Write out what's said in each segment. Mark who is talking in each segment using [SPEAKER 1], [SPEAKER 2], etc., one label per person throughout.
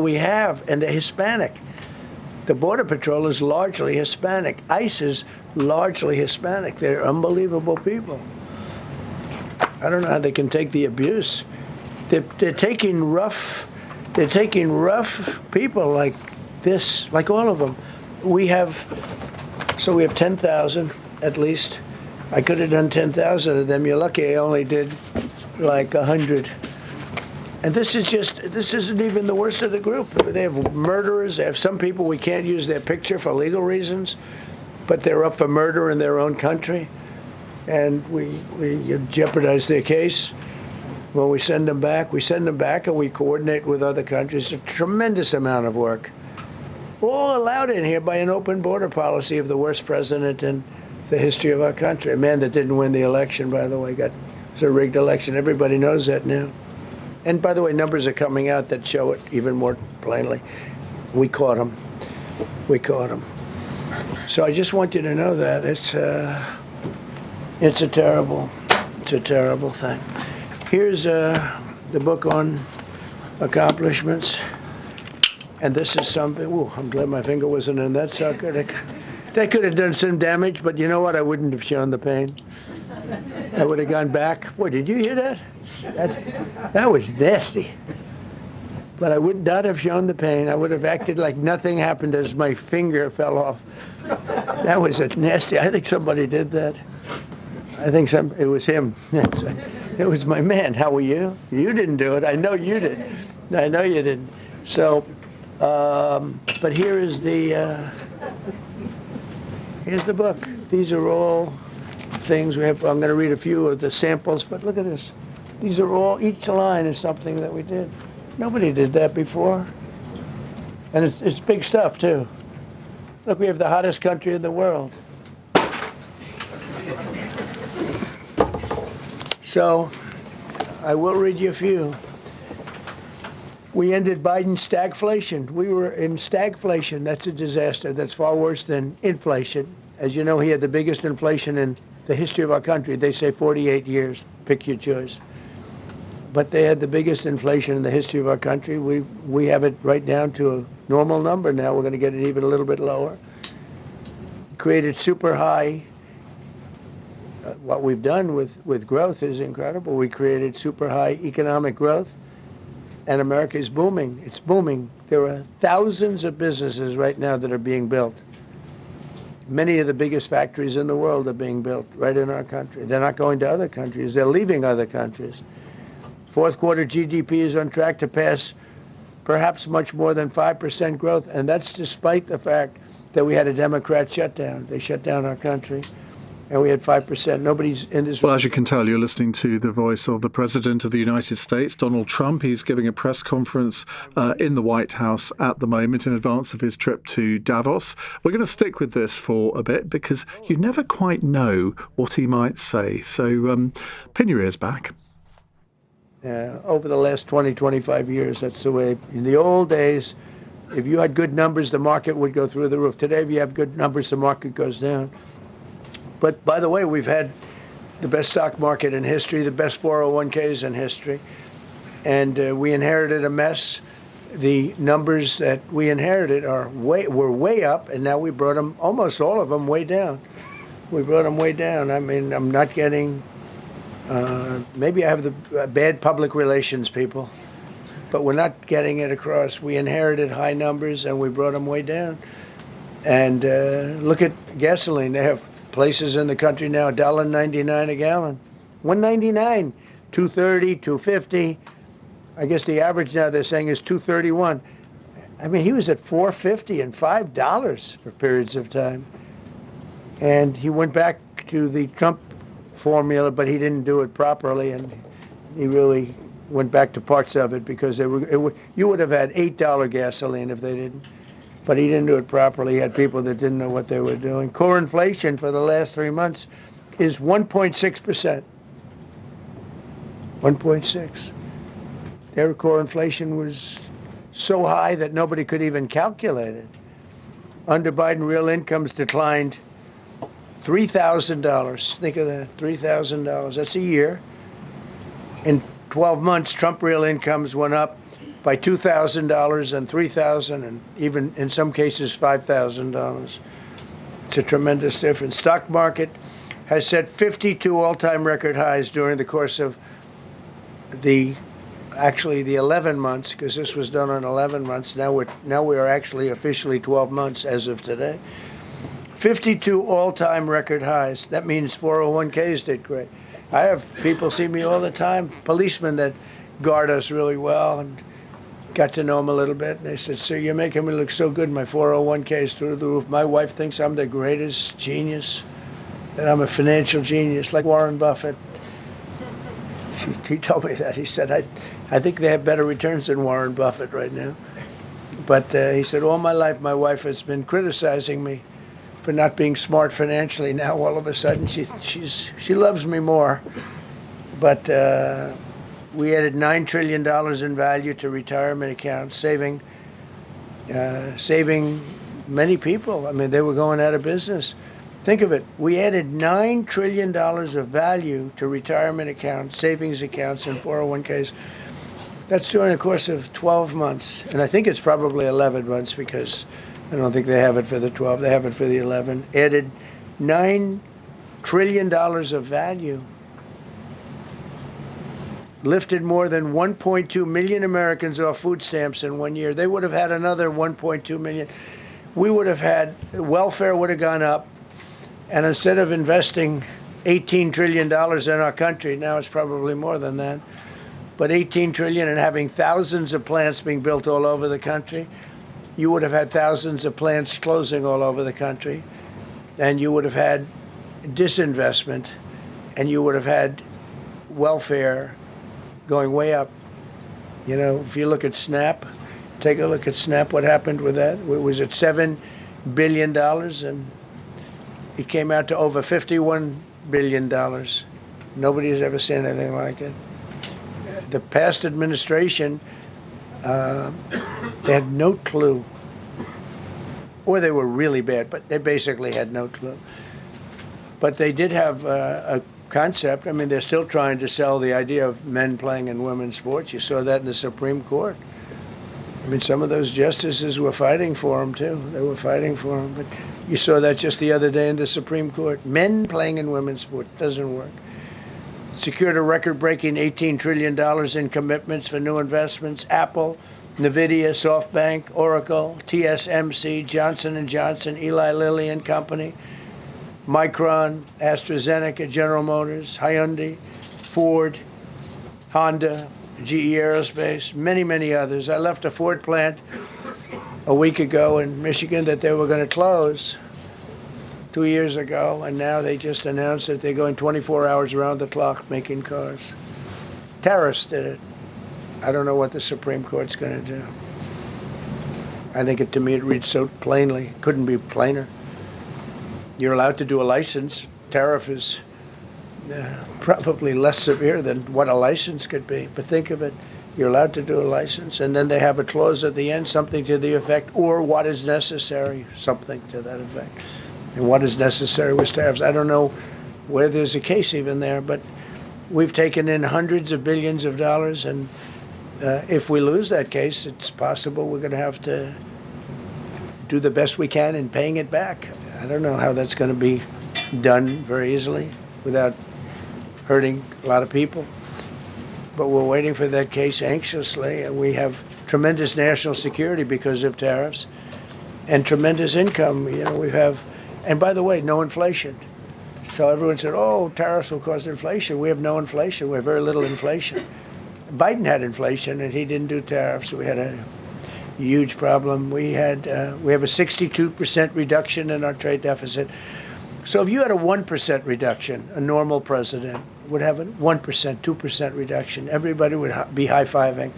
[SPEAKER 1] we have, and they're Hispanic. The Border Patrol is largely Hispanic. ICE is largely Hispanic. They're unbelievable people. I don't know how they can take the abuse. They're taking rough people like this, like all of them. We have 10,000 at least. I could have done 10,000 of them. You're lucky I only did like 100. And this isn't even the worst of the group. They have murderers. They have some people we can't use their picture for legal reasons, but they're up for murder in their own country. And we jeopardize their case. When we send them back and we coordinate with other countries. A tremendous amount of work. All allowed in here by an open border policy of the worst president in the history of our country. A man that didn't win the election, by the way. It was a rigged election. Everybody knows that now. And by the way, numbers are coming out that show it even more plainly. We caught him. So I just want you to know that it's a terrible thing. Here's the book on accomplishments. And this is something, I'm glad my finger wasn't in that sucker. That could have done some damage, but you know what? I wouldn't have shown the pain. I would have gone back. Boy, did you hear that? That was nasty. But I would not have shown the pain. I would have acted like nothing happened as my finger fell off. That was nasty. I think somebody did that. I think it was him. It was my man. How were you? You didn't do it. I know you did. I know you didn't. So, but here's the book. These are all things we have. I'm going to read a few of the samples, but look at this. These are all, each line is something that we did. Nobody did that before. And it's big stuff, too. Look, we have the hottest country in the world. So, I will read you a few. We ended Biden's stagflation. We were in stagflation. That's a disaster. That's far worse than inflation. As you know, he had the biggest inflation in the history of our country. They say 48 years. Pick your choice. But they had the biggest inflation in the history of our country. We have it right down to a normal number now. We're going to get it even a little bit lower. Created super high. What we've done with growth is incredible. We created super high economic growth, and America is booming. It's booming. There are thousands of businesses right now that are being built. Many of the biggest factories in the world are being built right in our country. They're not going to other countries. They're leaving other countries. Fourth quarter GDP is on track to pass perhaps much more than 5% growth, and that's despite the fact that we had a Democrat shutdown. They shut down our country, and we had 5%. Nobody's in this.
[SPEAKER 2] Well, as you can tell, you're listening to the voice of the President of the United States, Donald Trump. He's giving a press conference in the White House at the moment in advance of his trip to Davos. We're going to stick with this for a bit because you never quite know what he might say. So pin your ears back.
[SPEAKER 1] Over the last 20, 25 years, that's the way. In the old days, if you had good numbers, the market would go through the roof. Today, if you have good numbers, the market goes down. But by the way, we've had the best stock market in history, the best 401ks in history, and we inherited a mess. The numbers that we inherited were way up, and now we brought them, almost all of them, way down. We brought them way down. I mean, I'm not getting. Maybe I have the bad public relations people, but we're not getting it across. We inherited high numbers, and we brought them way down. And look at gasoline. They have places in the country now, $1.99 a gallon. $1.99, $2.30, $2.50. I guess the average now they're saying is $2.31. I mean, he was at $4.50 and $5 for periods of time. And he went back to the Trump formula, but he didn't do it properly, and he really went back to parts of it because you would have had $8 gasoline if they didn't. But he didn't do it properly. He had people that didn't know what they were doing. Core inflation for the last 3 months is 1.6%. 1.6. Their core inflation was so high that nobody could even calculate it. Under Biden, real incomes declined $3,000. Think of that, $3,000. That's a year. In 12 months, Trump real incomes went up by $2,000 and $3,000 and even in some cases $5,000. It's a tremendous difference. Stock market has set 52 all-time record highs during the course of the 11 months, because this was done on 11 months. Now we are actually officially 12 months as of today. 52 all-time record highs. That means 401ks did great. I have people see me all the time, policemen that guard us really well, and got to know them a little bit. And they said, "Sir, you're making me look so good. My 401k is through the roof. My wife thinks I'm the greatest genius, that I'm a financial genius, like Warren Buffett." He told me that. He said, I think they have better returns than Warren Buffett right now. But he said, all my life, my wife has been criticizing me for not being smart financially. Now, all of a sudden, she loves me more. But we added $9 trillion in value to retirement accounts, saving many people. I mean, they were going out of business. Think of it. We added $9 trillion of value to retirement accounts, savings accounts, and 401ks. That's during the course of 12 months. And I think it's probably 11 months, because I don't think they have it for the 12. They have it for the 11. Added $9 trillion of value. Lifted more than 1.2 million Americans off food stamps in 1 year. They would have had another 1.2 million. We would have had, welfare would have gone up. And instead of investing $18 trillion in our country, now it's probably more than that, but $18 trillion, and having thousands of plants being built all over the country, you would have had thousands of plants closing all over the country, and you would have had disinvestment, and you would have had welfare going way up. You know, if you look at SNAP, take a look at SNAP, what happened with that? It was at $7 billion, and it came out to over $51 billion. Nobody has ever seen anything like it. The past administration, they had no clue. Or they were really bad, but they basically had no clue. But they did have a concept. I mean, they're still trying to sell the idea of men playing in women's sports. You saw that in the Supreme Court. I mean, some of those justices were fighting for them, too. They were fighting for them. But you saw that just the other day in the Supreme Court. Men playing in women's sport doesn't work. Secured a record-breaking $18 trillion in commitments for new investments. Apple, NVIDIA, SoftBank, Oracle, TSMC, Johnson & Johnson, Eli Lilly and Company, Micron, AstraZeneca, General Motors, Hyundai, Ford, Honda, GE Aerospace, many, many others. I left a Ford plant a week ago in Michigan that they were going to close 2 years ago, and now they just announced that they're going 24 hours around the clock making cars. Tariffs did it. I don't know what the Supreme Court's going to do. I think to me it reads so plainly. Couldn't be plainer. You're allowed to do a license. Tariff is probably less severe than what a license could be. But think of it. You're allowed to do a license, and then they have a clause at the end, something to the effect, or what is necessary, something to that effect. And what is necessary with tariffs? I don't know where there's a case even there, but we've taken in hundreds of billions of dollars, and if we lose that case, it's possible we're going to have to do the best we can in paying it back. I don't know how that's going to be done very easily without hurting a lot of people. But we're waiting for that case anxiously, and we have tremendous national security because of tariffs and tremendous income. You know, we have, and by the way, no inflation. So everyone said, oh, tariffs will cause inflation. We have no inflation. We have very little inflation. Biden had inflation, and he didn't do tariffs. We had a huge problem. We have a 62% reduction in our trade deficit. So if you had a 1% reduction, a normal president would have a 1%, 2% reduction. Everybody would be high-fiving.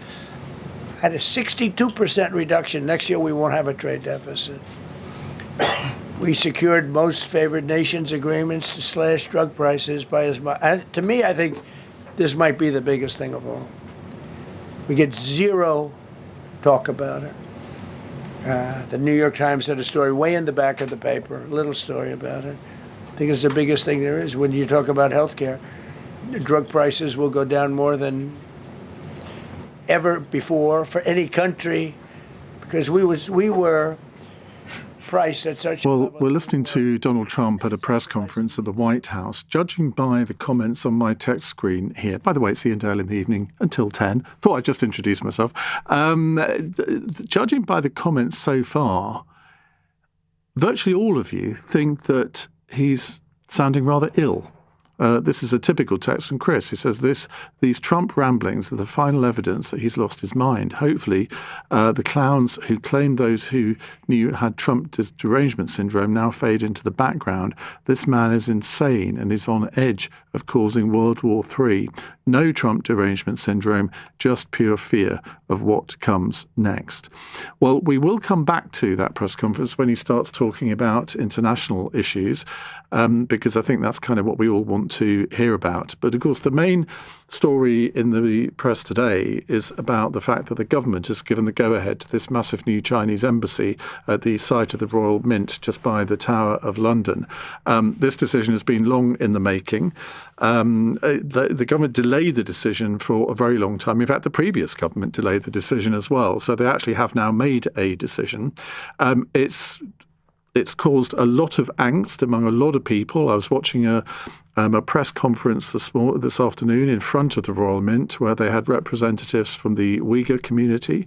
[SPEAKER 1] At a 62% reduction, next year we won't have a trade deficit. We secured most favored nations agreements to slash drug prices by as much. To me, I think this might be the biggest thing of all. We get zero talk about it. The New York Times had a story way in the back of the paper, a little story about it. I think it's the biggest thing there is when you talk about health care. Drug prices will go down more than ever before for any country, because we were priced at such a
[SPEAKER 2] Well,
[SPEAKER 1] level.
[SPEAKER 2] we're listening to Donald Trump at a press conference at the White House. Judging by the comments on my text screen here, by the way, it's Iain Dale in the evening until 10. Thought I'd just introduce myself. Judging by the comments so far, virtually all of you think that he's sounding rather ill. This is a typical text from Chris. He says these Trump ramblings are the final evidence that he's lost his mind. Hopefully, the clowns who claimed those who knew had Trump derangement syndrome now fade into the background. This man is insane and is on edge of causing World War III. No Trump derangement syndrome, just pure fear of what comes next. Well, we will come back to that press conference when he starts talking about international issues, because I think that's kind of what we all want to hear about. But of course, the main story in the press today is about the fact that the government has given the go-ahead to this massive new Chinese embassy at the site of the Royal Mint just by the Tower of London. This decision has been long in the making. The government delayed the decision for a very long time. In fact, the previous government delayed the decision as well. So they actually have now made a decision. It's caused a lot of angst among a lot of people. I was watching a press conference this afternoon in front of the Royal Mint where they had representatives from the Uyghur community,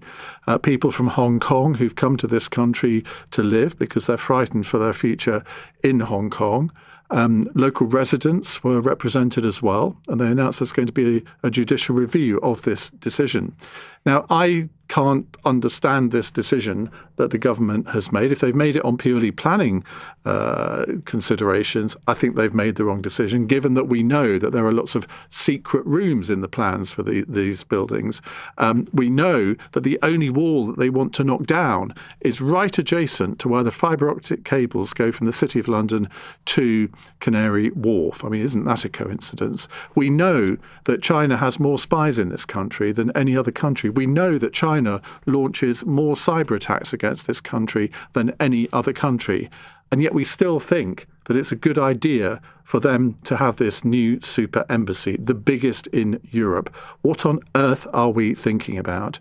[SPEAKER 2] people from Hong Kong who've come to this country to live because they're frightened for their future in Hong Kong. Local residents were represented as well, and they announced there's going to be a judicial review of this decision. Now, I can't understand this decision that the government has made. If they've made it on purely planning considerations, I think they've made the wrong decision, given that we know that there are lots of secret rooms in the plans for these buildings. We know that the only wall that they want to knock down is right adjacent to where the fibre optic cables go from the City of London to Canary Wharf. I mean, isn't that a coincidence? We know that China has more spies in this country than any other country. We know that China launches more cyber attacks against this country than any other country. And yet we still think that it's a good idea for them to have this new super embassy, the biggest in Europe. What on earth are we thinking about?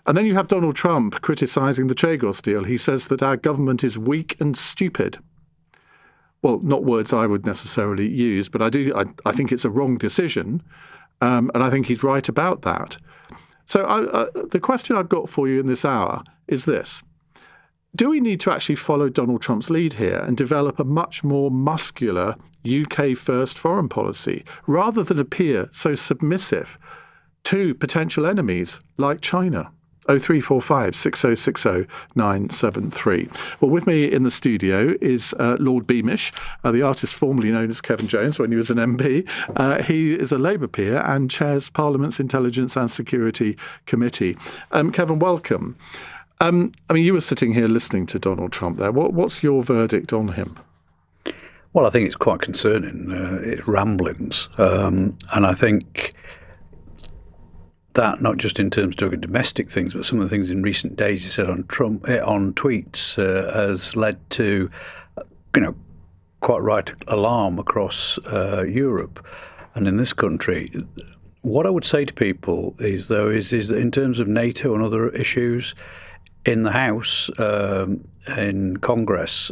[SPEAKER 2] And then you have Donald Trump criticising the Chagos deal. He says that our government is weak and stupid. Well, not words I would necessarily use, but I think it's a wrong decision. And I think he's right about that. So the question I've got for you in this hour is this. Do we need to actually follow Donald Trump's lead here and develop a much more muscular UK-first foreign policy rather than appear so submissive to potential enemies like China? 0345 6060 973. Well, with me in the studio is Lord Beamish, the artist formerly known as Kevin Jones when he was an MP. He is a Labour peer and chairs Parliament's Intelligence and Security Committee. Kevin, welcome. I mean, you were sitting here listening to Donald Trump there. What's your verdict on him?
[SPEAKER 3] Well, I think it's quite concerning, it's ramblings. And I think that not just in terms of domestic things, but some of the things in recent days he said on Trump on tweets has led to, quite right alarm across Europe and in this country. What I would say to people is that in terms of NATO and other issues in the House, in Congress,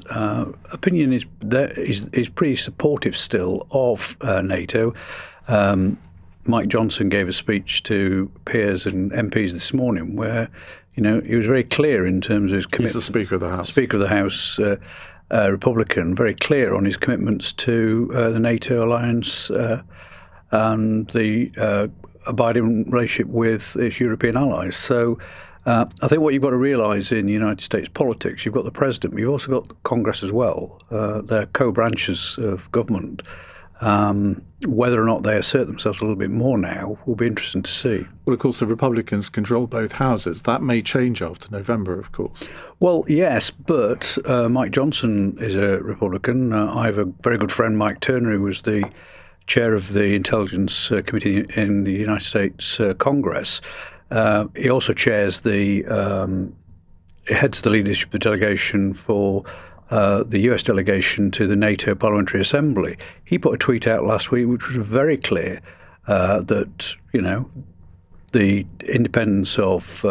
[SPEAKER 3] opinion is pretty supportive still of NATO. Mike Johnson gave a speech to peers and MPs this morning where, he was very clear in terms of his commitment.
[SPEAKER 2] He's the Speaker of the House.
[SPEAKER 3] Speaker of the House, Republican, very clear on his commitments to the NATO alliance and the abiding relationship with its European allies. So I think what you've got to realise in United States politics, you've got the president, but you've also got the Congress as well. They're co-branches of government. Whether or not they assert themselves a little bit more now will be interesting to see.
[SPEAKER 2] Well, of course, the Republicans control both houses. That may change after November, of course.
[SPEAKER 3] Well, yes, but Mike Johnson is a Republican. I have a very good friend, Mike Turner, who was the chair of the Intelligence Committee in the United States Congress. He also chairs heads the leadership of the delegation for the US delegation to the NATO Parliamentary Assembly. He put a tweet out last week which was very clear that, the independence of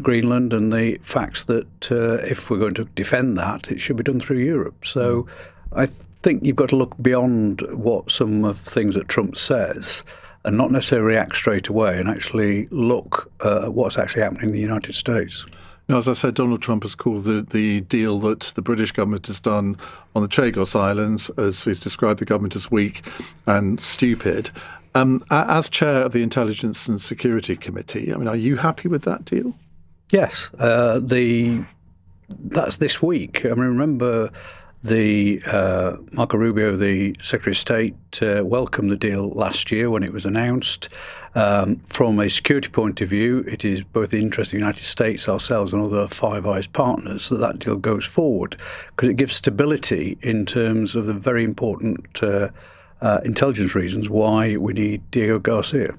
[SPEAKER 3] Greenland and the facts that if we're going to defend that, it should be done through Europe. So I think you've got to look beyond what some of the things that Trump says and not necessarily react straight away and actually look at what's actually happening in the United States.
[SPEAKER 2] Now, as I said, Donald Trump has called the deal that the British government has done on the Chagos Islands, as he's described the government, as weak and stupid. As chair of the Intelligence and Security Committee, I mean, are you happy with that deal?
[SPEAKER 3] Yes, that's this week. I mean, remember Marco Rubio, the Secretary of State, welcomed the deal last year when it was announced. From a security point of view, it is both the interest of the United States, ourselves, and other Five Eyes partners that deal goes forward, because it gives stability in terms of the very important intelligence reasons why we need Diego Garcia.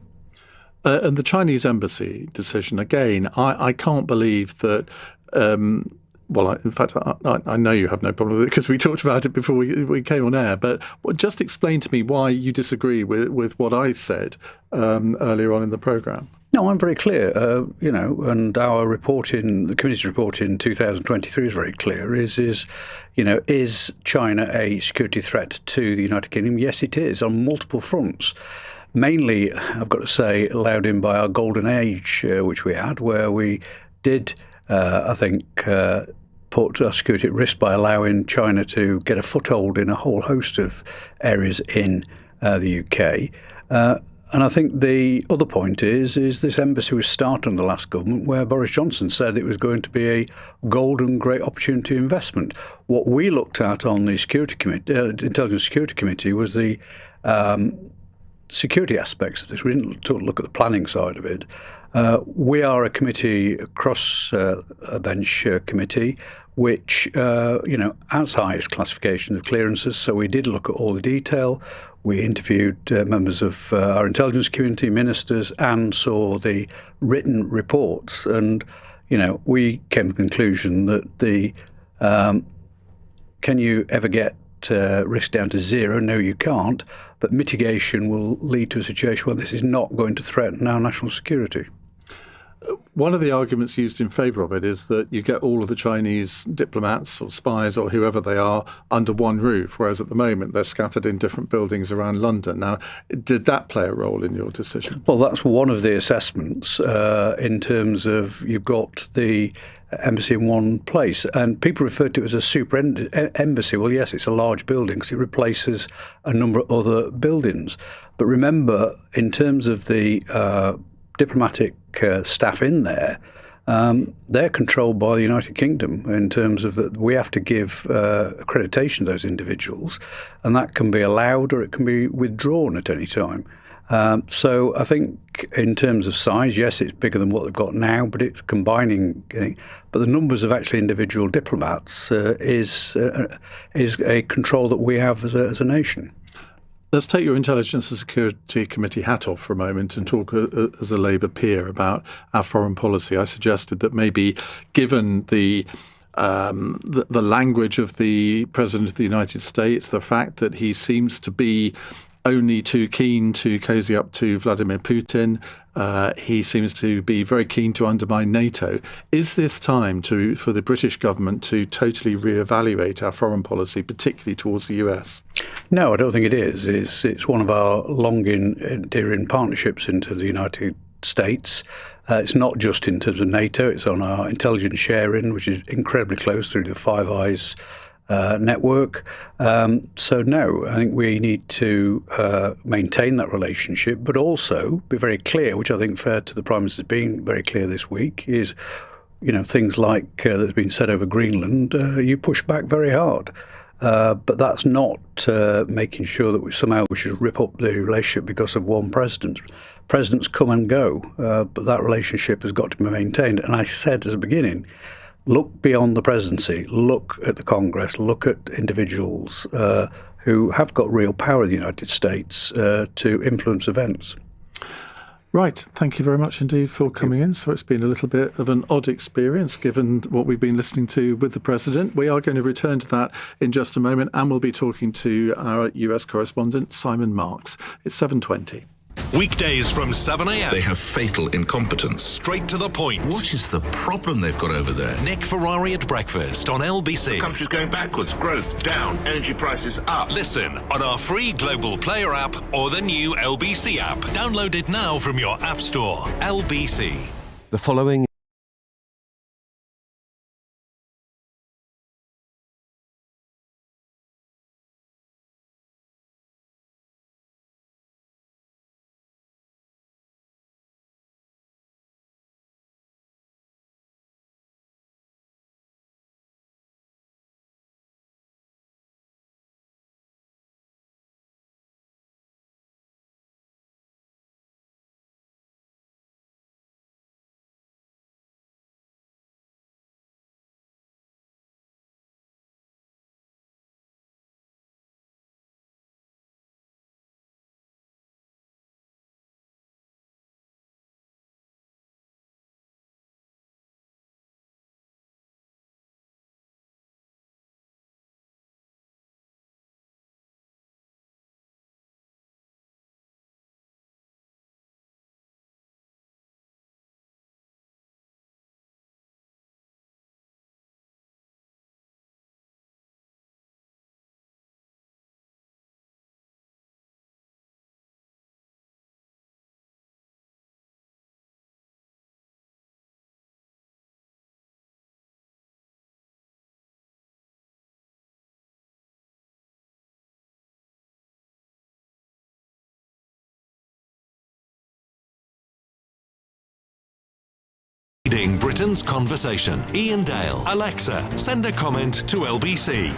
[SPEAKER 2] And the Chinese embassy decision, again, I can't believe that. In fact, I know you have no problem with it because we talked about it before we came on air. But just explain to me why you disagree with what I said earlier on in the programme.
[SPEAKER 3] No, I'm very clear, and our report the committee's report in 2023 is very clear, is China a security threat to the United Kingdom? Yes, it is, on multiple fronts. Mainly, I've got to say, allowed in by our golden age, which we had, where we did, put our security at risk by allowing China to get a foothold in a whole host of areas in the UK. And I think the other point is this embassy was started under the last government where Boris Johnson said it was going to be a golden great opportunity investment. What we looked at on the Security Committee, Intelligence Security Committee, was the security aspects of this. We didn't look at the planning side of it. We are a committee, a cross-bench committee, which, has highest classification of clearances. So we did look at all the detail. We interviewed members of our intelligence community, ministers, and saw the written reports. And, we came to the conclusion that can you ever get risk down to zero? No, you can't. But mitigation will lead to a situation where this is not going to threaten our national security.
[SPEAKER 2] One of the arguments used in favour of it is that you get all of the Chinese diplomats or spies or whoever they are under one roof, whereas at the moment they're scattered in different buildings around London. Now, did that play a role in your decision?
[SPEAKER 3] Well, that's one of the assessments in terms of you've got the embassy in one place, and people refer to it as a super embassy. Well, yes, it's a large building because it replaces a number of other buildings. But remember, in terms of the diplomatic staff in there, they're controlled by the United Kingdom in terms of that we have to give accreditation to those individuals, and that can be allowed or it can be withdrawn at any time. So I think in terms of size, yes, it's bigger than what they've got now, but it's combining. But the numbers of actually individual diplomats is a control that we have as a nation.
[SPEAKER 2] Let's take your Intelligence and Security Committee hat off for a moment and talk as a Labour peer about our foreign policy. I suggested that maybe given the language of the President of the United States, the fact that he seems to be only too keen to cozy up to Vladimir Putin. He seems to be very keen to undermine NATO. Is this time for the British government to totally reevaluate our foreign policy, particularly towards the US?
[SPEAKER 3] No, I don't think it is. It's one of our long enduring partnerships into the United States. It's not just in terms of NATO. It's on our intelligence sharing, which is incredibly close through the Five Eyes network. So no, I think we need to maintain that relationship, but also be very clear, which I think fair to the Prime Minister's been very clear this week, is things like that's been said over Greenland, you push back very hard. But that's not making sure that we should rip up the relationship because of one president. Presidents come and go, but that relationship has got to be maintained. And I said at the beginning, look beyond the presidency, look at the Congress, look at individuals who have got real power in the United States to influence events.
[SPEAKER 2] Right. Thank you very much indeed for coming in. So it's been a little bit of an odd experience given what we've been listening to with the President. We are going to return to that in just a moment, and we'll be talking to our US correspondent, Simon Marks. It's 7:20.
[SPEAKER 4] Weekdays from 7 a.m.
[SPEAKER 5] They have fatal incompetence.
[SPEAKER 4] Straight to the point.
[SPEAKER 5] What is the problem they've got over there?
[SPEAKER 4] Nick Ferrari at breakfast on LBC.
[SPEAKER 5] The country's going backwards. Growth down. Energy prices up.
[SPEAKER 4] Listen on our free Global Player app or the new LBC app. Download it now from your app store. LBC.
[SPEAKER 6] The following
[SPEAKER 4] Leading Britain's conversation. Iain Dale. Alexa, send a comment to LBC.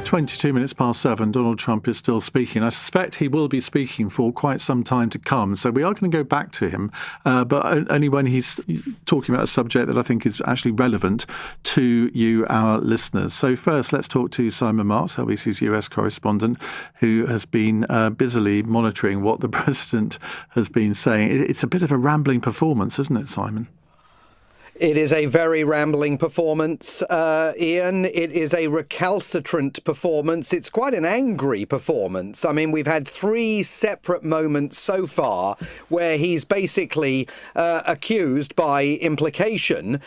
[SPEAKER 2] 22 minutes past 7, Donald Trump is still speaking. I suspect he will be speaking for quite some time to come. So we are going to go back to him, but only when he's talking about a subject that I think is actually relevant to you, our listeners. So first, let's talk to Simon Marks, LBC's US correspondent, who has been busily monitoring what the president has been saying. It's a bit of a rambling performance, isn't it, Simon?
[SPEAKER 7] It is a very rambling performance, Ian. It is a recalcitrant performance. It's quite an angry performance. I mean, we've had 3 separate moments so far where he's basically accused by implication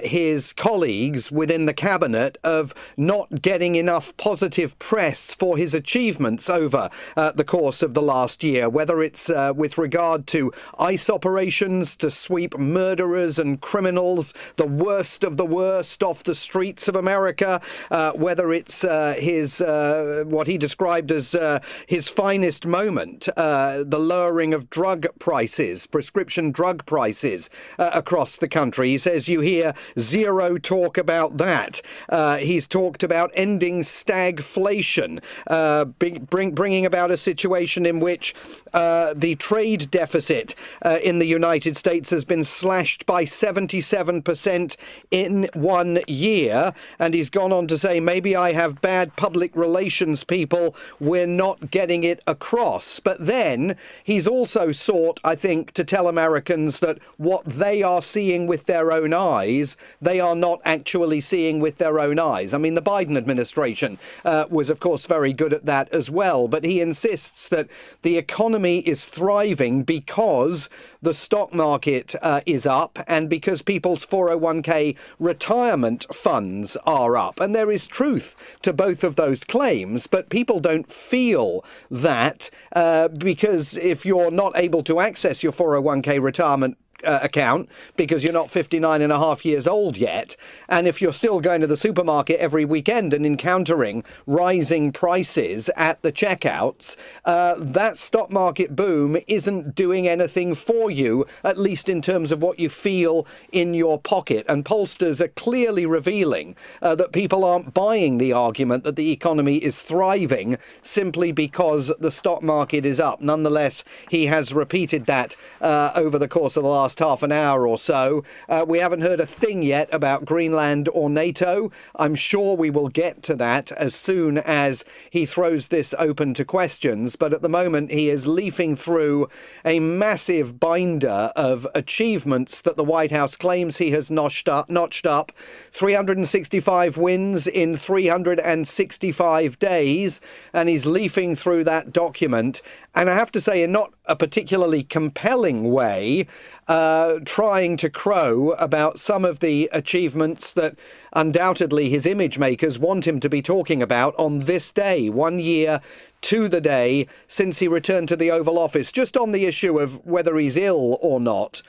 [SPEAKER 7] his colleagues within the cabinet of not getting enough positive press for his achievements over the course of the last year, whether it's with regard to ICE operations to sweep murderers and criminals, the worst of the worst off the streets of America, whether it's his what he described as his finest moment, the lowering of drug prices, prescription drug prices across the country. He says you hear zero talk about that. He's talked about ending stagflation, bringing about a situation in which the trade deficit in the United States has been slashed by 77% in 1 year. And he's gone on to say, maybe I have bad public relations people, we're not getting it across. But then he's also sought, I think, to tell Americans that what they are seeing with their own eyes, they are not actually seeing with their own eyes. I mean, the Biden administration was, of course, very good at that as well. But he insists that the economy is thriving because the stock market is up and because people's 401k retirement funds are up. And there is truth to both of those claims, but people don't feel that because if you're not able to access your 401k retirement account because you're not 59 and a half years old yet, and if you're still going to the supermarket every weekend and encountering rising prices at the checkouts, that stock market boom isn't doing anything for you, at least in terms of what you feel in your pocket. And pollsters are clearly revealing that people aren't buying the argument that the economy is thriving simply because the stock market is up. Nonetheless, he has repeated that over the course of the last last half an hour or so. We haven't heard a thing yet about Greenland or NATO. I'm sure we will get to that as soon as he throws this open to questions. But at the moment, he is leafing through a massive binder of achievements that the White House claims he has notched up. 365 wins in 365 days. And he's leafing through that document. And I have to say, in not a particularly compelling way, trying to crow about some of the achievements that undoubtedly his image makers want him to be talking about on this day, 1 year to the day since he returned to the Oval Office, just on the issue of whether he's ill or not.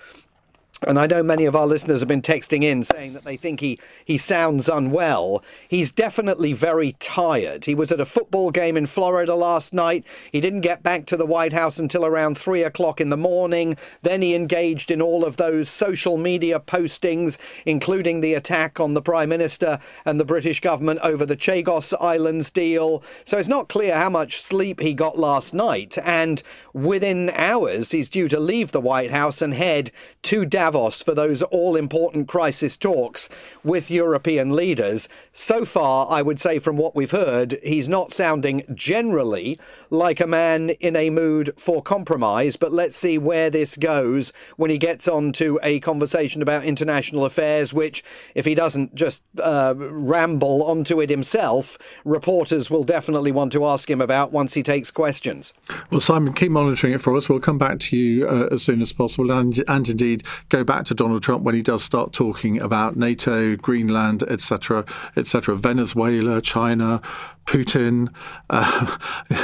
[SPEAKER 7] And I know many of our listeners have been texting in saying that they think he sounds unwell. He's definitely very tired. He was at a football game in Florida last night. He didn't get back to the White House until around 3 o'clock in the morning. Then he engaged in all of those social media postings, including the attack on the Prime Minister and the British government over the Chagos Islands deal. So it's not clear how much sleep he got last night. And within hours, he's due to leave the White House and head to Davos for those all-important crisis talks with European leaders. So far, I would say from what we've heard, he's not sounding generally like a man in a mood for compromise, but let's see where this goes when he gets on to a conversation about international affairs, which, if he doesn't just ramble onto it himself, reporters will definitely want to ask him about once he takes questions.
[SPEAKER 2] Well, Simon, keep monitoring it for us. We'll come back to you as soon as possible and indeed go back to Donald Trump when he does start talking about NATO, Greenland, etc., Venezuela, China, Putin,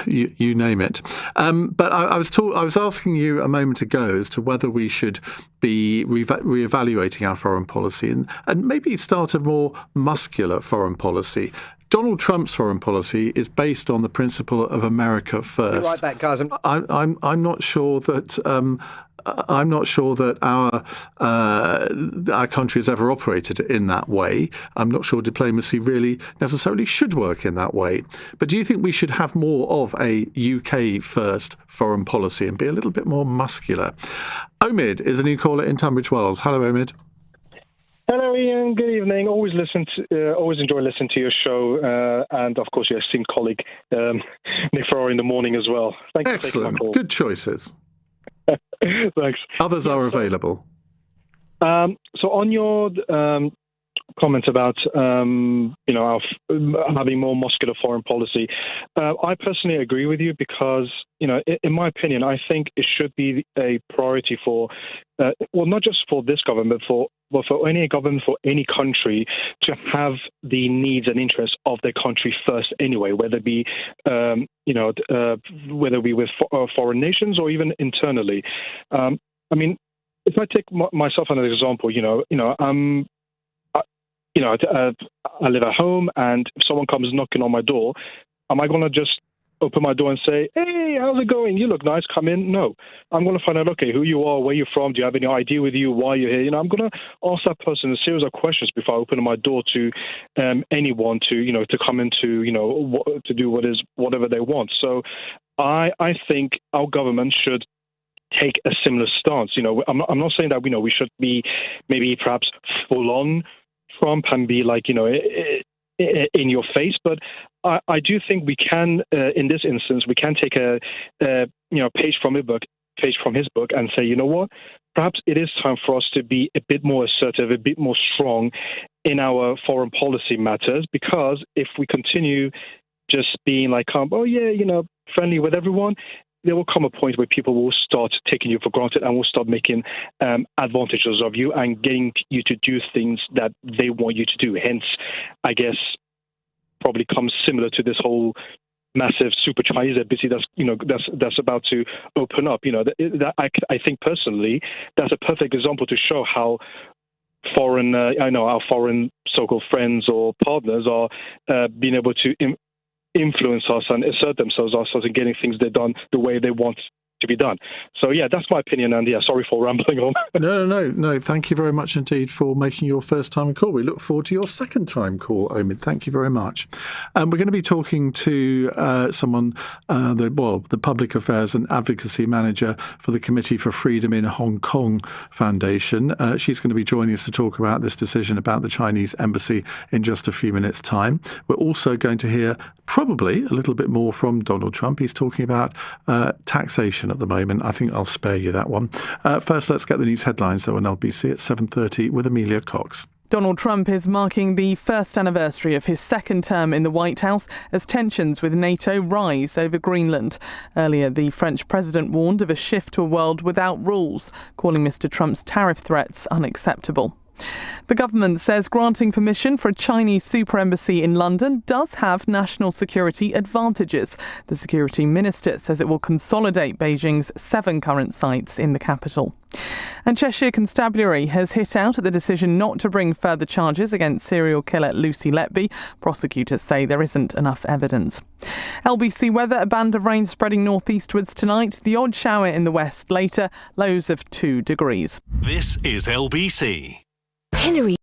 [SPEAKER 2] you name it. But I was asking you a moment ago as to whether we should be reevaluating our foreign policy and maybe start a more muscular foreign policy. Donald Trump's foreign policy is based on the principle of America first.
[SPEAKER 7] You're right back, Kazim.
[SPEAKER 2] I'm not sure that. I'm not sure that our country has ever operated in that way. I'm not sure diplomacy really necessarily should work in that way. But do you think we should have more of a UK-first foreign policy and be a little bit more muscular? Omid is a new caller in Tunbridge Wells. Hello, Omid.
[SPEAKER 6] Hello, Ian. Good evening. Always enjoy listening to your show, and of course your esteemed colleague Nick Farrar in the morning as well. Thank you.
[SPEAKER 2] Excellent.
[SPEAKER 6] For taking my call.
[SPEAKER 2] Good choices.
[SPEAKER 6] Thanks.
[SPEAKER 2] Others are available.
[SPEAKER 6] So on your comments about our having more muscular foreign policy, I personally agree with you because in my opinion, I think it should be a priority for not just for this government, but for any government, for any country to have the needs and interests of their country first anyway, whether it be whether it be with foreign nations or even internally. I mean, if I take myself as an example, I live at home, and if someone comes knocking on my door, am I going to just open my door and say, "Hey, how's it going? You look nice. Come in"? No, I'm going to find out, okay, who you are, where you're from, do you have any ID with you, why you're here? I'm going to ask that person a series of questions before I open my door to anyone to come into to do whatever they want. So I think our government should take a similar stance. I'm not saying that we should be maybe perhaps full on Trump and be like in your face, but I do think we can in this instance we can take a page from his book and say, you know what, perhaps it is time for us to be a bit more assertive, a bit more strong in our foreign policy matters, because if we continue just being like friendly with everyone, there will come a point where people will start taking you for granted and will start making advantages of you and getting you to do things that they want you to do. Hence, I guess, probably comes similar to this whole massive super Chinese LBC that's about to open up. I think personally that's a perfect example to show how foreign, our foreign so-called friends or partners are being able to influence us and assert themselves us and getting things done the way they want to be done. So, yeah, that's my opinion. And, yeah, sorry for rambling on.
[SPEAKER 2] No. Thank you very much indeed for making your first time call. We look forward to your second time call, Omid. Thank you very much. We're going to be talking to someone, the Public Affairs and Advocacy Manager for the Committee for Freedom in Hong Kong Foundation. She's going to be joining us to talk about this decision about the Chinese embassy in just a few minutes' time. We're also going to hear probably a little bit more from Donald Trump. He's talking about taxation at the moment. I think I'll spare you that one. First, let's get the news headlines, though, on LBC at 7:30 with Amelia Cox.
[SPEAKER 8] Donald Trump is marking the first anniversary of his second term in the White House as tensions with NATO rise over Greenland. Earlier, the French president warned of a shift to a world without rules, calling Mr. Trump's tariff threats unacceptable. The government says granting permission for a Chinese super embassy in London does have national security advantages. The security minister says it will consolidate Beijing's 7 current sites in the capital. And Cheshire Constabulary has hit out at the decision not to bring further charges against serial killer Lucy Letby. Prosecutors say there isn't enough evidence. LBC weather, a band of rain spreading northeastwards tonight. The odd shower in the west later, lows of 2 degrees.
[SPEAKER 4] This is LBC.
[SPEAKER 9] Hillary.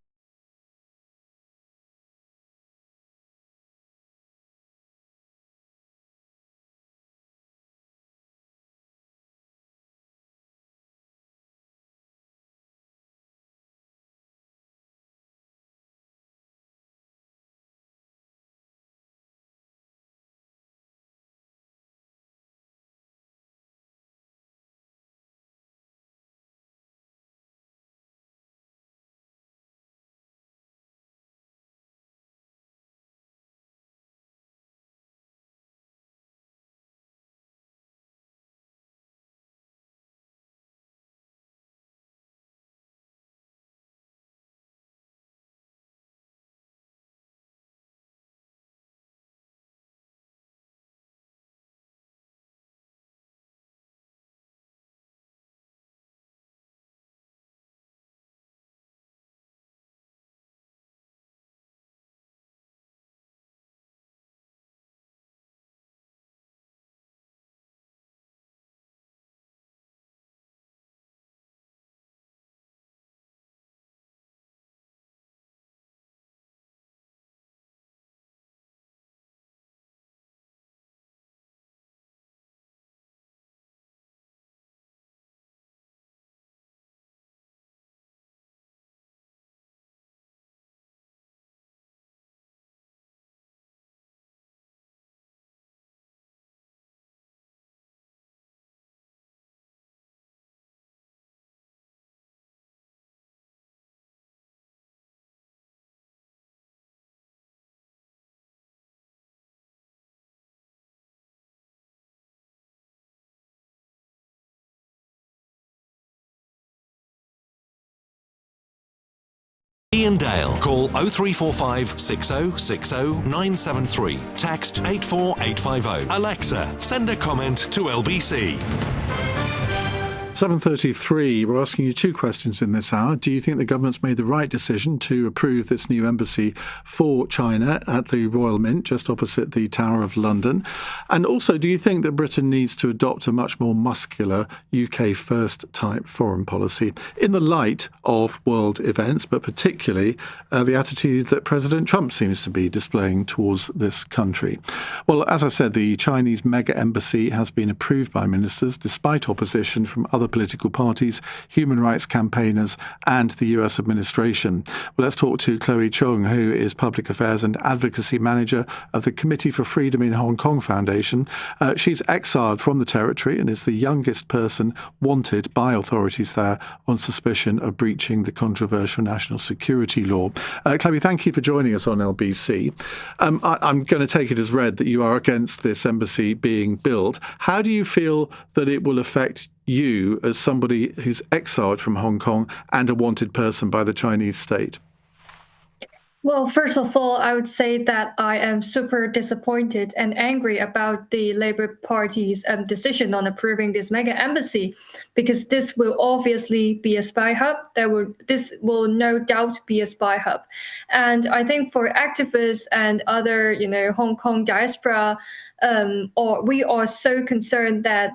[SPEAKER 4] Iain Dale. Call 0345 6060 973. Text 84850. Alexa, send a comment to LBC.
[SPEAKER 2] 7:33. We're asking you 2 questions in this hour. Do you think the government's made the right decision to approve this new embassy for China at the Royal Mint, just opposite the Tower of London? And also, do you think that Britain needs to adopt a much more muscular UK first type foreign policy in the light of world events, but particularly the attitude that President Trump seems to be displaying towards this country? Well, as I said, the Chinese mega embassy has been approved by ministers despite opposition from other political parties, human rights campaigners and the US administration. Well, let's talk to Chloe Chung, who is Public Affairs and Advocacy Manager of the Committee for Freedom in Hong Kong Foundation. She's exiled from the territory and is the youngest person wanted by authorities there on suspicion of breaching the controversial national security law. Chloe, thank you for joining us on LBC. I'm going to take it as read that you are against this embassy being built. How do you feel that it will affect you as somebody who's exiled from Hong Kong and a wanted person by the Chinese state?
[SPEAKER 10] Well, first of all, I would say that I am super disappointed and angry about the Labour Party's decision on approving this mega embassy, because this will obviously be a spy hub. This will no doubt be a spy hub. And I think for activists and other, Hong Kong diaspora, we are so concerned that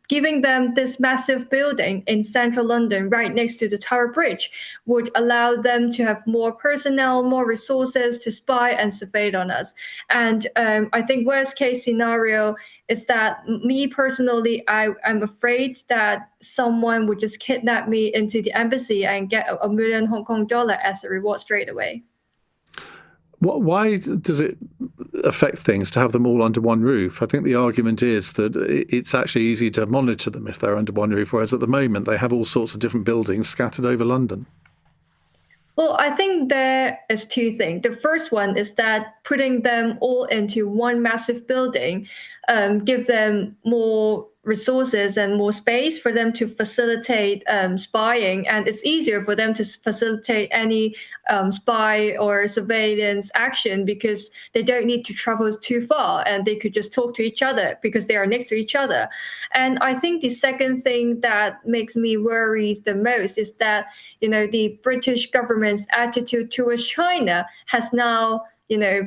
[SPEAKER 10] giving them this massive building in central London right next to the Tower Bridge would allow them to have more personnel, more resources to spy and survey on us. And I think worst case scenario is that me personally, I'm afraid that someone would just kidnap me into the embassy and get a million Hong Kong dollar as a reward straight away.
[SPEAKER 2] Why does it affect things to have them all under one roof? I think the argument is that it's actually easy to monitor them if they're under one roof, whereas at the moment they have all sorts of different buildings scattered over London.
[SPEAKER 10] Well, I think there is two things. The first one is that putting them all into one massive building gives them more resources and more space for them to facilitate spying, and it's easier for them to facilitate any spy or surveillance action because they don't need to travel too far and they could just talk to each other because they are next to each other. And I think the second thing that makes me worry the most is that, the British government's attitude towards China has now,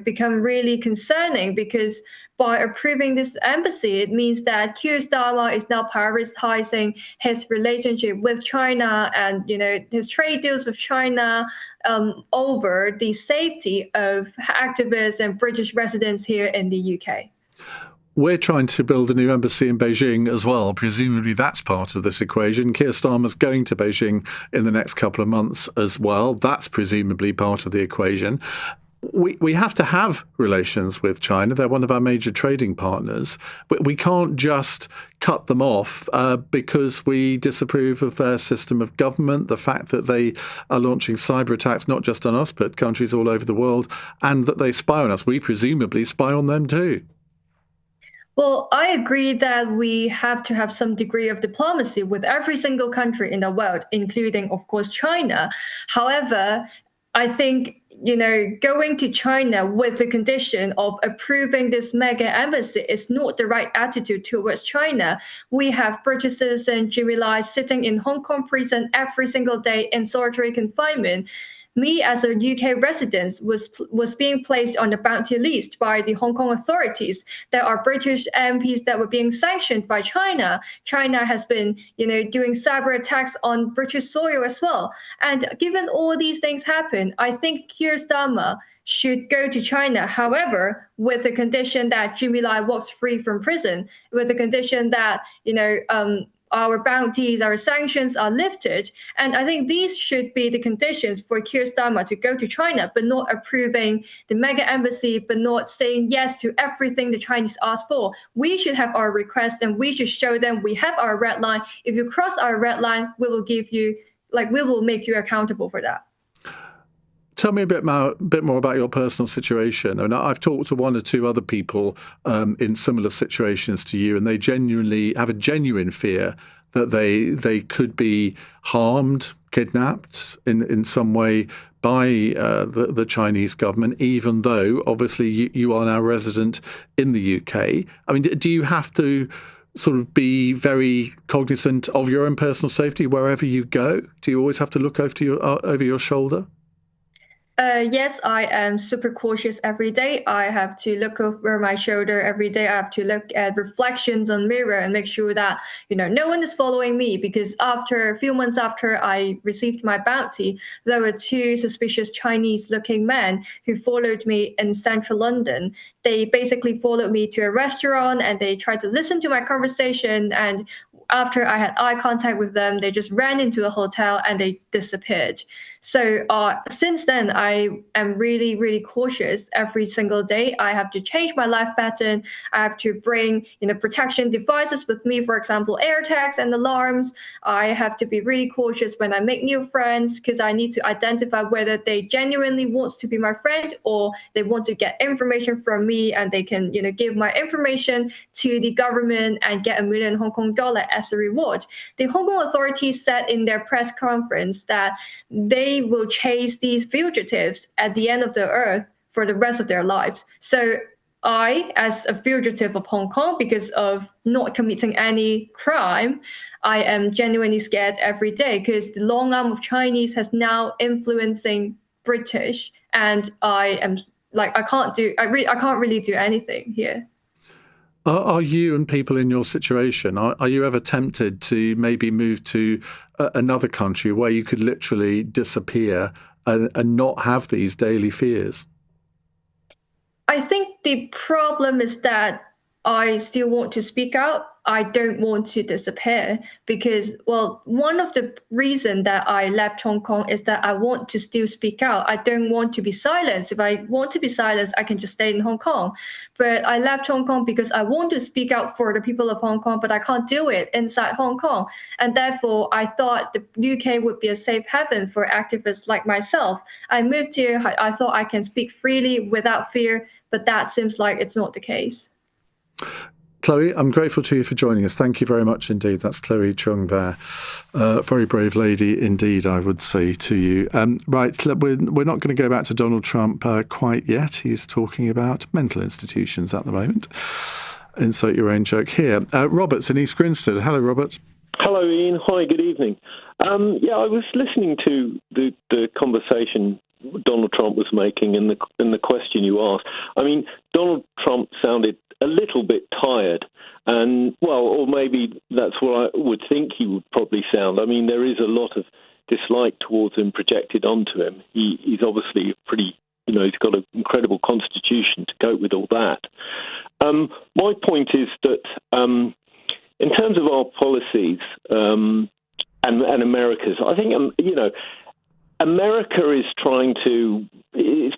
[SPEAKER 10] become really concerning, because by approving this embassy, it means that Keir Starmer is now prioritizing his relationship with China and, his trade deals with China over the safety of activists and British residents here in the UK.
[SPEAKER 2] We're trying to build a new embassy in Beijing as well. Presumably that's part of this equation. Keir Starmer's going to Beijing in the next couple of months as well. That's presumably part of the equation. We have to have relations with China. They're one of our major trading partners. But we can't just cut them off because we disapprove of their system of government, the fact that they are launching cyber attacks, not just on us, but countries all over the world, and that they spy on us. We presumably spy on them too.
[SPEAKER 10] Well, I agree that we have to have some degree of diplomacy with every single country in the world, including, of course, China. However, I think, going to China with the condition of approving this mega embassy is not the right attitude towards China. We have British citizen Jimmy Lai sitting in Hong Kong prison every single day in solitary confinement. Me, as a UK resident, was being placed on the bounty list by the Hong Kong authorities. There are British MPs that were being sanctioned by China. China has been, doing cyber attacks on British soil as well. And given all these things happen, I think Keir Starmer should go to China. However, with the condition that Jimmy Lai walks free from prison, with the condition that, our bounties, our sanctions are lifted. And I think these should be the conditions for Keir Starmer to go to China, but not approving the mega embassy, but not saying yes to everything the Chinese ask for. We should have our request and we should show them we have our red line. If you cross our red line, we will make you accountable for that.
[SPEAKER 2] Tell me a bit more about your personal situation. And I've talked to one or two other people in similar situations to you, and they genuinely have a genuine fear that they could be harmed, kidnapped in some way by the Chinese government, even though obviously you are now resident in the UK. I mean, do you have to sort of be very cognizant of your own personal safety wherever you go? Do you always have to look over your shoulder?
[SPEAKER 10] Yes, I am super cautious every day. I have to look over my shoulder every day. I have to look at reflections on mirror and make sure that, no one is following me, because a few months after I received my bounty, there were two suspicious Chinese looking men who followed me in central London. They basically followed me to a restaurant and they tried to listen to my conversation. And after I had eye contact with them, they just ran into a hotel and they disappeared. So since then, I am really, really cautious every single day. I have to change my life pattern. I have to bring, protection devices with me, for example, AirTags and alarms. I have to be really cautious when I make new friends, because I need to identify whether they genuinely want to be my friend or they want to get information from me and they can, give my information to the government and get $1 million Hong Kong dollar as a reward. The Hong Kong authorities said in their press conference that they will chase these fugitives at the end of the earth for the rest of their lives. So I, as a fugitive of Hong Kong, because of not committing any crime, I am genuinely scared every day, because the long arm of Chinese has now influencing British, and I am I can't really do anything here.
[SPEAKER 2] Are you and people in your situation, are you ever tempted to maybe move to another country where you could literally disappear and not have these daily fears?
[SPEAKER 10] I think the problem is that I still want to speak out. I don't want to disappear because, well, one of the reasons that I left Hong Kong is that I want to still speak out. I don't want to be silenced. If I want to be silenced, I can just stay in Hong Kong. But I left Hong Kong because I want to speak out for the people of Hong Kong, but I can't do it inside Hong Kong. And therefore, I thought the UK would be a safe haven for activists like myself. I moved here. I thought I can speak freely without fear, but that seems like it's not the case.
[SPEAKER 2] Chloe, I'm grateful to you for joining us. Thank you very much indeed. That's Chloe Chung there. Very brave lady indeed, I would say to you. Right, we're not going to go back to Donald Trump quite yet. He's talking about mental institutions at the moment. Insert your own joke here. Robert's in East Grinstead. Hello, Robert.
[SPEAKER 9] Hello, Ian. Hi, good evening. I was listening to the conversation Donald Trump was making and the question you asked. I mean, Donald Trump sounded a little bit tired, and or maybe that's what I would think he would probably sound. I mean, there is a lot of dislike towards him projected onto him. He's obviously pretty, he's got an incredible constitution to cope with all that. My point is that in terms of our policies and America's, I think America is trying to. It's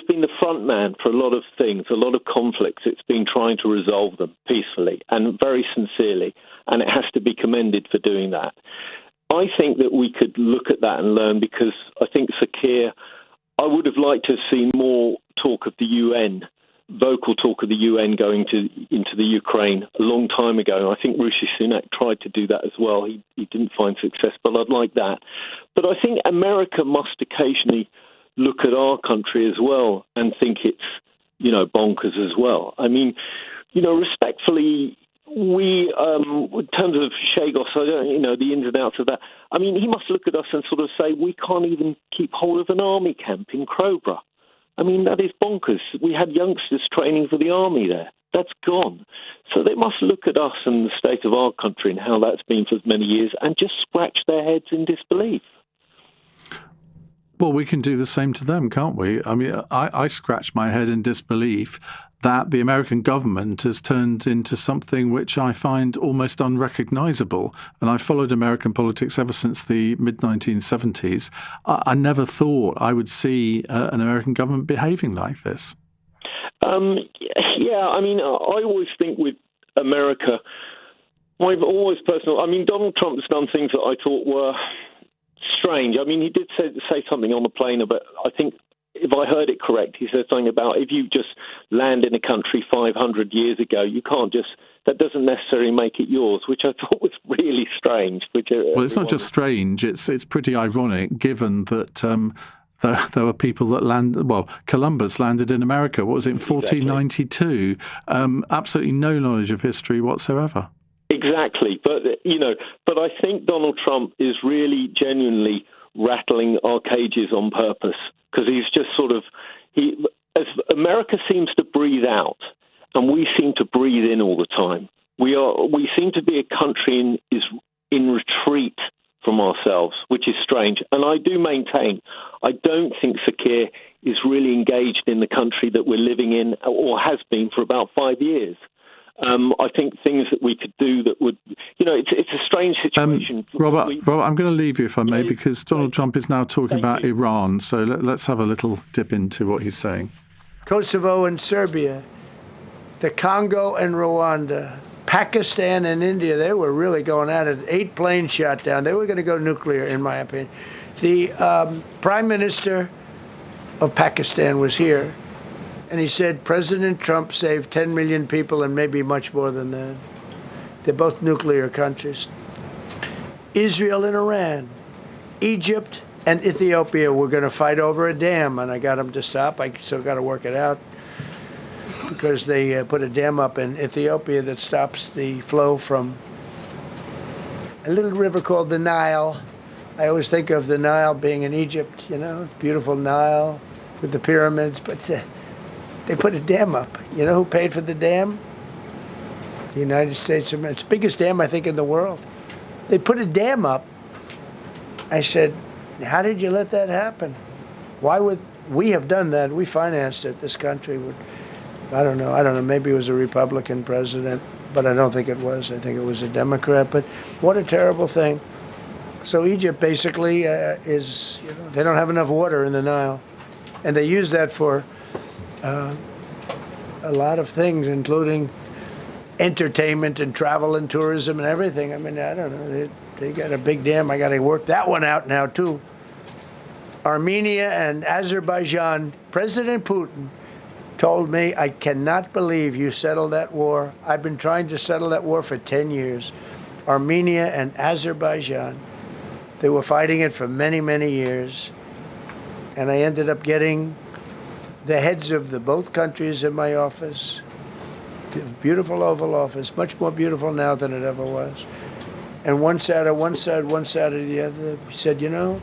[SPEAKER 9] been the front man for a lot of things, a lot of conflicts. It's been trying to resolve them peacefully and very sincerely, and it has to be commended for doing that. I think that we could look at that and learn, because I think Sakir, I would have liked to have seen more talk of the UN, vocal talk of the UN going into the Ukraine a long time ago. I think Rishi Sunak tried to do that as well. He didn't find success, but I'd like that. But I think America must occasionally look at our country as well and think it's, bonkers as well. I mean, respectfully, we, in terms of Chagos, I don't, the ins and outs of that. I mean, he must look at us and sort of say, we can't even keep hold of an army camp in Crowborough. I mean, that is bonkers. We had youngsters training for the army there. That's gone. So they must look at us and the state of our country and how that's been for many years and just scratch their heads in disbelief.
[SPEAKER 2] Well, we can do the same to them, can't we? I mean, I scratch my head in disbelief that the American government has turned into something which I find almost unrecognisable. And I followed American politics ever since the mid-1970s. I never thought I would see an American government behaving like this.
[SPEAKER 9] I mean, I always think with America, Donald Trump has done things that I thought were strange. I mean, he did say something on the plane about, I think, if I heard it correct, he said something about if you just land in a country 500 years ago, you can't just, that doesn't necessarily make it yours, which I thought was really strange. Well,
[SPEAKER 2] it's not just strange, it's pretty ironic, given that there were people that landed, Columbus landed in America, what was it, in 1492? Absolutely no knowledge of history whatsoever.
[SPEAKER 9] Exactly. But I think Donald Trump is really genuinely rattling our cages on purpose, because he's just as America seems to breathe out and we seem to breathe in all the time. We seem to be a country in retreat from ourselves, which is strange. And I do maintain, I don't think Sakir is really engaged in the country that we're living in, or has been for about 5 years. I think things that we could do that would, it's a strange situation.
[SPEAKER 2] Robert, I'm going to leave you, if I may, because Donald Trump is now talking about Iran. So let's have a little dip into what he's saying.
[SPEAKER 1] Kosovo and Serbia, the Congo and Rwanda, Pakistan and India, they were really going at it. 8 planes shot down. They were going to go nuclear, in my opinion. The Prime Minister of Pakistan was here. And he said President Trump saved 10 million people and maybe much more than that. They're both nuclear countries. Israel and Iran, Egypt and Ethiopia were going to fight over a dam, and I got them to stop. I still got to work it out, because they put a dam up in Ethiopia that stops the flow from a little river called the Nile. I always think of the Nile being in Egypt, beautiful Nile with the pyramids, but they put a dam up. You know who paid for the dam? The United States, it's the biggest dam, I think, in the world. They put a dam up. I said, how did you let that happen? Why would we have done that? We financed it. This country would, I don't know. Maybe it was a Republican president, but I don't think it was. I think it was a Democrat. But what a terrible thing. So Egypt basically is, they don't have enough water in the Nile. And they use that for a lot of things, including entertainment and travel and tourism and everything. I mean, I don't know. They got a big dam. I got to work that one out now, too. Armenia and Azerbaijan, President Putin told me, I cannot believe you settled that war. I've been trying to settle that war for 10 years. Armenia and Azerbaijan, they were fighting it for many, many years. And I ended up getting the heads of both countries in my office. The beautiful Oval Office, much more beautiful now than it ever was. And one sat at one side, one sat at the other. He said,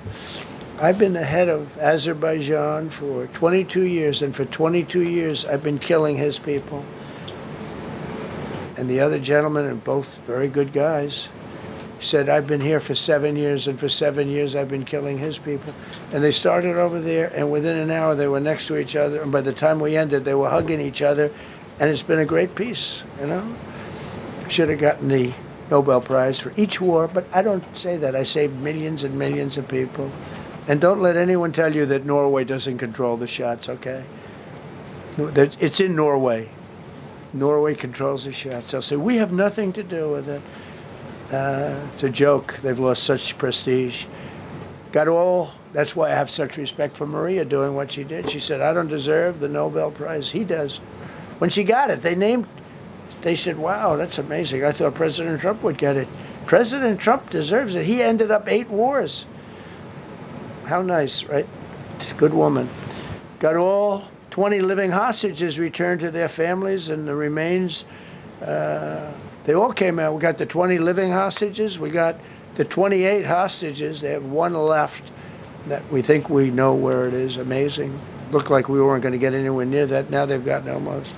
[SPEAKER 1] I've been the head of Azerbaijan for 22 years, and for 22 years I've been killing his people. And the other gentleman, and both very good guys, said, I've been here for 7 years, and for 7 years I've been killing his people. And they started over there, and within an hour they were next to each other, and by the time we ended, they were hugging each other, and it's been a great peace, Should have gotten the Nobel Prize for each war, but I don't say that. I say millions and millions of people. And don't let anyone tell you that Norway doesn't control the shots, okay? It's in Norway. Norway controls the shots. They'll say, we have nothing to do with it. It's a joke. They've lost such prestige. That's why I have such respect for Maria doing what she did. She said, I don't deserve the Nobel Prize. He does. When she got it, they said, wow, that's amazing. I thought President Trump would get it. President Trump deserves it. He ended up 8 wars. How nice, right? It's a good woman. Got all 20 living hostages returned to their families, and the remains, they all came out. We got the 20 living hostages. We got the 28 hostages. They have one left that we think we know where it is. Amazing. Looked like we weren't going to get anywhere near that. Now they've gotten almost.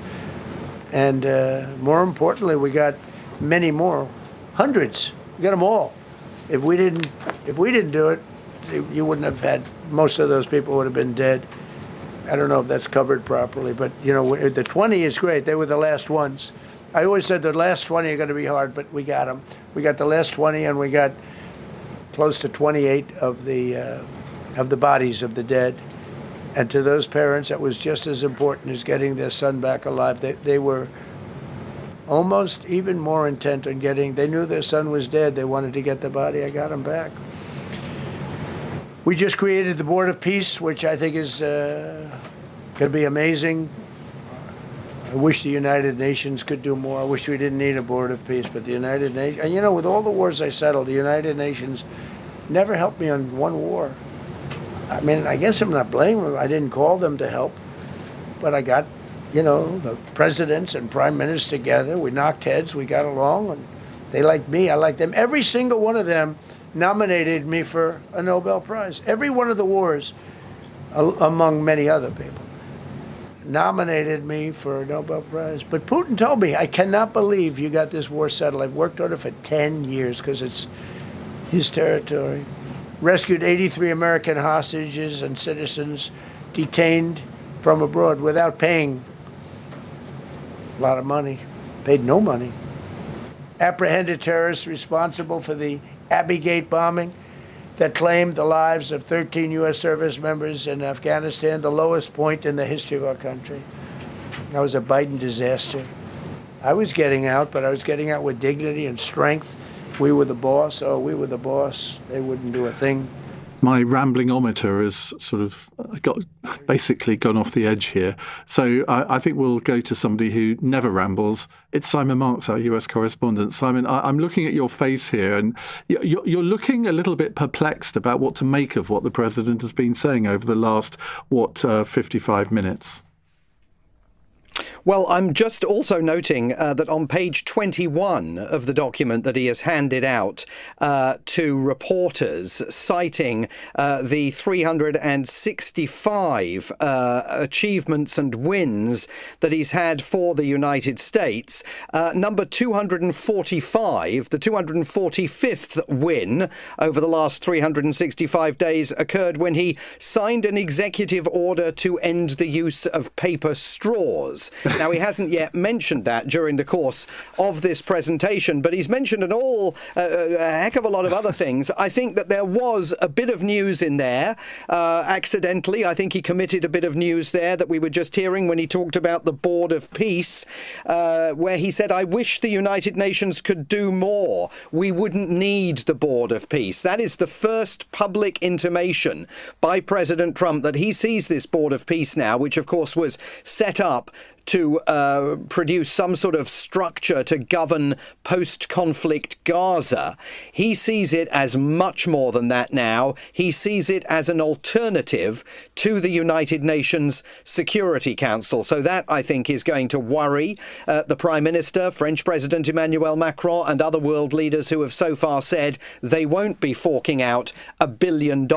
[SPEAKER 1] And more importantly, we got many more, hundreds. We got them all. If we didn't do it, you wouldn't have had, most of those people would have been dead. I don't know if that's covered properly, but the 20 is great. They were the last ones. I always said the last 20 are going to be hard, but we got them. We got the last 20, and we got close to 28 of the bodies of the dead. And to those parents, that was just as important as getting their son back alive. They were almost even more intent on they knew their son was dead. They wanted to get the body. I got him back. We just created the Board of Peace, which I think is going to be amazing. I wish the United Nations could do more. I wish we didn't need a Board of Peace, but the United Nations, and with all the wars I settled, the United Nations never helped me on one war. I mean, I guess I'm not blaming them. I didn't call them to help, but I got, the presidents and prime ministers together. We knocked heads. We got along, and they liked me. I liked them. Every single one of them nominated me for a Nobel Prize. Every one of the wars, among many other people, nominated me for a Nobel Prize. But Putin told me, I cannot believe you got this war settled. I've worked on it for 10 years because it's his territory. Rescued 83 American hostages and citizens detained from abroad without paying a lot of money. Paid no money. Apprehended terrorists responsible for the Abbey Gate bombing that claimed the lives of 13 U.S. service members in Afghanistan, the lowest point in the history of our country. That was a Biden disaster. I was getting out, but I was getting out with dignity and strength. We were the boss. We were the boss. They wouldn't do a thing.
[SPEAKER 2] My ramblingometer has sort of basically gone off the edge here. So I think we'll go to somebody who never rambles. It's Simon Marks, our US correspondent. Simon, I'm looking at your face here, and you're looking a little bit perplexed about what to make of what the president has been saying over the last, 55 minutes?
[SPEAKER 7] Well, I'm just also noting that on page 21 of the document that he has handed out to reporters, citing the 365 achievements and wins that he's had for the United States, number 245, the 245th win over the last 365 days occurred when he signed an executive order to end the use of paper straws. Now, he hasn't yet mentioned that during the course of this presentation, but he's mentioned a heck of a lot of other things. I think that there was a bit of news in there, accidentally. I think he committed a bit of news there that we were just hearing when he talked about the Board of Peace, where he said, I wish the United Nations could do more. We wouldn't need the Board of Peace. That is the first public intimation by President Trump that he sees this Board of Peace now, which of course was set up to produce some sort of structure to govern post-conflict Gaza. He sees it as much more than that now. He sees it as an alternative to the United Nations Security Council. So that, I think, is going to worry the Prime Minister, French President Emmanuel Macron, and other world leaders who have so far said they won't be forking out $1 billion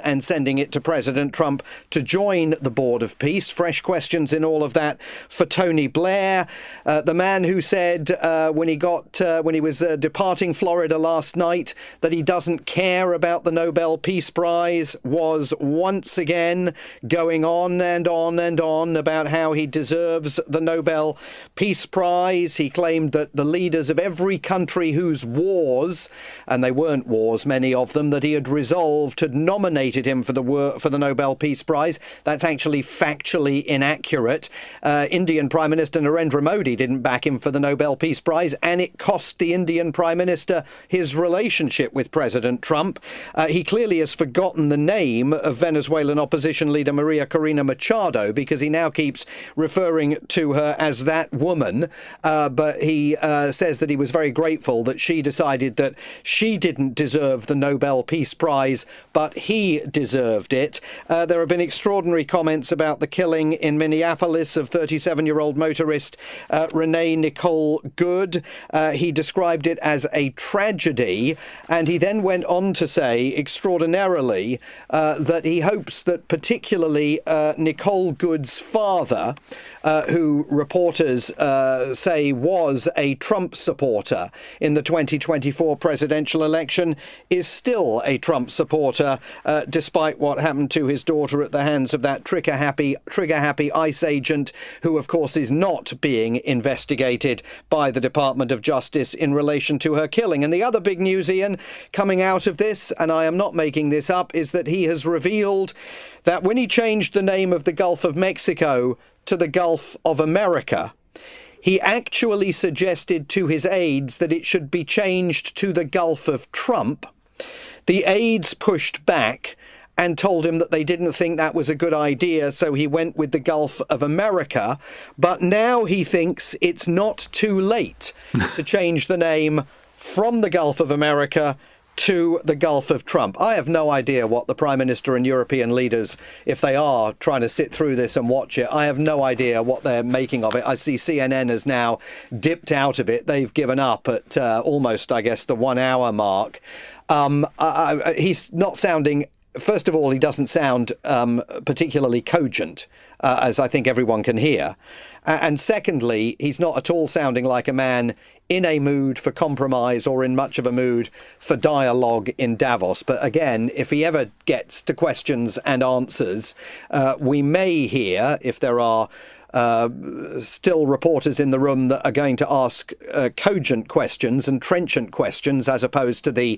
[SPEAKER 7] and sending it to President Trump to join the Board of Peace. Fresh questions in all of that for Tony Blair, the man who said when he was departing Florida last night that he doesn't care about the Nobel Peace Prize, was once again going on and on and on about how he deserves the Nobel Peace Prize. He claimed that the leaders of every country whose wars, and they weren't wars, many of them, that he had resolved had nominated him for the Nobel Peace Prize. That's actually factually inaccurate. Indian Prime Minister Narendra Modi didn't back him for the Nobel Peace Prize, and it cost the Indian Prime Minister his relationship with President Trump. He clearly has forgotten the name of Venezuelan opposition leader Maria Corina Machado, because he now keeps referring to her as that woman. But he says that he was very grateful that she decided that she didn't deserve the Nobel Peace Prize, but he deserved it. There have been extraordinary comments about the killing in Minneapolis of 37-year-old motorist Renee Nicole Good. He described it as a tragedy, and he then went on to say, extraordinarily, that he hopes that particularly Nicole Good's father, who reporters say was a Trump supporter in the 2024 presidential election, is still a Trump supporter, despite what happened to his daughter at the hands of that trigger-happy ICE agent, who, of course, is not being investigated by the Department of Justice in relation to her killing. And the other big news, Ian, coming out of this, and I am not making this up, is that he has revealed that when he changed the name of the Gulf of Mexico to the Gulf of America, he actually suggested to his aides that it should be changed to the Gulf of Trump. The aides pushed back and told him that they didn't think that was a good idea, so he went with the Gulf of America. But now he thinks it's not too late to change the name from the Gulf of America to the Gulf of Trump. I have no idea what the Prime Minister and European leaders, if they are trying to sit through this and watch it, I have no idea what they're making of it. I see CNN has now dipped out of it. They've given up at almost, I guess, the 1 hour mark. He's not sounding... First of all, he doesn't sound particularly cogent, as I think everyone can hear. And secondly, he's not at all sounding like a man in a mood for compromise or in much of a mood for dialogue in Davos. But again, if he ever gets to questions and answers, we may hear, if there are still reporters in the room that are going to ask cogent questions and trenchant questions, as opposed to the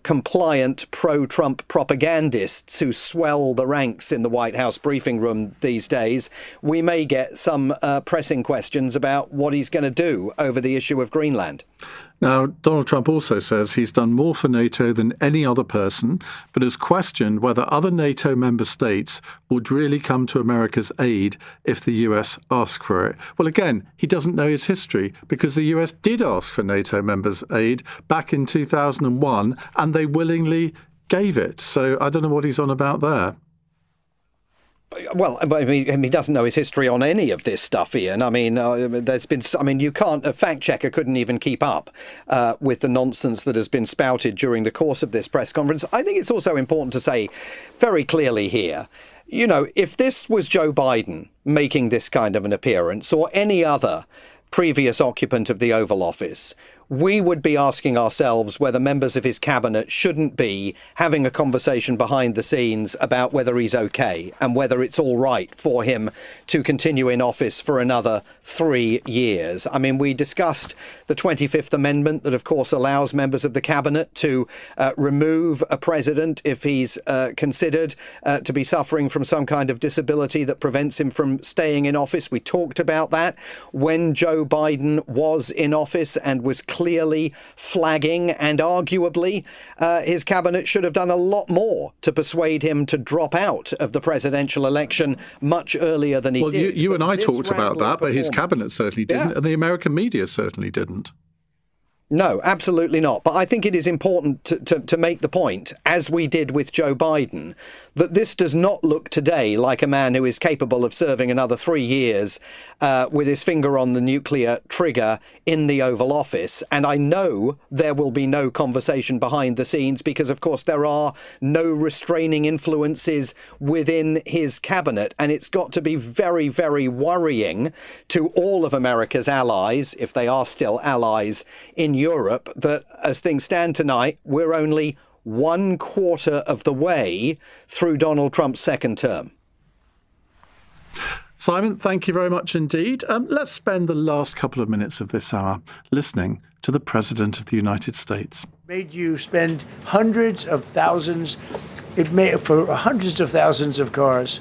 [SPEAKER 7] compliant pro-Trump propagandists who swell the ranks in the White House briefing room these days, we may get some pressing questions about what he's going to do over the issue of Greenland.
[SPEAKER 2] Now, Donald Trump also says he's done more for NATO than any other person, but has questioned whether other NATO member states would really come to America's aid if the US asked for it. Well, again, he doesn't know his history, because the US did ask for NATO members' aid back in 2001, and they willingly gave it. So I don't know what he's on about there.
[SPEAKER 7] Well, I mean, he doesn't know his history on any of this stuff, Iain. I mean, you can't, a fact checker couldn't even keep up with the nonsense that has been spouted during the course of this press conference. I think it's also important to say very clearly here, you know, if this was Joe Biden making this kind of an appearance, or any other previous occupant of the Oval Office, we would be asking ourselves whether members of his cabinet shouldn't be having a conversation behind the scenes about whether he's okay and whether it's all right for him to continue in office for another 3 years. I mean, we discussed the 25th Amendment that, of course, allows members of the cabinet to remove a president if he's considered to be suffering from some kind of disability that prevents him from staying in office. We talked about that when Joe Biden was in office and was clearly flagging, and arguably his cabinet should have done a lot more to persuade him to drop out of the presidential election much earlier than he did.
[SPEAKER 2] Well, you and I talked about that, but his cabinet certainly didn't, and the American media certainly didn't.
[SPEAKER 7] No, absolutely not. But I think it is important to make the point, as we did with Joe Biden, that this does not look today like a man who is capable of serving another 3 years with his finger on the nuclear trigger in the Oval Office. And I know there will be no conversation behind the scenes because, of course, there are no restraining influences within his cabinet. And it's got to be very, very worrying to all of America's allies, if they are still allies in Europe, that as things stand tonight, we're only 1/4 of the way through Donald Trump's second term.
[SPEAKER 2] Simon, thank you very much indeed. Let's spend the last couple of minutes of this hour listening to the President of the United States.
[SPEAKER 1] Made you spend hundreds of thousands. It made for hundreds of thousands of cars.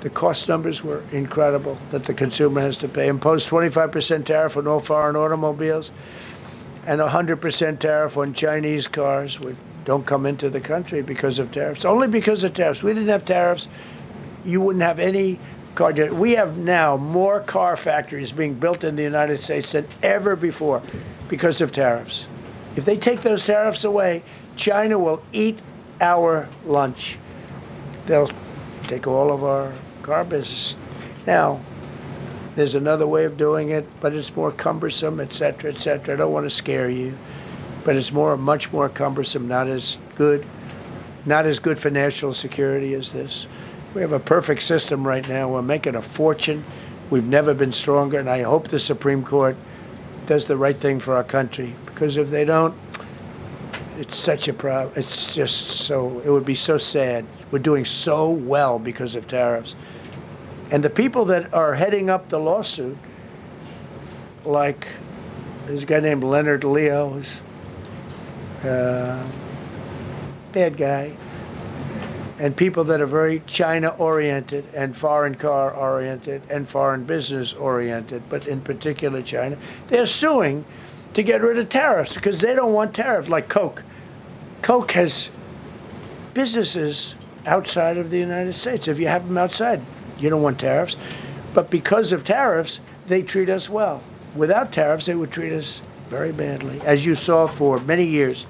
[SPEAKER 1] The cost numbers were incredible that the consumer has to pay. Imposed 25% tariff on all foreign automobiles and 100% tariff on Chinese cars, which don't come into the country because of tariffs. Only because of tariffs. We didn't have tariffs, you wouldn't have any car. We have now more car factories being built in the United States than ever before because of tariffs. If they take those tariffs away, China will eat our lunch. They'll take all of our car business. Now, there's another way of doing it, but it's more cumbersome, et cetera, et cetera. I don't want to scare you, but it's much more cumbersome, not as good for national security as this. We have a perfect system right now. We're making a fortune. We've never been stronger, and I hope the Supreme Court does the right thing for our country, because if they don't, it's such a problem. It's just so, it would be so sad. We're doing so well because of tariffs. And the people that are heading up the lawsuit, like there's a guy named Leonard Leo, who's a bad guy, and people that are very China-oriented and foreign car-oriented and foreign business-oriented, but in particular China, they're suing to get rid of tariffs because they don't want tariffs, like Coke. Coke has businesses outside of the United States. If you have them outside, you don't want tariffs. But because of tariffs, they treat us well. Without tariffs, they would treat us very badly. As you saw for many years,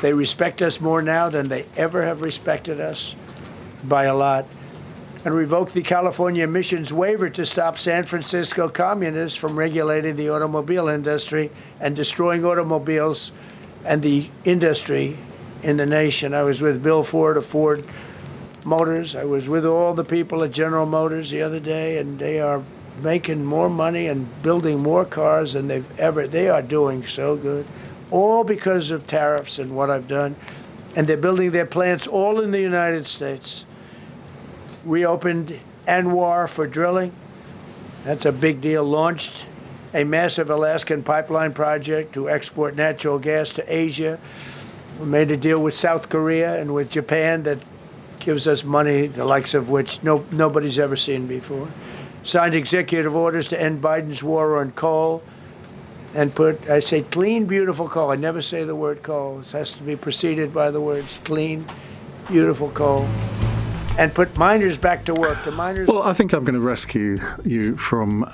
[SPEAKER 1] they respect us more now than they ever have respected us, by a lot. And revoked the California emissions waiver to stop San Francisco communists from regulating the automobile industry and destroying automobiles and the industry in the nation. I was with Bill Ford of Ford Motors. I was with all the people at General Motors the other day, and they are making more money and building more cars than they are doing so good. All because of tariffs and what I've done. And they're building their plants all in the United States. Reopened Anwar for drilling. That's a big deal. Launched a massive Alaskan pipeline project to export natural gas to Asia. We made a deal with South Korea and with Japan that gives us money, the likes of which nobody's ever seen before. Signed executive orders to end Biden's war on coal and I say clean, beautiful coal. I never say the word coal. It has to be preceded by the words clean, beautiful coal. and put miners back to work. The miners.
[SPEAKER 2] Well, I think I'm going to rescue you from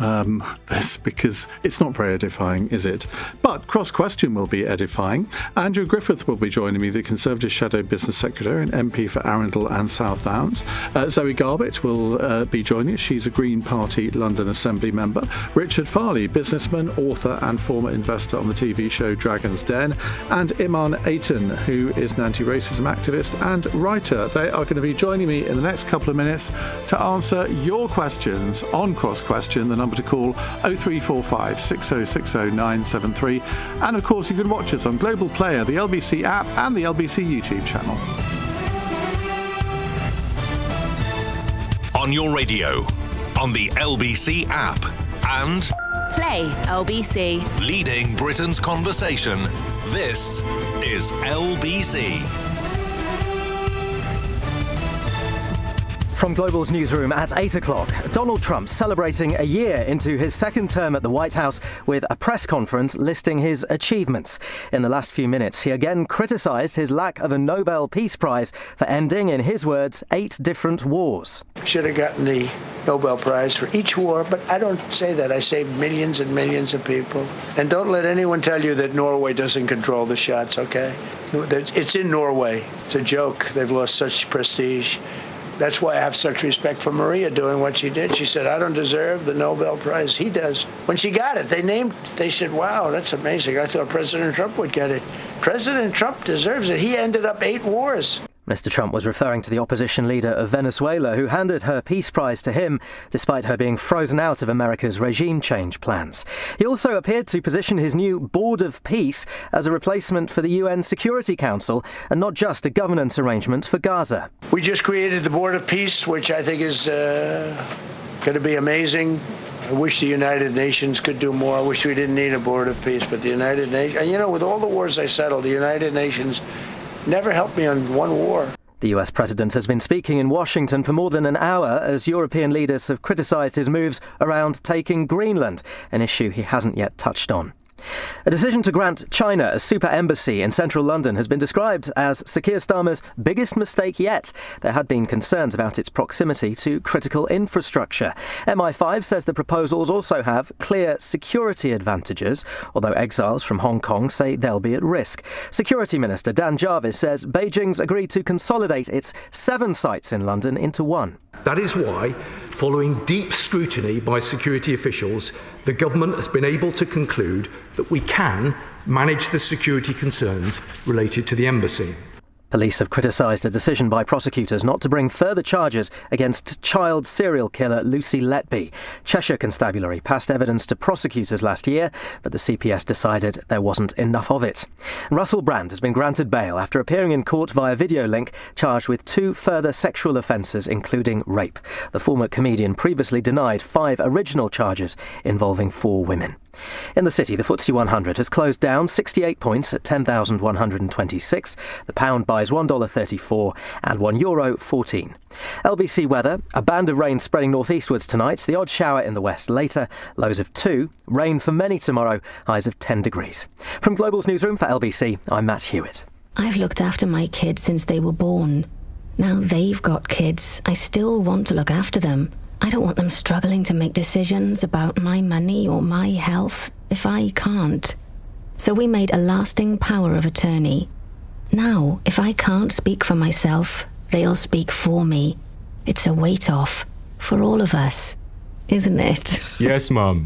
[SPEAKER 2] this because it's not very edifying, is it? But Cross Question will be edifying. Andrew Griffith will be joining me, the Conservative Shadow Business Secretary and MP for Arundel and South Downs. Zoe Garbett will be joining us. She's a Green Party London Assembly member. Richard Farley, businessman, author and former investor on the TV show Dragon's Den. And Iman Aiton, who is an anti-racism activist and writer. They are going to be joining me in the next couple of minutes to answer your questions on Cross Question. The number to call 0345 6060 973. And of course you can watch us on Global Player, the LBC app and the LBC YouTube channel.
[SPEAKER 4] On your radio, on the LBC app and
[SPEAKER 11] Play LBC.
[SPEAKER 4] Leading Britain's conversation. This is LBC.
[SPEAKER 12] From Global's newsroom at 8 o'clock, Donald Trump celebrating a year into his second term at the White House with a press conference listing his achievements. In the last few minutes, he again criticised his lack of a Nobel Peace Prize for ending, in his words, 8 different wars.
[SPEAKER 1] Should have gotten the Nobel Prize for each war, but I don't say that. I say millions and millions of people. And don't let anyone tell you that Norway doesn't control the shots, okay? It's in Norway. It's a joke. They've lost such prestige. That's why I have such respect for Maria doing what she did. She said, I don't deserve the Nobel Prize. He does. When she got it, they said, wow, that's amazing. I thought President Trump would get it. President Trump deserves it. He ended up 8 wars.
[SPEAKER 12] Mr. Trump was referring to the opposition leader of Venezuela, who handed her Peace Prize to him, despite her being frozen out of America's regime change plans. He also appeared to position his new Board of Peace as a replacement for the UN Security Council, and not just a governance arrangement for Gaza.
[SPEAKER 1] We just created the Board of Peace, which I think is going to be amazing. I wish the United Nations could do more. I wish we didn't need a Board of Peace, but the United Nations, and you know, with all the wars I settled, the United Nations never helped me on one war.
[SPEAKER 12] The US president has been speaking in Washington for more than an hour as European leaders have criticised his moves around taking Greenland, an issue he hasn't yet touched on. A decision to grant China a super embassy in central London has been described as Sir Keir Starmer's biggest mistake yet. There had been concerns about its proximity to critical infrastructure. MI5 says the proposals also have clear security advantages, although exiles from Hong Kong say they'll be at risk. Security Minister Dan Jarvis says Beijing's agreed to consolidate its 7 sites in London into one.
[SPEAKER 13] That is why, following deep scrutiny by security officials, the government has been able to conclude that we can manage the security concerns related to the embassy.
[SPEAKER 12] Police have criticised a decision by prosecutors not to bring further charges against child serial killer Lucy Letby. Cheshire Constabulary passed evidence to prosecutors last year, but the CPS decided there wasn't enough of it. Russell Brand has been granted bail after appearing in court via video link, charged with 2 further sexual offences, including rape. The former comedian previously denied 5 original charges involving 4 women. In the city, the FTSE 100 has closed down 68 points at 10,126. The pound buys $1.34 and €1.14. LBC weather: a band of rain spreading northeastwards tonight, the odd shower in the west later, lows of 2, rain for many tomorrow, highs of 10 degrees. From Global's newsroom for LBC, I'm Matt Hewitt.
[SPEAKER 14] I've looked after my kids since they were born. Now they've got kids, I still want to look after them. I don't want them struggling to make decisions about my money or my health if I can't. So we made a lasting power of attorney. Now, if I can't speak for myself, they'll speak for me. It's a weight off for all of us, isn't it?
[SPEAKER 15] Yes, Mum.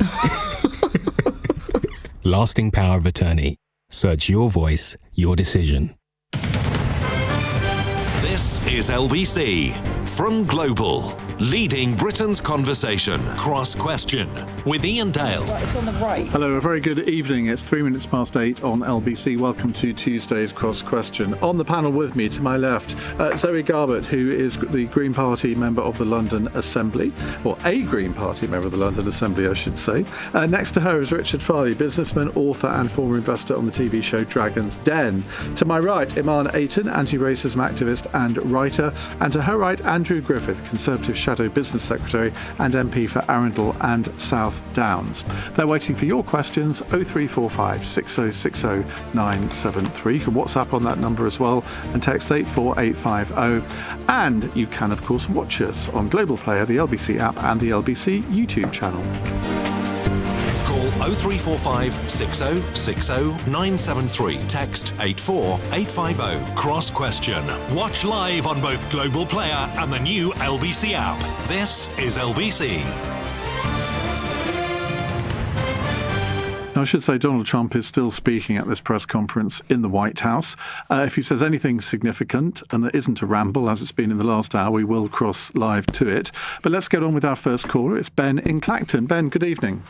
[SPEAKER 15] Lasting power of attorney. Search your voice, your decision.
[SPEAKER 4] This is LBC from Global. Leading Britain's conversation. Cross Question with Iain Dale.
[SPEAKER 2] It's on the right. Hello, a very good evening. It's 3 minutes past 8 on LBC. Welcome to Tuesday's Cross Question. On the panel with me, to my left, Zoe Garbett, who is the Green Party member of the London Assembly, or a Green Party member of the London Assembly, I should say. Next to her is Richard Farley, businessman, author and former investor on the TV show Dragon's Den. To my right, Iman Aiton, anti-racism activist and writer. And to her right, Andrew Griffith, Conservative Shadow Business Secretary and MP for Arundel and South Downs. They're waiting for your questions, 0345 6060 973. You can WhatsApp on that number as well and text 84850. And you can, of course, watch us on Global Player, the LBC app and the LBC YouTube channel.
[SPEAKER 4] Call 0345 6060 973. Text 84850. Cross question. Watch live on both Global Player and the new LBC app. This is LBC.
[SPEAKER 2] I should say Donald Trump is still speaking at this press conference in the White House. If he says anything significant and that isn't a ramble, as it's been in the last hour, we will cross live to it. But let's get on with our first caller. It's Ben in Clacton. Ben, good evening.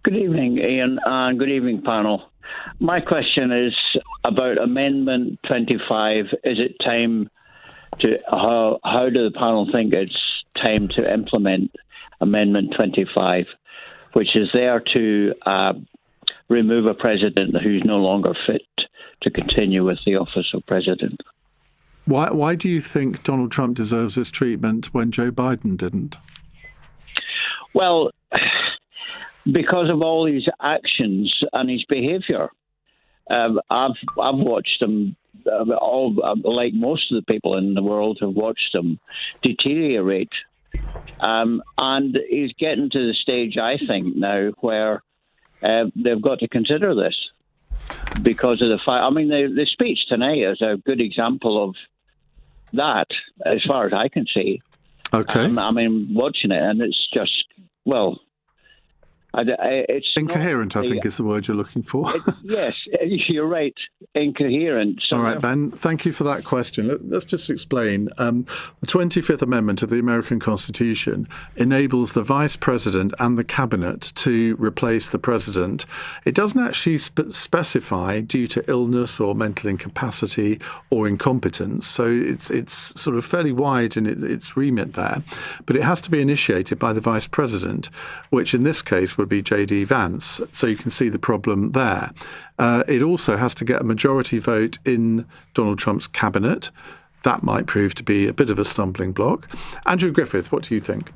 [SPEAKER 16] Good evening, Ian, and good evening, panel. My question is about Amendment 25. Is it time to, how do the panel think it's time to implement Amendment 25, which is there to remove a president who's no longer fit to continue with the office of president?
[SPEAKER 2] Why do you think Donald Trump deserves this treatment when Joe Biden didn't?
[SPEAKER 16] Well, because of all his actions and his behaviour. I've watched him, like most of the people in the world have watched him deteriorate. And he's getting to the stage, I think, now where they've got to consider this because of the fact. I mean, the speech tonight is a good example of that, as far as I can see.
[SPEAKER 2] Okay.
[SPEAKER 16] I mean, watching it, and it's just, well, it's
[SPEAKER 2] incoherent, I think, is the word you're looking for.
[SPEAKER 16] Yes, you're right. Incoherent. So
[SPEAKER 2] all right, Ben, thank you for that question. Let's just explain. The 25th Amendment of the American Constitution enables the Vice President and the Cabinet to replace the President. It doesn't actually specify due to illness or mental incapacity or incompetence, so it's sort of fairly wide in its remit there. But it has to be initiated by the Vice President, which in this case would be J.D. Vance, so you can see the problem there. It also has to get a majority vote in Donald Trump's cabinet. That might prove to be a bit of a stumbling block. Andrew Griffith, what do you think?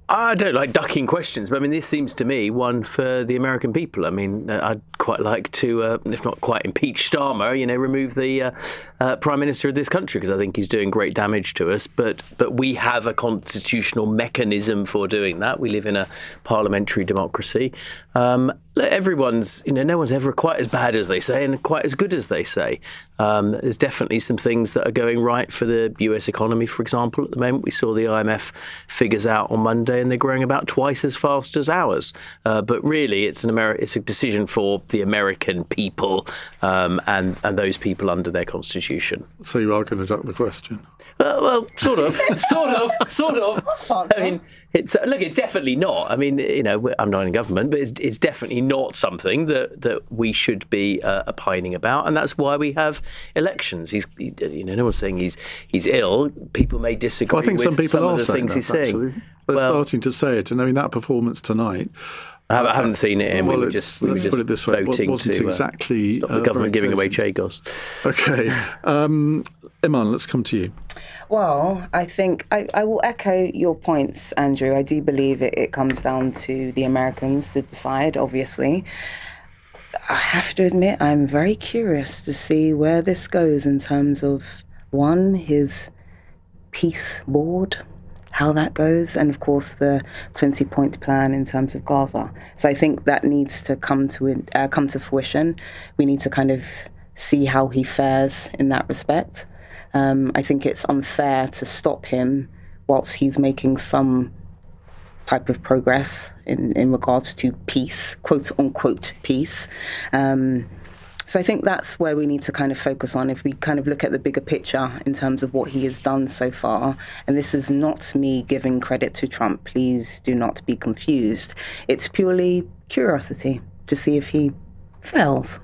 [SPEAKER 17] I don't like ducking questions, but I mean, this seems to me one for the American people. I mean, I'd quite like to, if not quite impeach Starmer, remove the Prime Minister of this country, because I think he's doing great damage to us. But we have a constitutional mechanism for doing that. We live in a parliamentary democracy. Everyone's, no one's ever quite as bad as they say and quite as good as they say. There's definitely some things that are going right for the US economy, for example. At the moment, we saw the IMF figures out on Monday, and they're growing about twice as fast as ours. But really, it's a decision for the American people and those people under their constitution.
[SPEAKER 2] So you are going to duck the question?
[SPEAKER 17] Well, sort of. I mean, it's definitely not. I mean, I'm not in government, but it's definitely not something that we should be opining about, and that's why we have elections. No one's saying he's ill. People may disagree.
[SPEAKER 2] Well, I think some people
[SPEAKER 17] of
[SPEAKER 2] are
[SPEAKER 17] the
[SPEAKER 2] saying
[SPEAKER 17] things he's
[SPEAKER 2] that,
[SPEAKER 17] saying.
[SPEAKER 2] actually. They're starting to say it, and I mean that performance tonight.
[SPEAKER 17] I haven't seen it, and
[SPEAKER 2] let's put it this way: it wasn't exactly
[SPEAKER 17] stop the government giving away Chagos.
[SPEAKER 2] Okay, Iman, let's come to you.
[SPEAKER 18] Well, I think I will echo your points, Andrew. I do believe it comes down to the Americans to decide, obviously. I have to admit, I'm very curious to see where this goes in terms of, one, his peace board, how that goes, and of course the 20-point plan in terms of Gaza. So I think that needs to come to fruition. We need to kind of see how he fares in that respect. I think it's unfair to stop him whilst he's making some type of progress in regards to peace, quote unquote peace. So I think that's where we need to kind of focus on if we kind of look at the bigger picture in terms of what he has done so far. And this is not me giving credit to Trump. Please do not be confused. It's purely curiosity to see if he fails.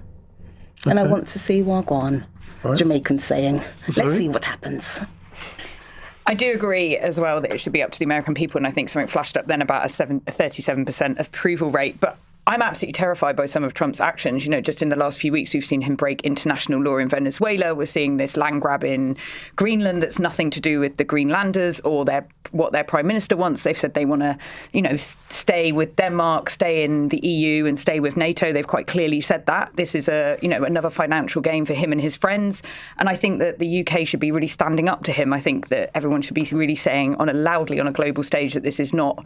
[SPEAKER 18] Okay. And I want to see Wagwan, right. Jamaican saying.
[SPEAKER 2] Sorry?
[SPEAKER 18] Let's see what happens.
[SPEAKER 19] I do agree as well that it should be up to the American people, and I think something flashed up then about a 37% approval rate. But I'm absolutely terrified by some of Trump's actions. Just in the last few weeks, we've seen him break international law in Venezuela. We're seeing this land grab in Greenland that's nothing to do with the Greenlanders or what their prime minister wants. They've said they want to, stay with Denmark, stay in the EU and stay with NATO. They've quite clearly said that. This is another financial gain for him and his friends. And I think that the UK should be really standing up to him. I think that everyone should be really saying loudly on a global stage that this is not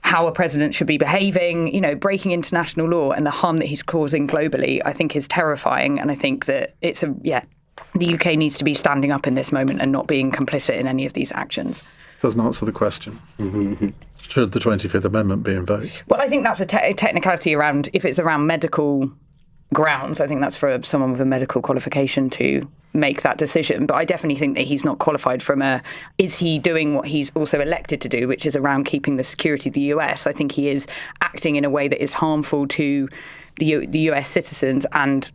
[SPEAKER 19] how a president should be behaving. Breaking international law and the harm that he's causing globally, I think is terrifying. And I think that the UK needs to be standing up in this moment and not being complicit in any of these actions.
[SPEAKER 2] Doesn't answer the question. Should the 25th Amendment be invoked?
[SPEAKER 19] Well, I think that's a technicality around, if it's around medical grounds, I think that's for someone with a medical qualification to make that decision. But I definitely think that he's not qualified is he doing what he's also elected to do, which is around keeping the security of the US? I think he is acting in a way that is harmful to the US citizens and,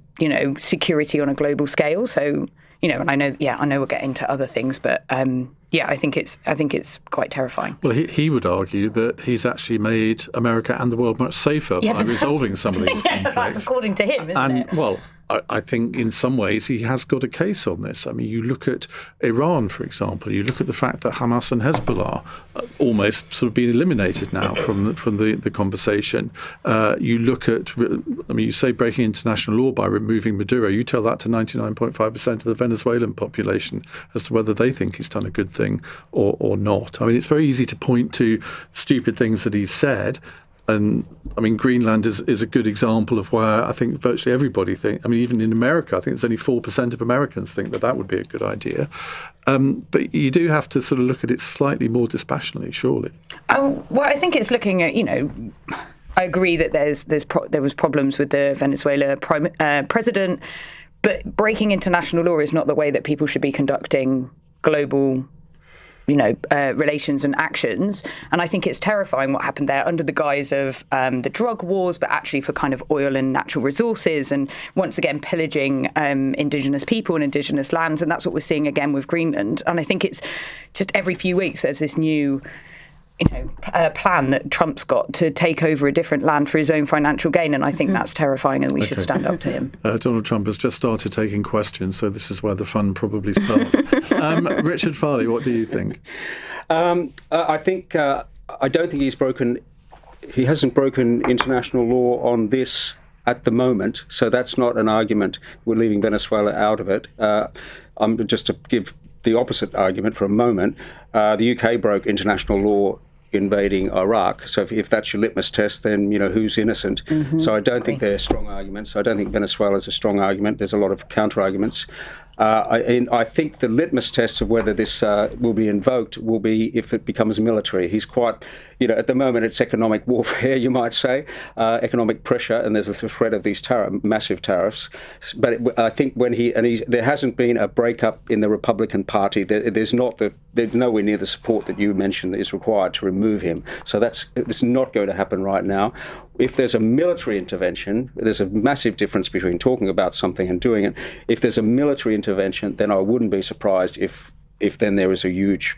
[SPEAKER 19] security on a global scale. So, and I know we'll get into other things, but I think it's quite terrifying.
[SPEAKER 2] Well, he would argue that he's actually made America and the world much safer by resolving some of these conflicts.
[SPEAKER 19] That's according to him, isn't it?
[SPEAKER 2] Well, I think in some ways he has got a case on this. I mean, you look at Iran, for example. You look at the fact that Hamas and Hezbollah almost sort of been eliminated now from the conversation. You look at, you say breaking international law by removing Maduro. You tell that to 99.5% of the Venezuelan population as to whether they think he's done a good thing or not. I mean, it's very easy to point to stupid things that he's said. And I mean, Greenland is a good example of where I think virtually everybody even in America, I think it's only 4% of Americans think that would be a good idea. But you do have to sort of look at it slightly more dispassionately, surely.
[SPEAKER 19] Oh, well, I think it's looking at, I agree that there was problems with the Venezuela president, but breaking international law is not the way that people should be conducting global relations and actions. And I think it's terrifying what happened there under the guise of the drug wars, but actually for kind of oil and natural resources and once again pillaging indigenous people and indigenous lands. And that's what we're seeing again with Greenland. And I think it's just every few weeks there's this new plan that Trump's got to take over a different land for his own financial gain. And I think that's terrifying and we should stand up to him.
[SPEAKER 2] Donald Trump has just started taking questions, so this is where the fun probably starts. Richard Farley, what do you think?
[SPEAKER 20] I think, I don't think he hasn't broken international law on this at the moment, so that's not an argument. We're leaving Venezuela out of it. Just to give the opposite argument for a moment, the UK broke international law invading Iraq. So if that's your litmus test, then, who's innocent? Mm-hmm. So I don't think they're strong arguments. I don't think Venezuela's a strong argument. There's a lot of counter-arguments. I think the litmus test of whether this will be invoked will be if it becomes military. He's quite, at the moment it's economic warfare, you might say, economic pressure, and there's the threat of these massive tariffs. But I think there hasn't been a breakup in the Republican Party. There's nowhere near the support that you mentioned that is required to remove him. So it's not going to happen right now. If there's a military intervention, there's a massive difference between talking about something and doing it. If there's a military intervention, then I wouldn't be surprised if then there is a huge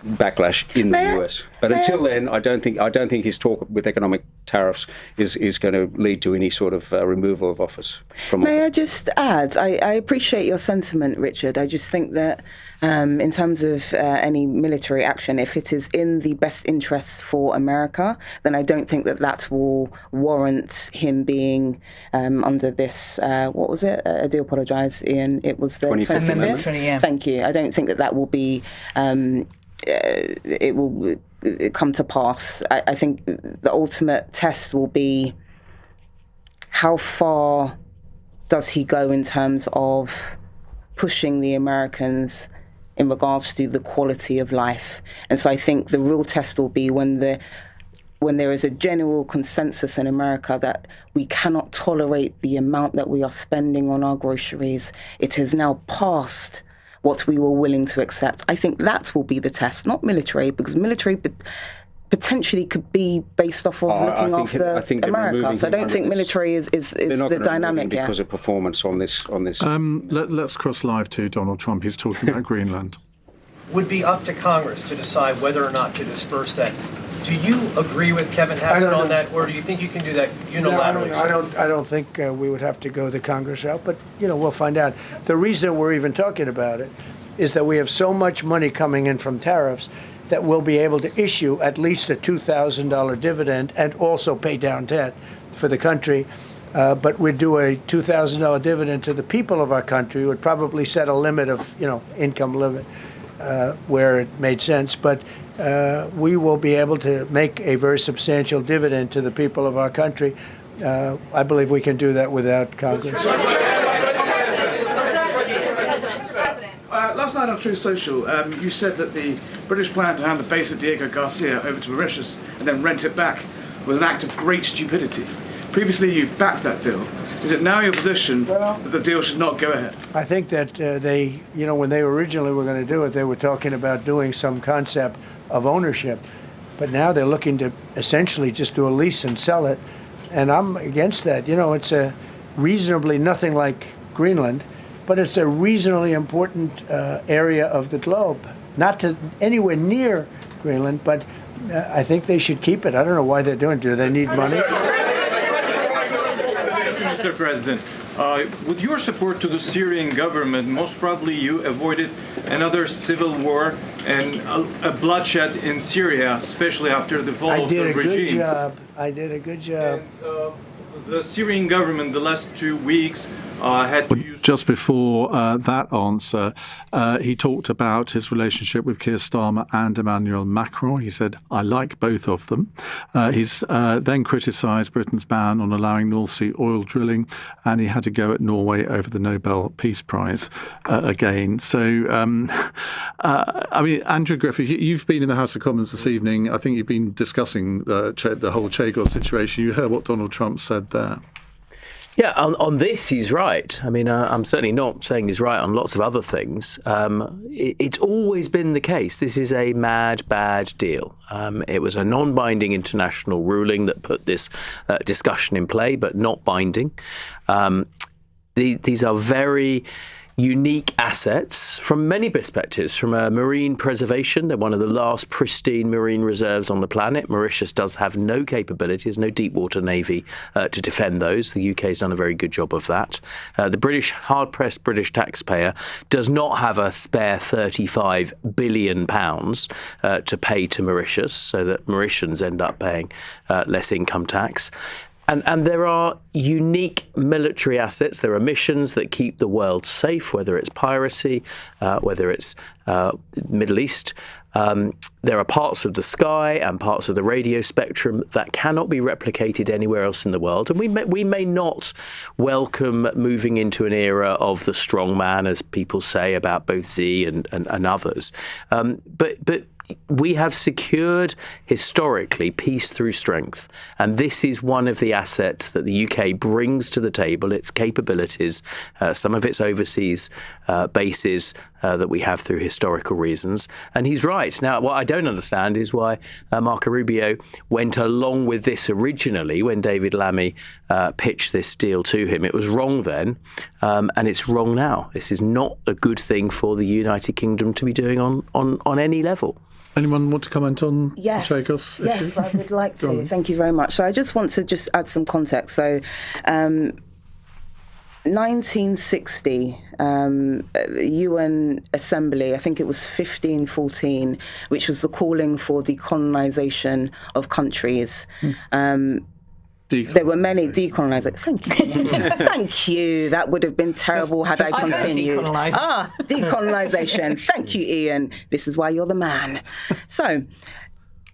[SPEAKER 20] backlash in the US. But until then, I don't think his talk with economic tariffs is going to lead to any sort of removal of office.
[SPEAKER 18] May I just add, I appreciate your sentiment, Richard. I just think that in terms of any military action, if it is in the best interests for America, then I don't think that will warrant him being under this, what was it? I do apologise, Ian. It was the 25th Amendment. Yeah. Thank you. I don't think that will be... it will come to pass. I think the ultimate test will be how far does he go in terms of pushing the Americans in regards to the quality of life. And so I think the real test will be when there is a general consensus in America that we cannot tolerate the amount that we are spending on our groceries. It is now past what we were willing to accept. I think that will be the test, not military, because military potentially could be based off of looking after America. So I don't think military is the dynamic
[SPEAKER 20] because of performance on this.
[SPEAKER 2] Let's cross live to Donald Trump. He's talking about Greenland.
[SPEAKER 21] Would be up to Congress to decide whether or not to disperse that Do you agree with Kevin Hassett on that, or do you think you can do that unilaterally?
[SPEAKER 1] No, I don't think we would have to go the Congress route, but we'll find out. The reason we're even talking about it is that we have so much money coming in from tariffs that we'll be able to issue at least a $2,000 dividend and also pay down debt for the country. But we'd do a $2,000 dividend to the people of our country. Would probably set a limit of income limit where it made sense, but. We will be able to make a very substantial dividend to the people of our country. I believe we can do that without Congress.
[SPEAKER 22] Last night on Truth Social, you said that the British plan to hand the base at Diego Garcia over to Mauritius and then rent it back was an act of great stupidity. Previously, you've backed that deal. Is it now your position that the deal should not go ahead?
[SPEAKER 1] I think that they, when they originally were going to do it, they were talking about doing some concept of ownership, but now they're looking to essentially just do a lease and sell it, and I'm against that. It's a reasonably nothing like Greenland, but it's a reasonably important area of the globe. Not to anywhere near Greenland, but I think they should keep it. I don't know why they're doing it. Do they need money?
[SPEAKER 23] Mr. President, with your support to the Syrian government, most probably you avoided another civil war and a bloodshed in Syria, especially after the fall of the regime.
[SPEAKER 1] I did a good job.
[SPEAKER 23] And, the Syrian government, the last 2 weeks, had to use...
[SPEAKER 2] Just before that answer, he talked about his relationship with Keir Starmer and Emmanuel Macron. He said, I like both of them. He's then criticised Britain's ban on allowing North Sea oil drilling, and he had to go at Norway over the Nobel Peace Prize again. So, Andrew Griffith, you've been in the House of Commons this evening. I think you've been discussing the whole Chagos situation. You heard what Donald Trump said there.
[SPEAKER 17] Yeah, on this, he's right. I'm certainly not saying he's right on lots of other things. It's always been the case. This is a mad, bad deal. It was a non-binding international ruling that put this discussion in play, but not binding. These are very unique assets from many perspectives. From a marine preservation, they're one of the last pristine marine reserves on the planet. Mauritius does have no capabilities, no deep water navy to defend those. The UK has done a very good job of that. The hard-pressed British taxpayer does not have a spare £35 billion to pay to Mauritius, so that Mauritians end up paying less income tax. And there are unique military assets. There are missions that keep the world safe, whether it's piracy, whether it's Middle East. There are parts of the sky and parts of the radio spectrum that cannot be replicated anywhere else in the world. And we may not welcome moving into an era of the strong man, as people say about both Xi and others. But we have secured historically peace through strength, and this is one of the assets that the UK brings to the table, its capabilities, some of its overseas bases that we have through historical reasons. And he's right. Now, what I don't understand is why Marco Rubio went along with this originally when David Lammy pitched this deal to him. It was wrong then, and it's wrong now. This is not a good thing for the United Kingdom to be doing on any level.
[SPEAKER 2] Anyone want to comment on the Chagos issue?
[SPEAKER 18] Yes, I would like to. Thank you very much. So I just want to add some context. So 1960, UN Assembly, I think it was 1514, which was the calling for decolonisation of countries. There were many decolonization. Thank you. Thank you. That would have been terrible had I continued. Decolonization. Thank you, Ian. This is why you're the man. So,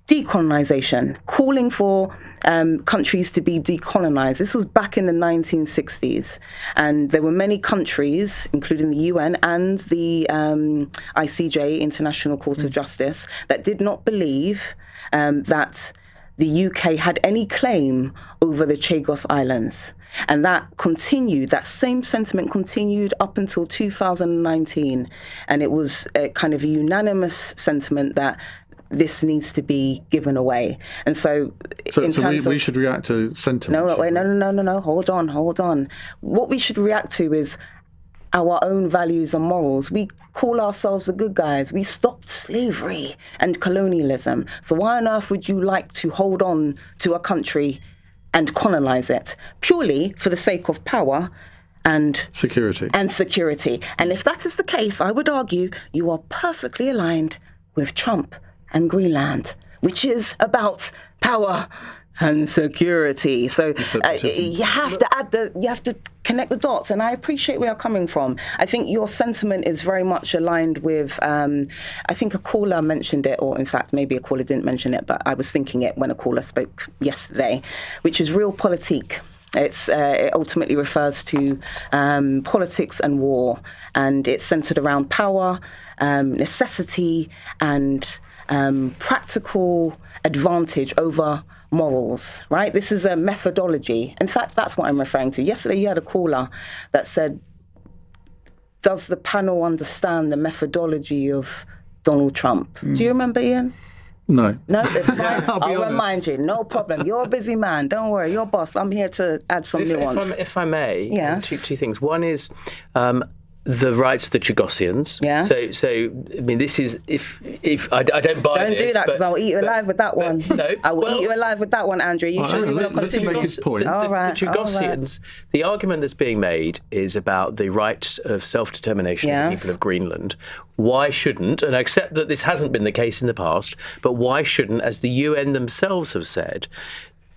[SPEAKER 18] decolonization, calling for countries to be decolonized. This was back in the 1960s. And there were many countries, including the UN and the ICJ, International Court of Justice, that did not believe that the UK had any claim over the Chagos Islands. And that continued, that same sentiment continued up until 2019. And it was a kind of a unanimous sentiment that this needs to be given away. And so
[SPEAKER 2] we should react to sentiment.
[SPEAKER 18] No, hold on. What we should react to is our own values and morals. We call ourselves the good guys. We stopped slavery and colonialism. So why on earth would you like to hold on to a country and colonize it? Purely for the sake of power and
[SPEAKER 2] security.
[SPEAKER 18] And if that is the case, I would argue you are perfectly aligned with Trump and Greenland, which is about power and security. So you have to connect the dots, and I appreciate where you're coming from. I think your sentiment is very much aligned with, I think a caller mentioned it, or in fact, maybe a caller didn't mention it, but I was thinking it when a caller spoke yesterday, which is realpolitik. It ultimately refers to politics and war, and it's centered around power, necessity, and practical advantage over morals, right? This is a methodology. In fact, that's what I'm referring to. Yesterday, you had a caller that said, does the panel understand the methodology of Donald Trump? Do you remember, Iain?
[SPEAKER 2] No.
[SPEAKER 18] No, it's fine. I'll remind you. No problem. You're a busy man. Don't worry. You're boss. I'm here to add some nuance.
[SPEAKER 17] If I may,
[SPEAKER 18] yes.
[SPEAKER 17] Two things. One is the rights of the Chagosians.
[SPEAKER 18] Yes.
[SPEAKER 17] So I mean, this is if I don't buy
[SPEAKER 18] Don't
[SPEAKER 17] this.
[SPEAKER 18] do that, because I'll eat you alive with that one.
[SPEAKER 17] No,
[SPEAKER 18] I will eat you alive with that one, Andrew. You sure you will continue?
[SPEAKER 2] Make his point.
[SPEAKER 17] The Chagosians, the argument that's being made is about the right of self-determination of the people of Greenland. Why shouldn't, and I accept that this hasn't been the case in the past, but why shouldn't, as the UN themselves have said,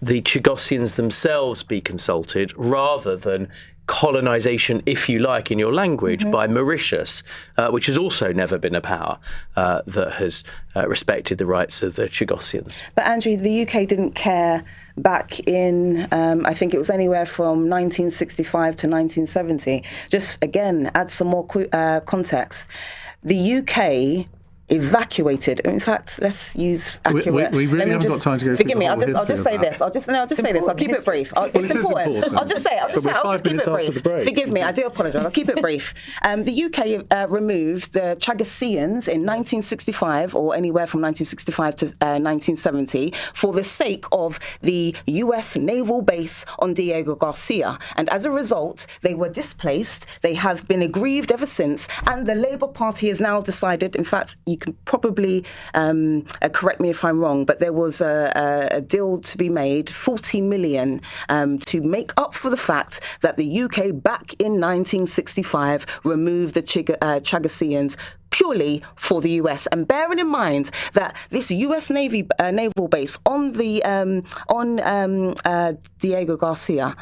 [SPEAKER 17] the Chagosians themselves be consulted rather than colonisation, if you like, in your language, by Mauritius, which has also never been a power that has respected the rights of the Chagosians.
[SPEAKER 18] But Andrew, the UK didn't care back in, I think it was anywhere from 1965 to 1970. Just, again, add some more context. The UK evacuated. In fact, let's use accurate.
[SPEAKER 2] We really haven't got time to go.
[SPEAKER 18] Forgive me. I'll just say this. I'll just say this. I'll keep it brief. It's important. I'll just say. I'll just keep it brief. Forgive me. I do apologise. I'll keep it brief. The UK removed the Chagosians in 1965, or anywhere from 1965 to 1970, for the sake of the US naval base on Diego Garcia, and as a result, they were displaced. They have been aggrieved ever since, and the Labour Party has now decided. In fact, you can probably correct me if I'm wrong, but there was a deal to be made, 40 million, to make up for the fact that the UK back in 1965 removed the Chagosians purely for the US, and bearing in mind that this US Navy naval base on Diego Garcia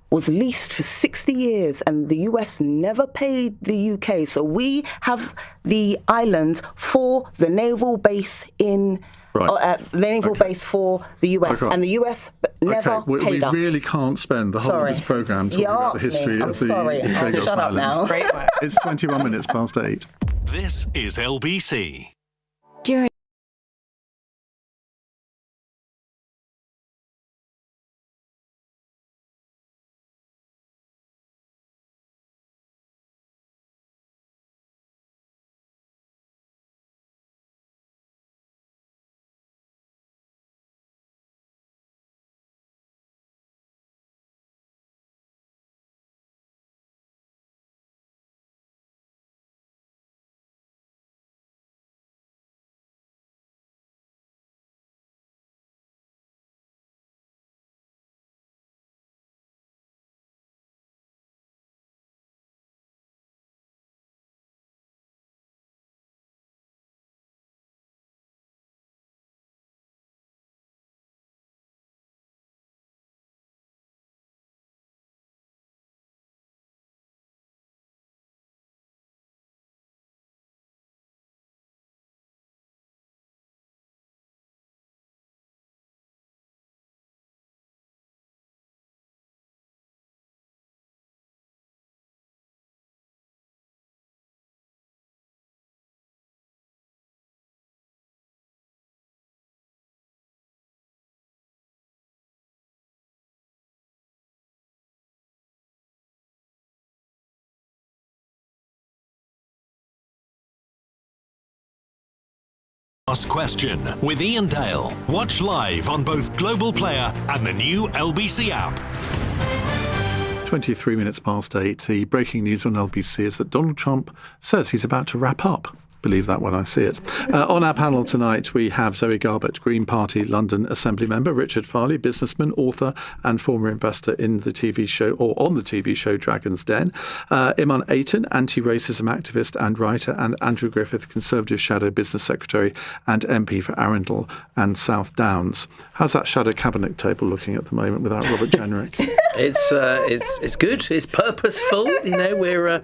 [SPEAKER 18] was leased for 60 years, and the US never paid the UK. So we have the island for the naval base in the naval base for the US, and the US never paid us.
[SPEAKER 2] We really can't spend the whole of this programme talking about the history of the Chagos Islands. It's 21 minutes past 8.
[SPEAKER 4] This is LBC.
[SPEAKER 11] During
[SPEAKER 4] Ask Question with Iain Dale. Watch live on both Global Player and the new LBC app.
[SPEAKER 2] 23 minutes past 8. The breaking news on LBC is that Donald Trump says he's about to wrap up. Believe that when I see it. On our panel tonight, we have Zoe Garbett, Green Party London Assembly member, Richard Farley, businessman, author and former investor in the TV show, or on the TV show Dragon's Den, Iman Aiton, anti-racism activist and writer, and Andrew Griffith, Conservative Shadow Business Secretary and MP for Arundel and South Downs. How's that shadow cabinet table looking at the moment without Robert Jenrick?
[SPEAKER 17] It's good. It's purposeful. We're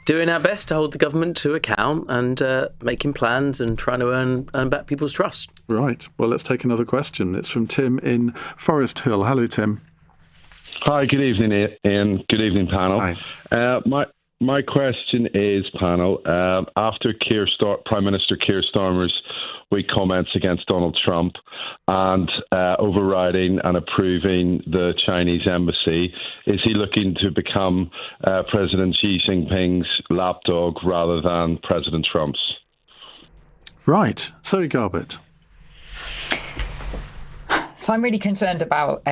[SPEAKER 17] doing our best to hold the government to account and making plans and trying to earn back people's trust.
[SPEAKER 2] Right. Well, let's take another question. It's from Tim in Forest Hill. Hello, Tim.
[SPEAKER 3] Hi. Good evening, Ian. Good evening, panel.
[SPEAKER 2] Hi.
[SPEAKER 3] My question is, panel, after Prime Minister Keir Starmer's weak comments against Donald Trump and overriding and approving the Chinese embassy, is he looking to become President Xi Jinping's lapdog rather than President Trump's?
[SPEAKER 2] Right. Zoe Garbett.
[SPEAKER 19] So I'm really concerned about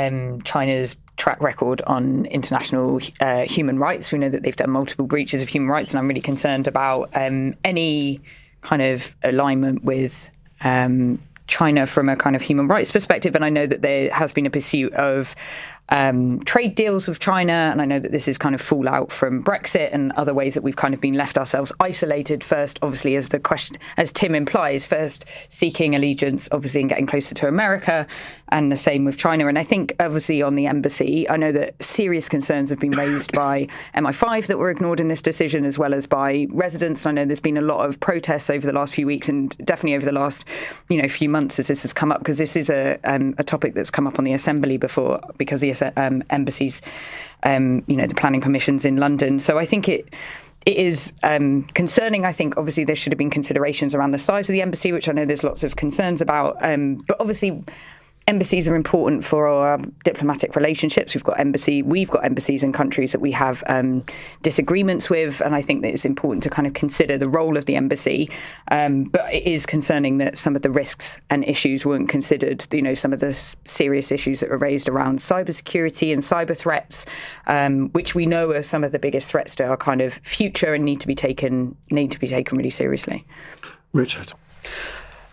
[SPEAKER 19] China's track record on international human rights. We know that they've done multiple breaches of human rights, and I'm really concerned about any kind of alignment with China from a kind of human rights perspective. And I know that there has been a pursuit of trade deals with China, and I know that this is kind of fallout from Brexit and other ways that we've kind of been left ourselves isolated. First, obviously, as the question, as Tim implies, first seeking allegiance, obviously, and getting closer to America, and the same with China. And I think, obviously, on the embassy, I know that serious concerns have been raised by MI5 that were ignored in this decision, as well as by residents. I know there's been a lot of protests over the last few weeks, and definitely over the last, few months as this has come up, because this is a topic that's come up on the Assembly before, because the embassies, the planning permissions in London. So I think it is concerning. I think obviously there should have been considerations around the size of the embassy, which I know there's lots of concerns about. But obviously embassies are important for our diplomatic relationships. We've got embassies in countries that we have disagreements with, and I think that it's important to kind of consider the role of the embassy. But it is concerning that some of the risks and issues weren't considered. Some of the serious issues that were raised around cybersecurity and cyber threats, which we know are some of the biggest threats to our kind of future and need to be taken really seriously.
[SPEAKER 2] Richard,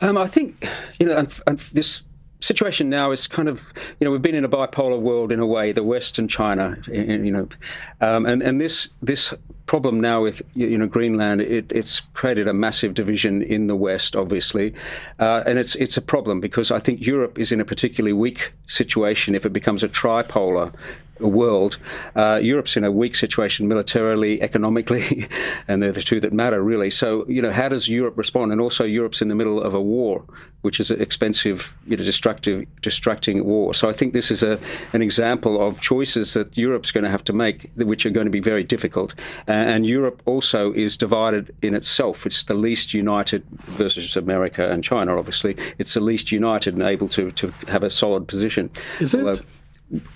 [SPEAKER 20] I think and this situation now is kind of, we've been in a bipolar world in a way, the West and China, and this problem now with Greenland, it's created a massive division in the West, obviously, and it's a problem because I think Europe is in a particularly weak situation if it becomes a tripolar world. Europe's in a weak situation militarily, economically, and they're the two that matter, really. So, how does Europe respond? And also, Europe's in the middle of a war, which is an expensive, distracting war. So I think this is an example of choices that Europe's going to have to make, which are going to be very difficult. And Europe also is divided in itself. It's the least united versus America and China, obviously. It's the least united and able to have a solid position.
[SPEAKER 2] Is it?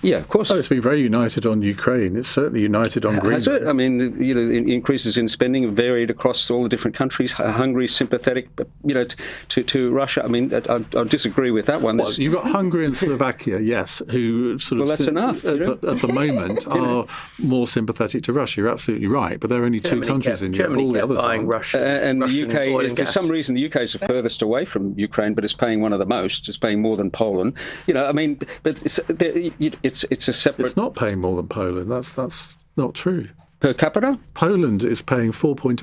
[SPEAKER 20] Yeah, of course.
[SPEAKER 2] Oh, it's been very united on Ukraine. It's certainly united on Greenland.
[SPEAKER 20] Has it? I mean, increases in spending varied across all the different countries. Hungary's sympathetic, to Russia. I mean, I disagree with that one.
[SPEAKER 2] Well, you've got Hungary and Slovakia, yes, who sort of
[SPEAKER 20] that's enough,
[SPEAKER 2] at the moment are more sympathetic to Russia. You're absolutely right, but there are only two countries in Europe. All the others
[SPEAKER 20] buying Russia, and the UK, for some reason, the UK is the furthest away from Ukraine, but it's paying one of the most. It's paying more than Poland. It's a separate.
[SPEAKER 2] It's not paying more than Poland. That's not true.
[SPEAKER 20] Per capita?
[SPEAKER 2] Poland is paying 4.8%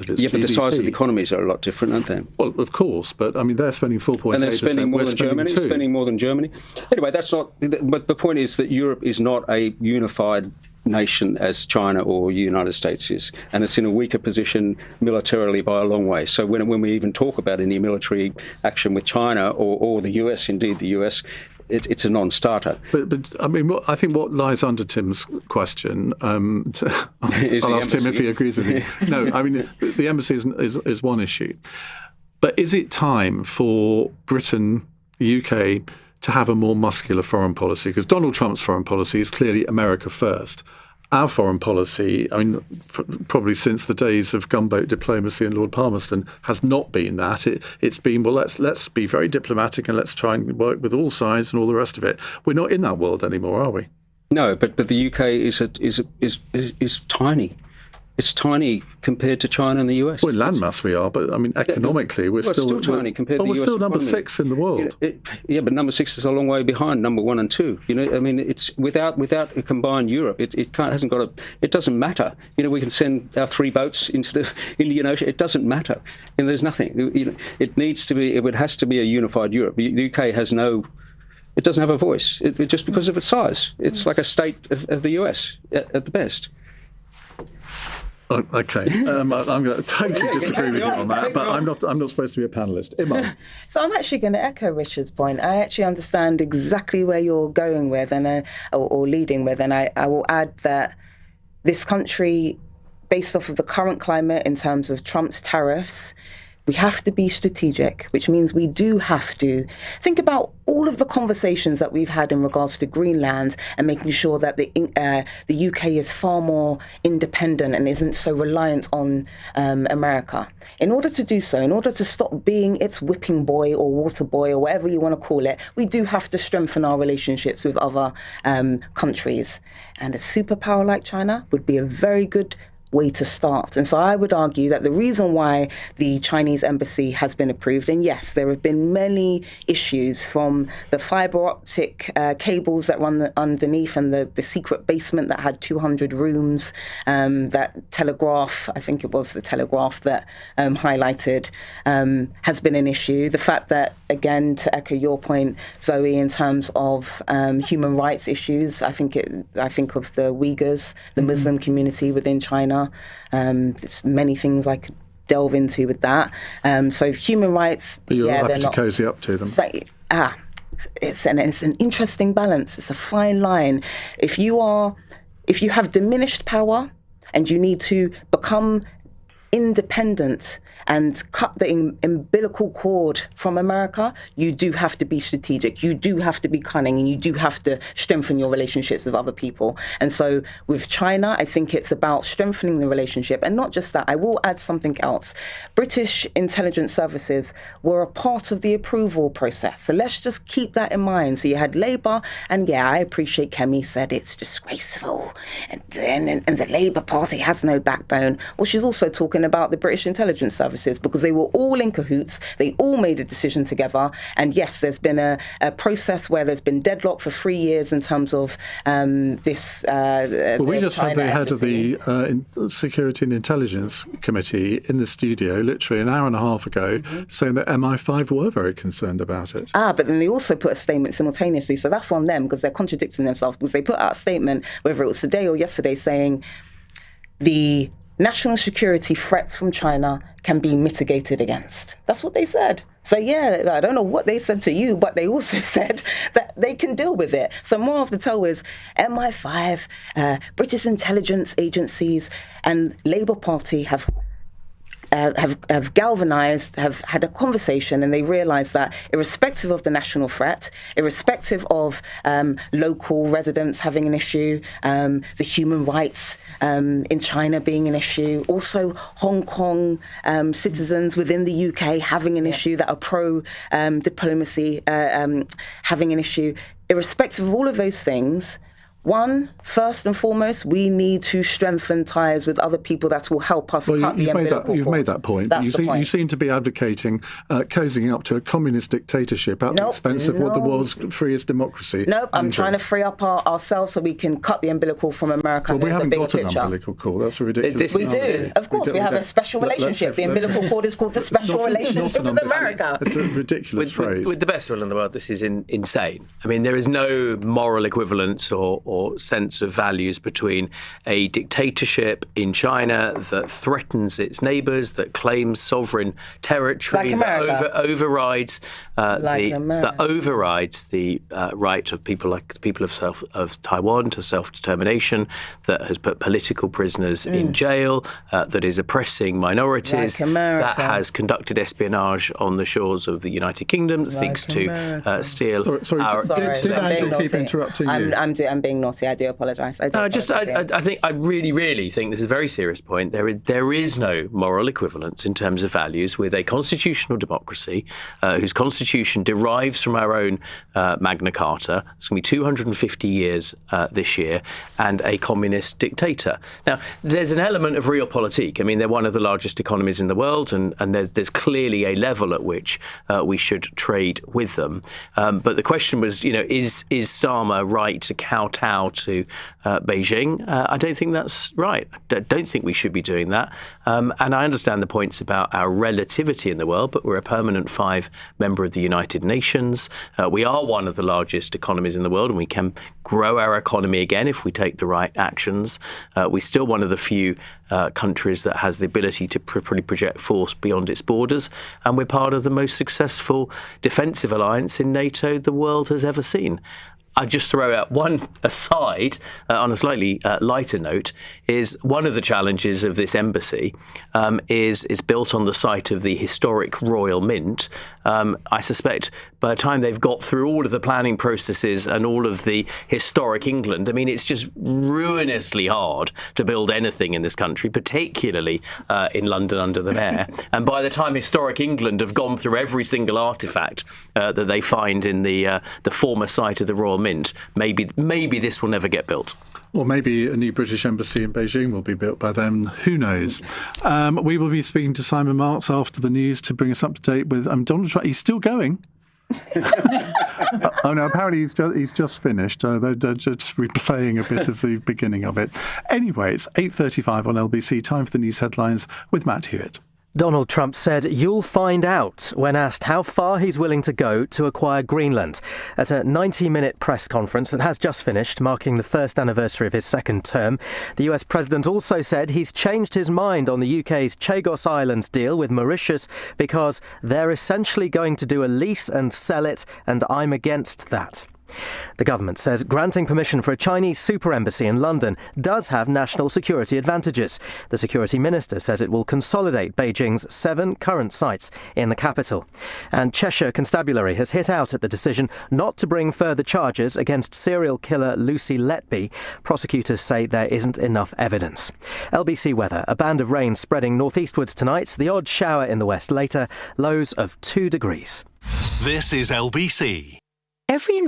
[SPEAKER 2] of its GDP.
[SPEAKER 20] Yeah, but the size of the economies are a lot different, aren't they?
[SPEAKER 2] Well, of course, but I mean they're spending 4.8%.
[SPEAKER 20] And they're spending more than Germany. Spending more than Germany. Anyway, that's not. But the point is that Europe is not a unified nation as China or the United States is, and it's in a weaker position militarily by a long way. So when we even talk about any military action with China or the US, indeed the US. It's a non-starter.
[SPEAKER 2] But I mean, I think what lies under Tim's question, I'll ask Tim if he agrees with me. No, I mean, the embassy is one issue. But is it time for Britain, the UK, to have a more muscular foreign policy? Because Donald Trump's foreign policy is clearly America first. Our foreign policy, I mean, probably since the days of gunboat diplomacy and Lord Palmerston, has not been that. It's been, well, let's be very diplomatic and let's try and work with all sides and all the rest of it. We're not in that world anymore, are we?
[SPEAKER 20] No, but the UK is tiny. It's tiny compared to China and the US.
[SPEAKER 2] Well, in landmass we are, but I mean economically we're still
[SPEAKER 20] tiny compared to the US.
[SPEAKER 2] We're still number
[SPEAKER 20] economy.
[SPEAKER 2] 6 in the world.
[SPEAKER 20] Yeah, but number 6 is a long way behind number 1 and 2. You know, I mean, it's without a combined Europe, it doesn't matter. You know, we can send our 3 boats into the Indian Ocean. It doesn't matter. And there's nothing. You know, it has to be a unified Europe. The UK has no. It doesn't have a voice. Just because of its size. It's like a state of the US at the best.
[SPEAKER 2] Oh, okay, I'm going to totally disagree with you on that, but I'm not supposed to be a panellist. Iman.
[SPEAKER 18] So I'm actually going to echo Richard's point. I actually understand exactly where you're going with or leading with, and I will add that this country, based off of the current climate in terms of Trump's tariffs, we have to be strategic, which means we do have to think about all of the conversations that we've had in regards to Greenland and making sure that the UK is far more independent and isn't so reliant on America. In order to do so, in order to stop being its whipping boy or water boy or whatever you want to call it, we do have to strengthen our relationships with other countries. And a superpower like China would be a very good way to start. And so I would argue that the reason why the Chinese embassy has been approved, and yes, there have been many issues from the fiber optic cables that run underneath and the secret basement that had 200 rooms, that Telegraph, I think it was the Telegraph that highlighted, has been an issue. The fact that, again, to echo your point, Zoe, in terms of human rights issues, I think of the Uyghurs, the Muslim community within China. There's many things I could delve into with that. So human rights,
[SPEAKER 2] but you're happy to cozy up to them.
[SPEAKER 18] It's an interesting balance. It's a fine line. If you have diminished power and you need to become independent and cut the umbilical cord from America, you do have to be strategic, you do have to be cunning, and you do have to strengthen your relationships with other people. And so with China, I think it's about strengthening the relationship. And not just that, I will add something else. British intelligence services were a part of the approval process. So let's just keep that in mind. So you had Labour, and yeah, I appreciate Kemi said it's disgraceful, and the Labour Party has no backbone. Well, she's also talking about the British intelligence services, because they were all in cahoots. They all made a decision together. And yes, there's been a process where there's been deadlock for 3 years in terms of this.
[SPEAKER 2] Well, we just had the head of the Security and Intelligence Committee in the studio literally an hour and a half ago saying that MI5 were very concerned about it.
[SPEAKER 18] But then they also put a statement simultaneously. So that's on them, because they're contradicting themselves, because they put out a statement, whether it was today or yesterday, saying the national security threats from China can be mitigated against. That's what they said. So yeah, I don't know what they said to you, but they also said that they can deal with it. So more of the tell is MI5, British intelligence agencies and Labour Party have galvanized, have had a conversation, and they realize that irrespective of the national threat, irrespective of local residents having an issue, the human rights in China being an issue, also Hong Kong citizens within the UK having an issue that are pro-diplomacy, having an issue, irrespective of all of those things, first and foremost, we need to strengthen ties with other people that will help us cut the umbilical cord.
[SPEAKER 2] You've made that point. You seem to be advocating cozying up to a communist dictatorship at the expense of what the world's freest democracy.
[SPEAKER 18] Nope, I'm trying to free up ourselves so we can cut the umbilical from America.
[SPEAKER 2] Well, we haven't got an umbilical cord. That's a ridiculous
[SPEAKER 18] We do. Of course, we have a special relationship. The umbilical cord is called the special relationship with America.
[SPEAKER 2] It's a ridiculous phrase.
[SPEAKER 17] With the best will in the world, this is insane. I mean, there is no moral equivalence or sense of values between a dictatorship in China that threatens its neighbours, that claims sovereign territory, that overrides the right of people like the people of Taiwan to self-determination, that has put political prisoners in jail, that is oppressing minorities, that has conducted espionage on the shores of the United Kingdom, that seeks to steal
[SPEAKER 2] Sorry, did Andrew keep interrupting you?
[SPEAKER 18] I'm being naughty. I do apologise. I
[SPEAKER 17] really think this is a very serious point. There is no moral equivalence in terms of values with a constitutional democracy whose constitution derives from our own Magna Carta. It's going to be 250 years this year, and a communist dictator. Now, there's an element of realpolitik. I mean, they're one of the largest economies in the world, and there's clearly a level at which we should trade with them. But the question was, is Starmer right to kowtow to Beijing? I don't think that's right. I don't think we should be doing that. And I understand the points about our relativity in the world, but we're a permanent 5 member of the United Nations. We are one of the largest economies in the world, and we can grow our economy again if we take the right actions. We're still one of the few countries that has the ability to project force beyond its borders, and we're part of the most successful defensive alliance in NATO the world has ever seen. I'd just throw out one aside on a slightly lighter note, is one of the challenges of this embassy is built on the site of the historic Royal Mint. I suspect by the time they've got through all of the planning processes and all of the historic England, I mean, it's just ruinously hard to build anything in this country, particularly in London under the mayor. And by the time historic England have gone through every single artefact that they find in the former site of the Royal Mint, maybe this will never get built.
[SPEAKER 2] Or maybe a new British embassy in Beijing will be built by then. Who knows? We will be speaking to Simon Marks after the news to bring us up to date with Donald Trump. He's still going. Oh no! Apparently he's just finished. They're just replaying a bit of the beginning of it. Anyway, it's 8:35 on LBC. Time for the news headlines with Matt Hewitt.
[SPEAKER 12] Donald Trump said you'll find out when asked how far he's willing to go to acquire Greenland. At a 90-minute press conference that has just finished, marking the first anniversary of his second term, the US president also said he's changed his mind on the UK's Chagos Islands deal with Mauritius because they're essentially going to do a lease and sell it, and I'm against that. The government says granting permission for a Chinese super embassy in London does have national security advantages. The security minister says it will consolidate Beijing's 7 current sites in the capital. And Cheshire Constabulary has hit out at the decision not to bring further charges against serial killer Lucy Letby. Prosecutors say there isn't enough evidence. LBC weather: a band of rain spreading northeastwards tonight, the odd shower in the west later, lows of 2 degrees.
[SPEAKER 4] This is LBC.
[SPEAKER 11] Every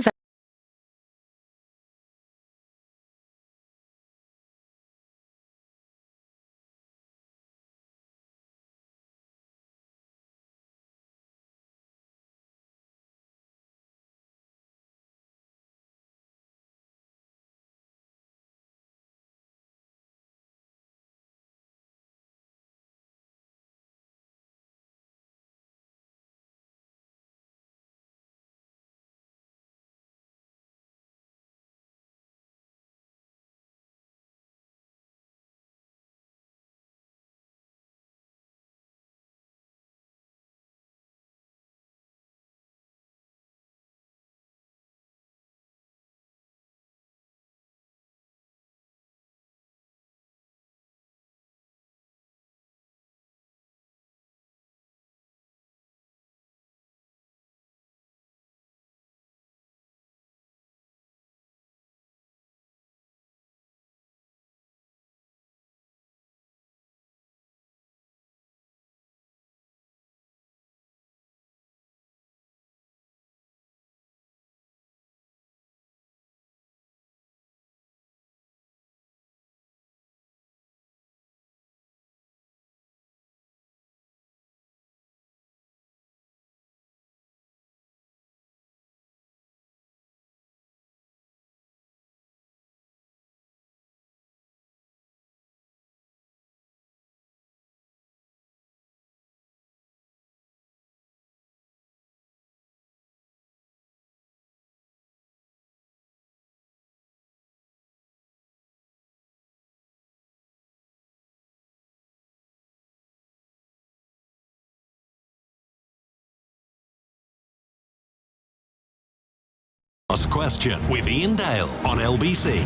[SPEAKER 4] Ask a question with Iain Dale on LBC.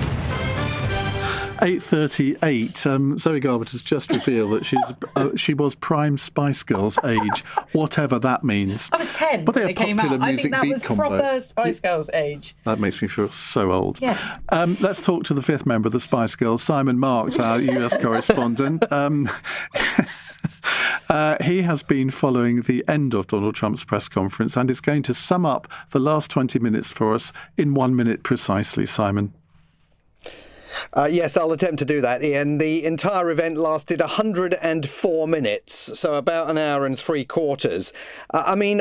[SPEAKER 2] 8:38. Zoe Garbett has just revealed that she was prime Spice Girls age, whatever that means.
[SPEAKER 19] I was 10
[SPEAKER 2] But they
[SPEAKER 19] when
[SPEAKER 2] are
[SPEAKER 19] it came
[SPEAKER 2] popular
[SPEAKER 19] out. I
[SPEAKER 2] music
[SPEAKER 19] think that
[SPEAKER 2] beat
[SPEAKER 19] was
[SPEAKER 2] combo.
[SPEAKER 19] proper Spice Girls age.
[SPEAKER 2] That makes me feel so old.
[SPEAKER 19] Yes.
[SPEAKER 2] Let's talk to the fifth member of the Spice Girls, Simon Marks, our US correspondent. He has been following the end of Donald Trump's press conference and is going to sum up the last 20 minutes for us in 1 minute precisely, Simon.
[SPEAKER 7] Yes, I'll attempt to do that, Ian. The entire event lasted 104 minutes, so about an hour and 3/4.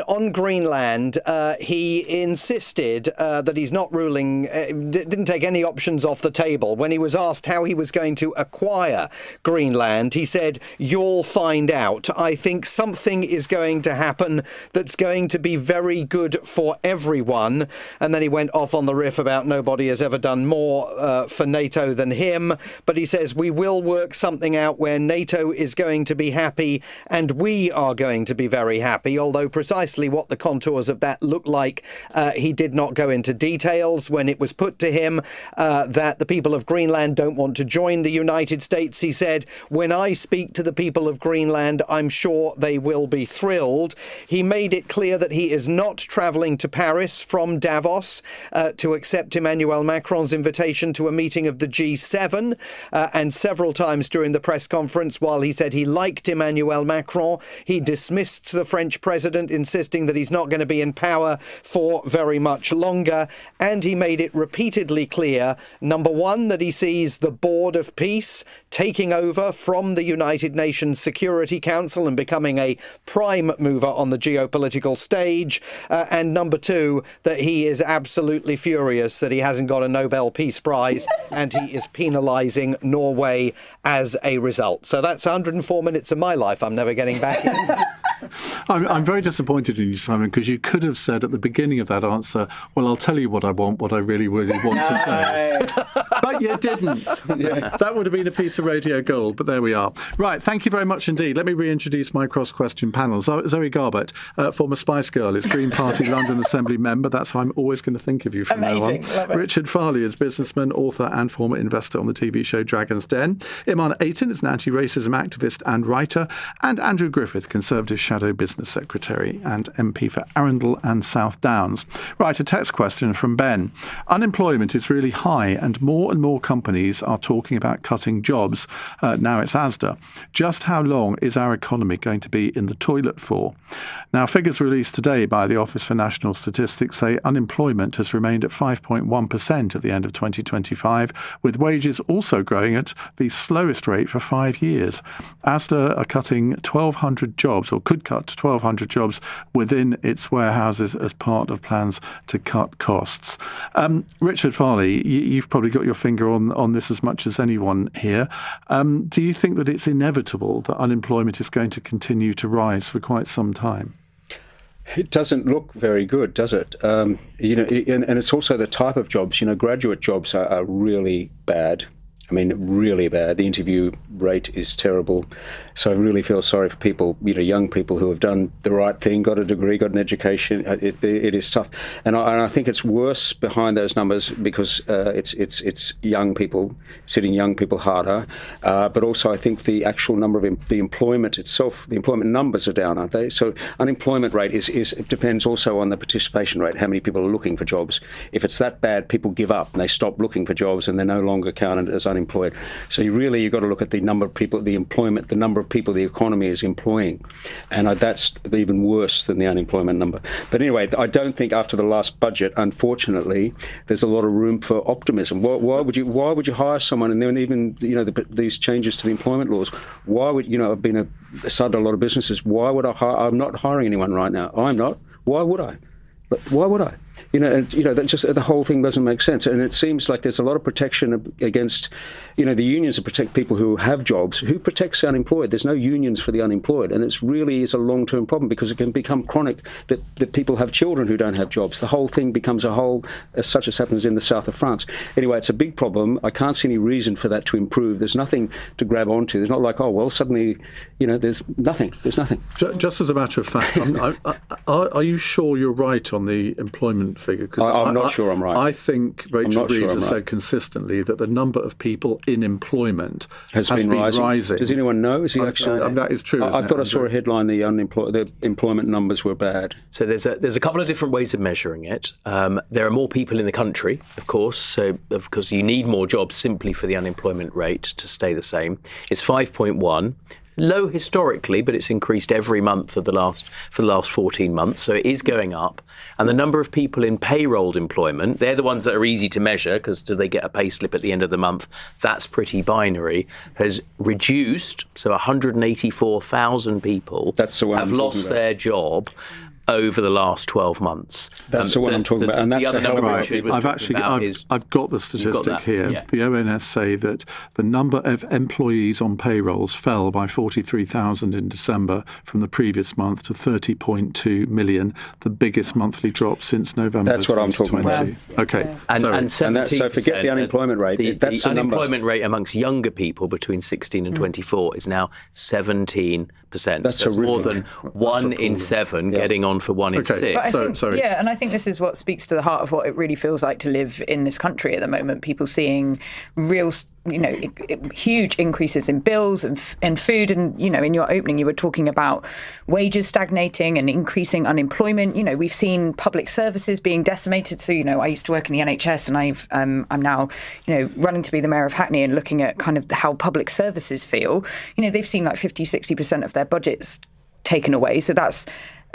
[SPEAKER 7] On Greenland, he insisted that he's not ruling, didn't take any options off the table. When he was asked how he was going to acquire Greenland, he said, "You'll find out. I think something is going to happen that's going to be very good for everyone." And then he went off on the riff about nobody has ever done more for NATO than him, but he says we will work something out where NATO is going to be happy and we are going to be very happy, although precisely what the contours of that look like, he did not go into details. When it was put to him that the people of Greenland don't want to join the United States, he said, "When I speak to the people of Greenland, I'm sure they will be thrilled." He made it clear that he is not travelling to Paris from Davos to accept Emmanuel Macron's invitation to a meeting of the G7, and several times during the press conference, while he said he liked Emmanuel Macron, he dismissed the French president, insisting that he's not going to be in power for very much longer. And he made it repeatedly clear, number one, that he sees the Board of Peace taking over from the United Nations Security Council and becoming a prime mover on the geopolitical stage. And number two, that he is absolutely furious that he hasn't got a Nobel Peace Prize and he is penalising Norway as a result. So that's 104 minutes of my life I'm never getting back in.
[SPEAKER 2] I'm very disappointed in you, Simon, because you could have said at the beginning of that answer, well, I'll tell you what I want, what I really want to say. But you didn't. That would have been a piece of radio gold, but there we are. Right, thank you very much indeed. Let me reintroduce my cross-question panel. Zoe Garbett, former Spice Girl, is Green Party London Assembly member. That's how I'm always going to think of you from now on.
[SPEAKER 19] Love it.
[SPEAKER 2] Richard Farley is businessman, author and former investor on the TV show Dragon's Den. Iman Aitin is an anti-racism activist and writer. And Andrew Griffith, Conservative Shadow Business Secretary and MP for Arundel and South Downs. Right, a text question from Ben. Unemployment is really high and more companies are talking about cutting jobs. Now it's Asda. Just how long is our economy going to be in the toilet for? Now, figures released today by the Office for National Statistics say unemployment has remained at 5.1% at the end of 2025, with wages also growing at the slowest rate for 5 years. Asda are cutting 1,200 jobs, or could cut 1,200 jobs within its warehouses as part of plans to cut costs. Richard Farley, you've probably got your finger on this as much as anyone here. Do you think that it's inevitable that unemployment is going to continue to rise for quite some time?
[SPEAKER 20] It doesn't look very good, does it? And it's also the type of jobs. Graduate jobs are really bad. I mean, really bad. The interview rate is terrible. So I really feel sorry for people, young people who have done the right thing, got a degree, got an education. It is tough. And I think it's worse behind those numbers because it's young people, hitting young people harder. But also I think the actual number of the employment itself, the employment numbers are down, aren't they? So unemployment rate it depends also on the participation rate, how many people are looking for jobs. If it's that bad, people give up and they stop looking for jobs and they're no longer counted as unemployed. So you've got to look at the number of people, the employment, the number of people the economy is employing, and that's even worse than the unemployment number. But anyway, I don't think after the last budget, unfortunately, there's a lot of room for optimism. Why would you hire someone, and then even these changes to the employment laws? Why would I've started a lot of businesses. Why would I hire? I'm not hiring anyone right now. I'm not. Why would I? Why would I? That just the whole thing doesn't make sense. And it seems like there's a lot of protection against, the unions that protect people who have jobs. Who protects the unemployed? There's no unions for the unemployed. And it really is a long-term problem because it can become chronic that people have children who don't have jobs. The whole thing becomes such as happens in the south of France. Anyway, it's a big problem. I can't see any reason for that to improve. There's nothing to grab onto. There's not like, suddenly, there's nothing. There's nothing.
[SPEAKER 2] Just as a matter of fact, are you sure you're right on the employment unemployment figure? Because
[SPEAKER 20] I'm not sure I'm right.
[SPEAKER 2] I think Rachel Reeves has said
[SPEAKER 20] right.
[SPEAKER 2] consistently that the number of people in employment has been rising.
[SPEAKER 20] Does anyone know? Is he actually?
[SPEAKER 2] That is true.
[SPEAKER 20] I thought I saw a headline: the employment numbers were bad.
[SPEAKER 17] So there's a couple of different ways of measuring it. There are more people in the country, of course, so because you need more jobs simply for the unemployment rate to stay the same. It's 5.1. Low historically, but it's increased every month for the last 14 months, so it is going up. And the number of people in payroll employment, they're the ones that are easy to measure because do they get a pay slip at the end of the month? That's pretty binary, has reduced. So 184,000 people have lost their job over the last 12 months.
[SPEAKER 20] That's the one I'm talking about, and that's
[SPEAKER 17] the other number
[SPEAKER 2] right. I've got the statistic here.
[SPEAKER 17] Yeah.
[SPEAKER 2] The ONS say that the number of employees on payrolls fell by 43,000 in December from the previous month to 30.2 million, the biggest monthly drop since November.
[SPEAKER 20] That's what I'm talking about.
[SPEAKER 2] Okay,
[SPEAKER 17] and
[SPEAKER 20] so forget the unemployment rate. That's
[SPEAKER 17] the unemployment rate amongst younger people between 16 and 24 is now 17%. That's more than 1 in 7 getting on for 1 in 6.
[SPEAKER 2] Sorry.
[SPEAKER 19] Yeah, and I think this is what speaks to the heart of what it really feels like to live in this country at the moment. People seeing real, huge increases in bills and food. And, in your opening, you were talking about wages stagnating and increasing unemployment. We've seen public services being decimated. So, I used to work in the NHS and I'm now, running to be the mayor of Hackney and looking at kind of how public services feel. They've seen like 50-60% of their budgets taken away. So that's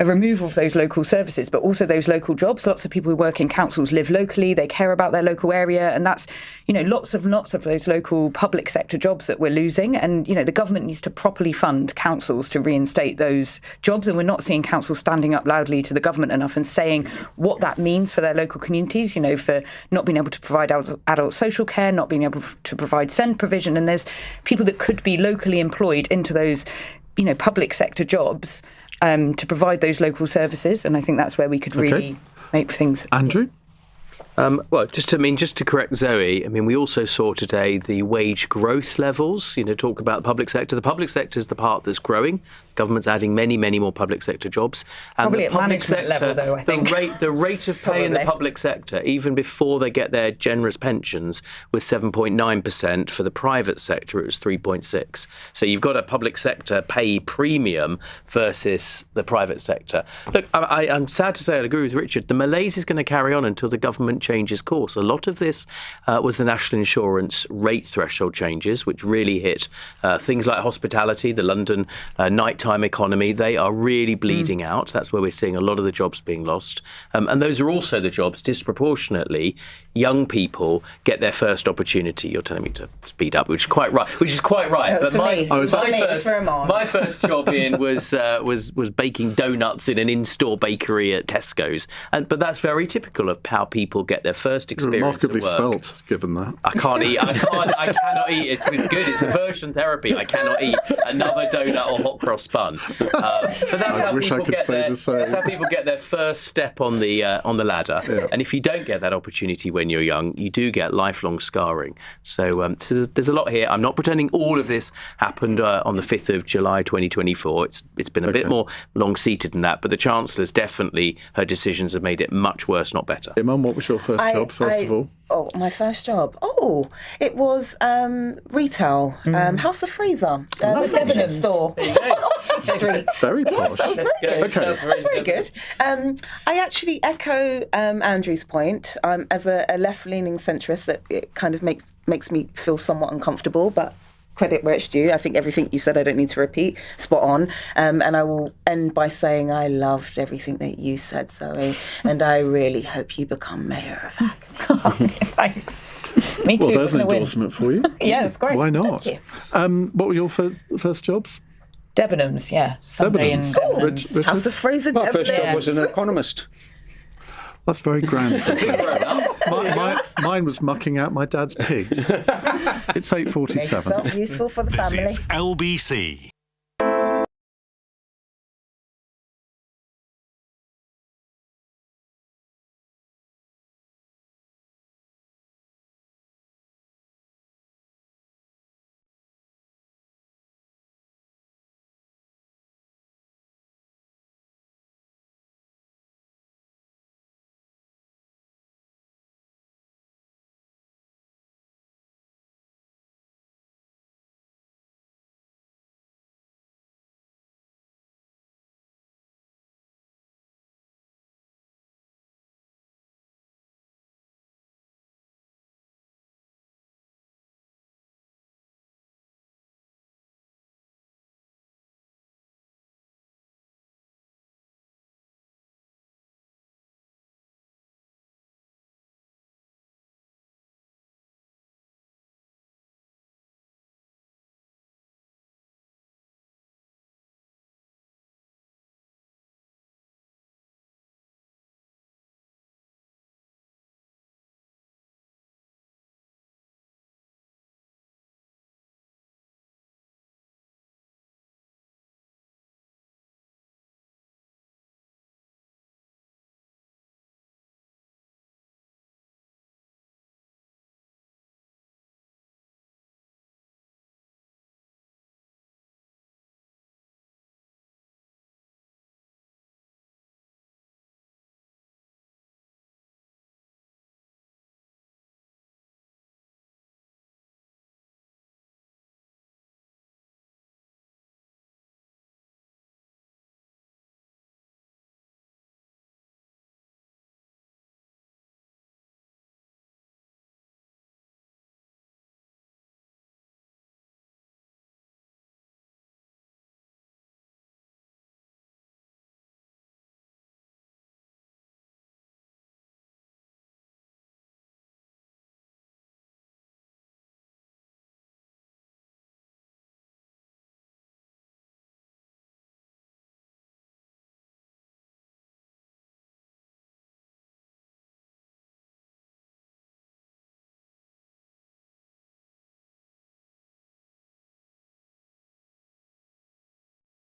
[SPEAKER 19] a removal of those local services, but also those local jobs. Lots of people who work in councils live locally, they care about their local area, and that's, lots of those local public sector jobs that we're losing. And, the government needs to properly fund councils to reinstate those jobs, and we're not seeing councils standing up loudly to the government enough and saying what that means for their local communities, for not being able to provide adult social care, not being able to provide SEND provision. And there's people that could be locally employed into those, public sector jobs to provide those local services, and I think that's where we could really make things.
[SPEAKER 2] Andrew?
[SPEAKER 17] Just to correct Zoe, we also saw today the wage growth levels, talk about the public sector. The public sector is the part that's growing. The government's adding many, many more public sector jobs. And
[SPEAKER 19] probably
[SPEAKER 17] the
[SPEAKER 19] at
[SPEAKER 17] public
[SPEAKER 19] management
[SPEAKER 17] sector,
[SPEAKER 19] level, though, I think.
[SPEAKER 17] The rate of pay in the public sector, even before they get their generous pensions, was 7.9%. For the private sector, it was 3.6%. So you've got a public sector pay premium versus the private sector. Look, I'm sad to say I agree with Richard. The malaise is going to carry on until the government changes course. A lot of this was the national insurance rate threshold changes, which really hit things like hospitality, the London nighttime economy. They are really bleeding out. That's where we're seeing a lot of the jobs being lost. And those are also the jobs disproportionately young people get their first opportunity. You're telling me to speed up, which is quite right. But my first job in was baking donuts in an in-store bakery at Tesco's. But that's very typical of how people get their first experience
[SPEAKER 2] remarkably
[SPEAKER 17] at work.
[SPEAKER 2] svelte, given that.
[SPEAKER 17] I can't eat. I cannot eat. It's good. It's aversion therapy. I cannot eat another donut or hot cross bun. But that's how people get that's how people get their first step on the ladder. Yeah. And if you don't get that opportunity when you're young, you do get lifelong scarring. So there's a lot here. I'm not pretending all of this happened on the 5th of July 2024. It's been a bit more long-seated than that. But the Chancellor's definitely, her decisions have made it much worse, not better.
[SPEAKER 2] Mum, what was your first job, first of all?
[SPEAKER 18] Oh, my first job. Oh, it was retail. House of Fraser.
[SPEAKER 19] That's Debenhams
[SPEAKER 18] store on Oxford Street.
[SPEAKER 2] Very posh.
[SPEAKER 18] Yes, that was very good.
[SPEAKER 2] Okay.
[SPEAKER 18] That was very good. I actually echo Andrew's point. As a left-leaning centrist, that it kind of makes me feel somewhat uncomfortable, but credit where it's due. I think everything you said I don't need to repeat. Spot on. And I will end by saying I loved everything that you said, Zoe, and I really hope you become mayor of Hackney.
[SPEAKER 19] Thanks. Me too.
[SPEAKER 2] Well, there's an endorsement for you.
[SPEAKER 19] Yeah, it's great.
[SPEAKER 2] Why not?
[SPEAKER 19] Thank you.
[SPEAKER 2] What were your first jobs?
[SPEAKER 19] Debenhams, yeah. Sunday in Debenhams.
[SPEAKER 18] House of Fraser.
[SPEAKER 20] My first job was an economist.
[SPEAKER 2] That's very grand. Mine was mucking out my dad's pigs. It's 8:47.
[SPEAKER 18] Make yourself useful for the family.
[SPEAKER 4] This is LBC.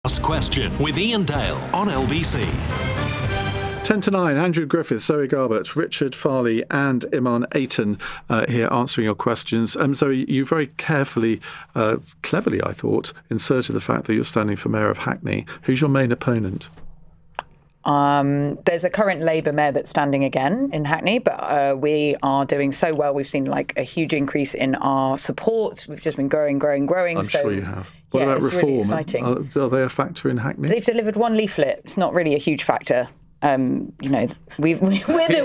[SPEAKER 4] Ask Question with Iain Dale on LBC.
[SPEAKER 2] 10 to 9, Andrew Griffith, Zoe Garbett, Richard Farley and Iman Aiton here answering your questions. Zoe, you very carefully, cleverly, I thought, inserted the fact that you're standing for Mayor of Hackney. Who's your main opponent?
[SPEAKER 19] There's a current Labour mayor that's standing again in Hackney, but we are doing so well. We've seen a huge increase in our support. We've just been growing.
[SPEAKER 2] I'm sure you have. What about reform?
[SPEAKER 19] Really exciting.
[SPEAKER 2] Are they a factor in Hackney?
[SPEAKER 19] They've delivered one leaflet. It's not really a huge factor.
[SPEAKER 17] His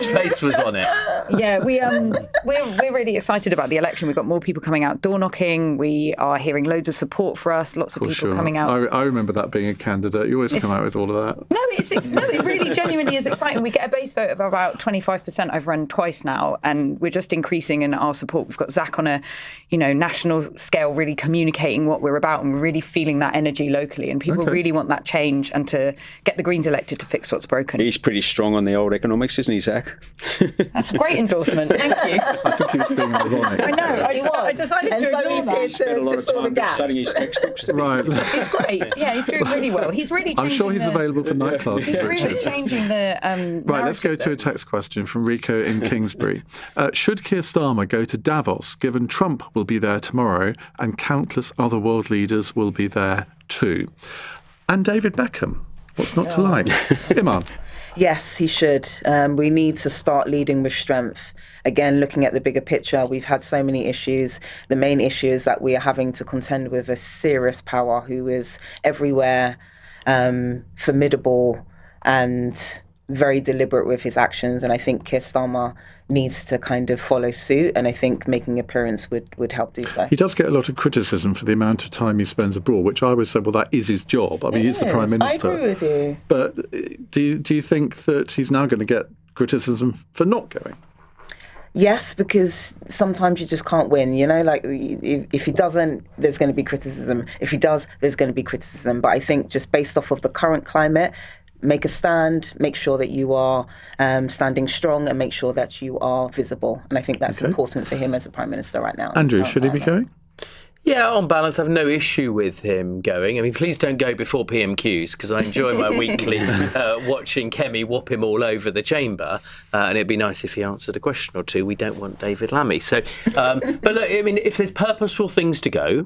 [SPEAKER 17] face was on it.
[SPEAKER 19] Yeah, we're really excited about the election. We've got more people coming out door knocking. We are hearing loads of support for us. Lots of people coming out.
[SPEAKER 2] I remember that being a candidate. You always come out with all of that.
[SPEAKER 19] No, it really genuinely is exciting. We get a base vote of about 25%. I've run twice now, and we're just increasing in our support. We've got Zach on a national scale, really communicating what we're about, and we're really feeling that energy locally. And people really want that change and to get the Greens elected to fix what's broken.
[SPEAKER 20] He's pretty strong on the old economics, isn't he, Zach?
[SPEAKER 19] That's a great endorsement. Thank you.
[SPEAKER 2] I think he was being ironic.
[SPEAKER 19] I know. I decided to ignore that.
[SPEAKER 20] He spent a lot of time studying his textbooks.
[SPEAKER 2] Right.
[SPEAKER 19] He's great. Yeah, he's doing really well. He's really changing
[SPEAKER 2] I'm sure he's available for night classes,
[SPEAKER 19] He's
[SPEAKER 2] Richard.
[SPEAKER 19] really changing the
[SPEAKER 2] Right, let's go to a text question from Rico in Kingsbury. Should Keir Starmer go to Davos, given Trump will be there tomorrow and countless other world leaders will be there too? And David Beckham. What's not to like? Iman.
[SPEAKER 18] Yes, he should. We need to start leading with strength. Again, looking at the bigger picture, we've had so many issues. The main issue is that we are having to contend with a serious power who is everywhere, formidable and very deliberate with his actions. And I think Keir Starmer needs to kind of follow suit. And I think making an appearance would help do so.
[SPEAKER 2] He does get a lot of criticism for the amount of time he spends abroad, which I always say, well, that is his job. I mean, he's the Prime Minister.
[SPEAKER 18] I agree with you.
[SPEAKER 2] But do you think that he's now going to get criticism for not going?
[SPEAKER 18] Yes, because sometimes you just can't win, if he doesn't, there's going to be criticism. If he does, there's going to be criticism. But I think just based off of the current climate, make a stand, make sure that you are standing strong and make sure that you are visible. And I think that's important for him as a Prime Minister right now.
[SPEAKER 2] Andrew, should he be going?
[SPEAKER 17] Yeah, on balance, I have no issue with him going. I mean, please don't go before PMQs, because I enjoy my weekly watching Kemi whop him all over the chamber. And it'd be nice if he answered a question or two. We don't want David Lammy. So, but look, I mean, if there's purposeful things to go,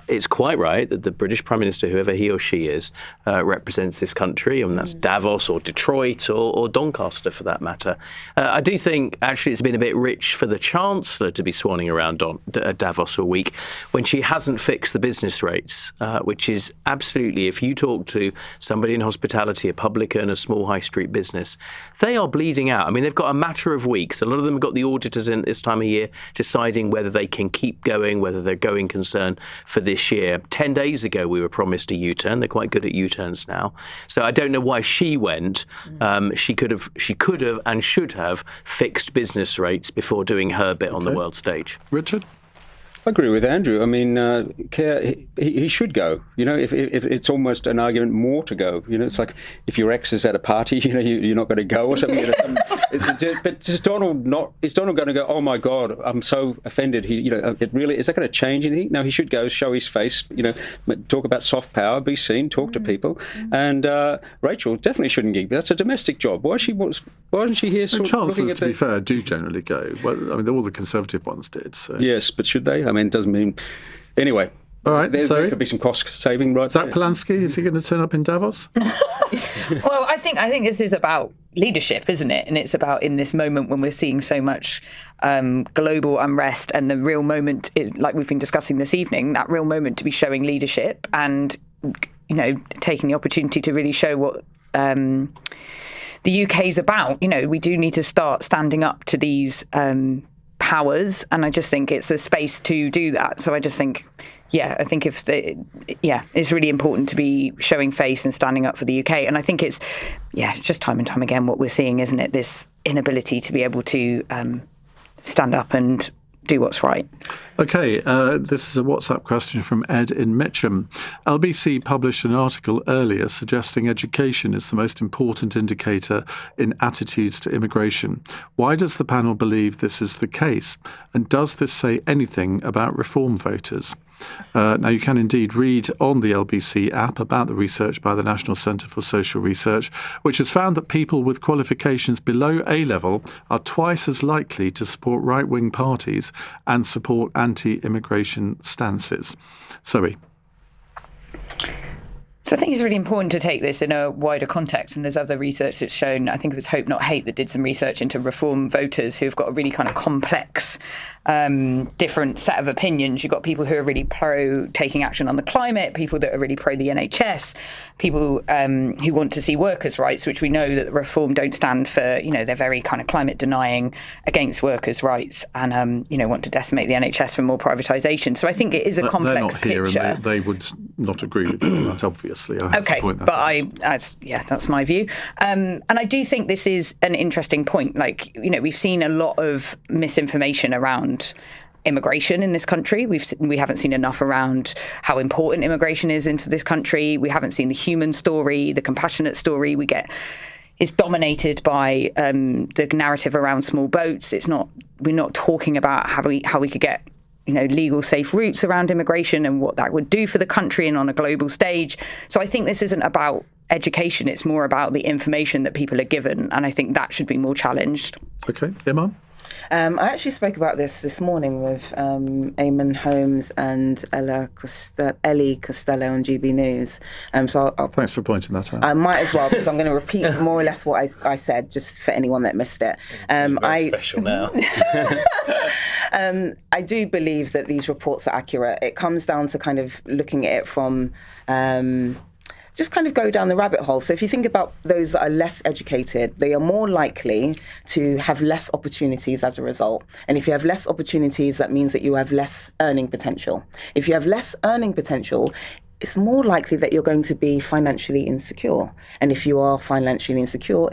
[SPEAKER 17] it's quite right that the British Prime Minister, whoever he or she is, represents this country. I mean, that's Davos or Detroit or Doncaster for that matter. I do think, actually, it's been a bit rich for the Chancellor to be swanning around Davos all week when she hasn't fixed the business rates, which is absolutely, if you talk to somebody in hospitality, a publican, a small high street business, they are bleeding out. I mean, they've got a matter of weeks. A lot of them have got the auditors in at this time of year deciding whether they can keep going, whether they're going concern for this year. 10 days ago, we were promised a U-turn. They're quite good at U-turns now. So I don't know why she went. She could have and should have fixed business rates before doing her bit on the world stage.
[SPEAKER 2] Richard?
[SPEAKER 20] I agree with Andrew. I mean, Keir, he should go. If it's almost an argument more to go. It's like if your ex is at a party, you're not going to go or something. But is Donald going to go? Oh my God, I'm so offended. It really is that going to change anything? No, he should go, show his face. Talk about soft power, be seen, talk to people. And Rachel definitely shouldn't go. That's a domestic job. Why isn't she here?
[SPEAKER 2] Chancellors, to be fair, do generally go. Well, I mean, all the Conservative ones did. So.
[SPEAKER 20] Yes, but should they? I mean, it doesn't mean... Anyway,
[SPEAKER 2] all right,
[SPEAKER 20] there could be some cost saving, right?
[SPEAKER 2] Zach Polanski, is he going to turn up in Davos?
[SPEAKER 19] Well, I think this is about leadership, isn't it? And it's about in this moment when we're seeing so much global unrest and the real moment, like we've been discussing this evening, that real moment to be showing leadership and, taking the opportunity to really show what... the UK's about. We do need to start standing up to these powers, and I just think it's a space to do that. So I just think, it's really important to be showing face and standing up for the UK. And I think it's just time and time again what we're seeing, isn't it? This inability to be able to stand up and do what's right.
[SPEAKER 2] OK, this is a WhatsApp question from Ed in Mitcham. LBC published an article earlier suggesting education is the most important indicator in attitudes to immigration. Why does the panel believe this is the case? And does this say anything about reform voters? Now, you can indeed read on the LBC app about the research by the National Centre for Social Research, which has found that people with qualifications below A-level are twice as likely to support right-wing parties and support anti-immigration stances. Zoe.
[SPEAKER 19] So I think it's really important to take this in a wider context, and there's other research that's shown, I think it was Hope Not Hate that did some research into reform voters who've got a really kind of complex different set of opinions. You've got people who are really pro taking action on the climate, people that are really pro the NHS, people who want to see workers' rights, which we know that the reform don't stand for. They're very kind of climate denying, against workers' rights, and want to decimate the NHS for more privatisation. So I think it is a complex
[SPEAKER 2] picture. They're not here, and they would not agree with you on that, obviously. I have to point that out. That's
[SPEAKER 19] my view. And I do think this is an interesting point. We've seen a lot of misinformation around immigration in this country. We haven't seen enough around how important immigration is into this country. We haven't seen the human story, the compassionate story. It's dominated by the narrative around small boats. We're not talking about how we could get legal, safe routes around immigration and what that would do for the country and on a global stage. So I think this isn't about education. It's more about the information that people are given, and I think that should be more challenged.
[SPEAKER 2] Okay, Iman?
[SPEAKER 18] I actually spoke about this morning with Eamon Holmes and Ellie Costello on GB News. So
[SPEAKER 2] thanks for pointing that out.
[SPEAKER 18] I might as well, because I'm going to repeat more or less what I said, just for anyone that missed it.
[SPEAKER 17] Very special now.
[SPEAKER 18] I do believe that these reports are accurate. It comes down to kind of looking at it from... just kind of go down the rabbit hole. So if you think about those that are less educated, they are more likely to have less opportunities as a result. And if you have less opportunities, that means that you have less earning potential. If you have less earning potential, it's more likely that you're going to be financially insecure. And if you are financially insecure,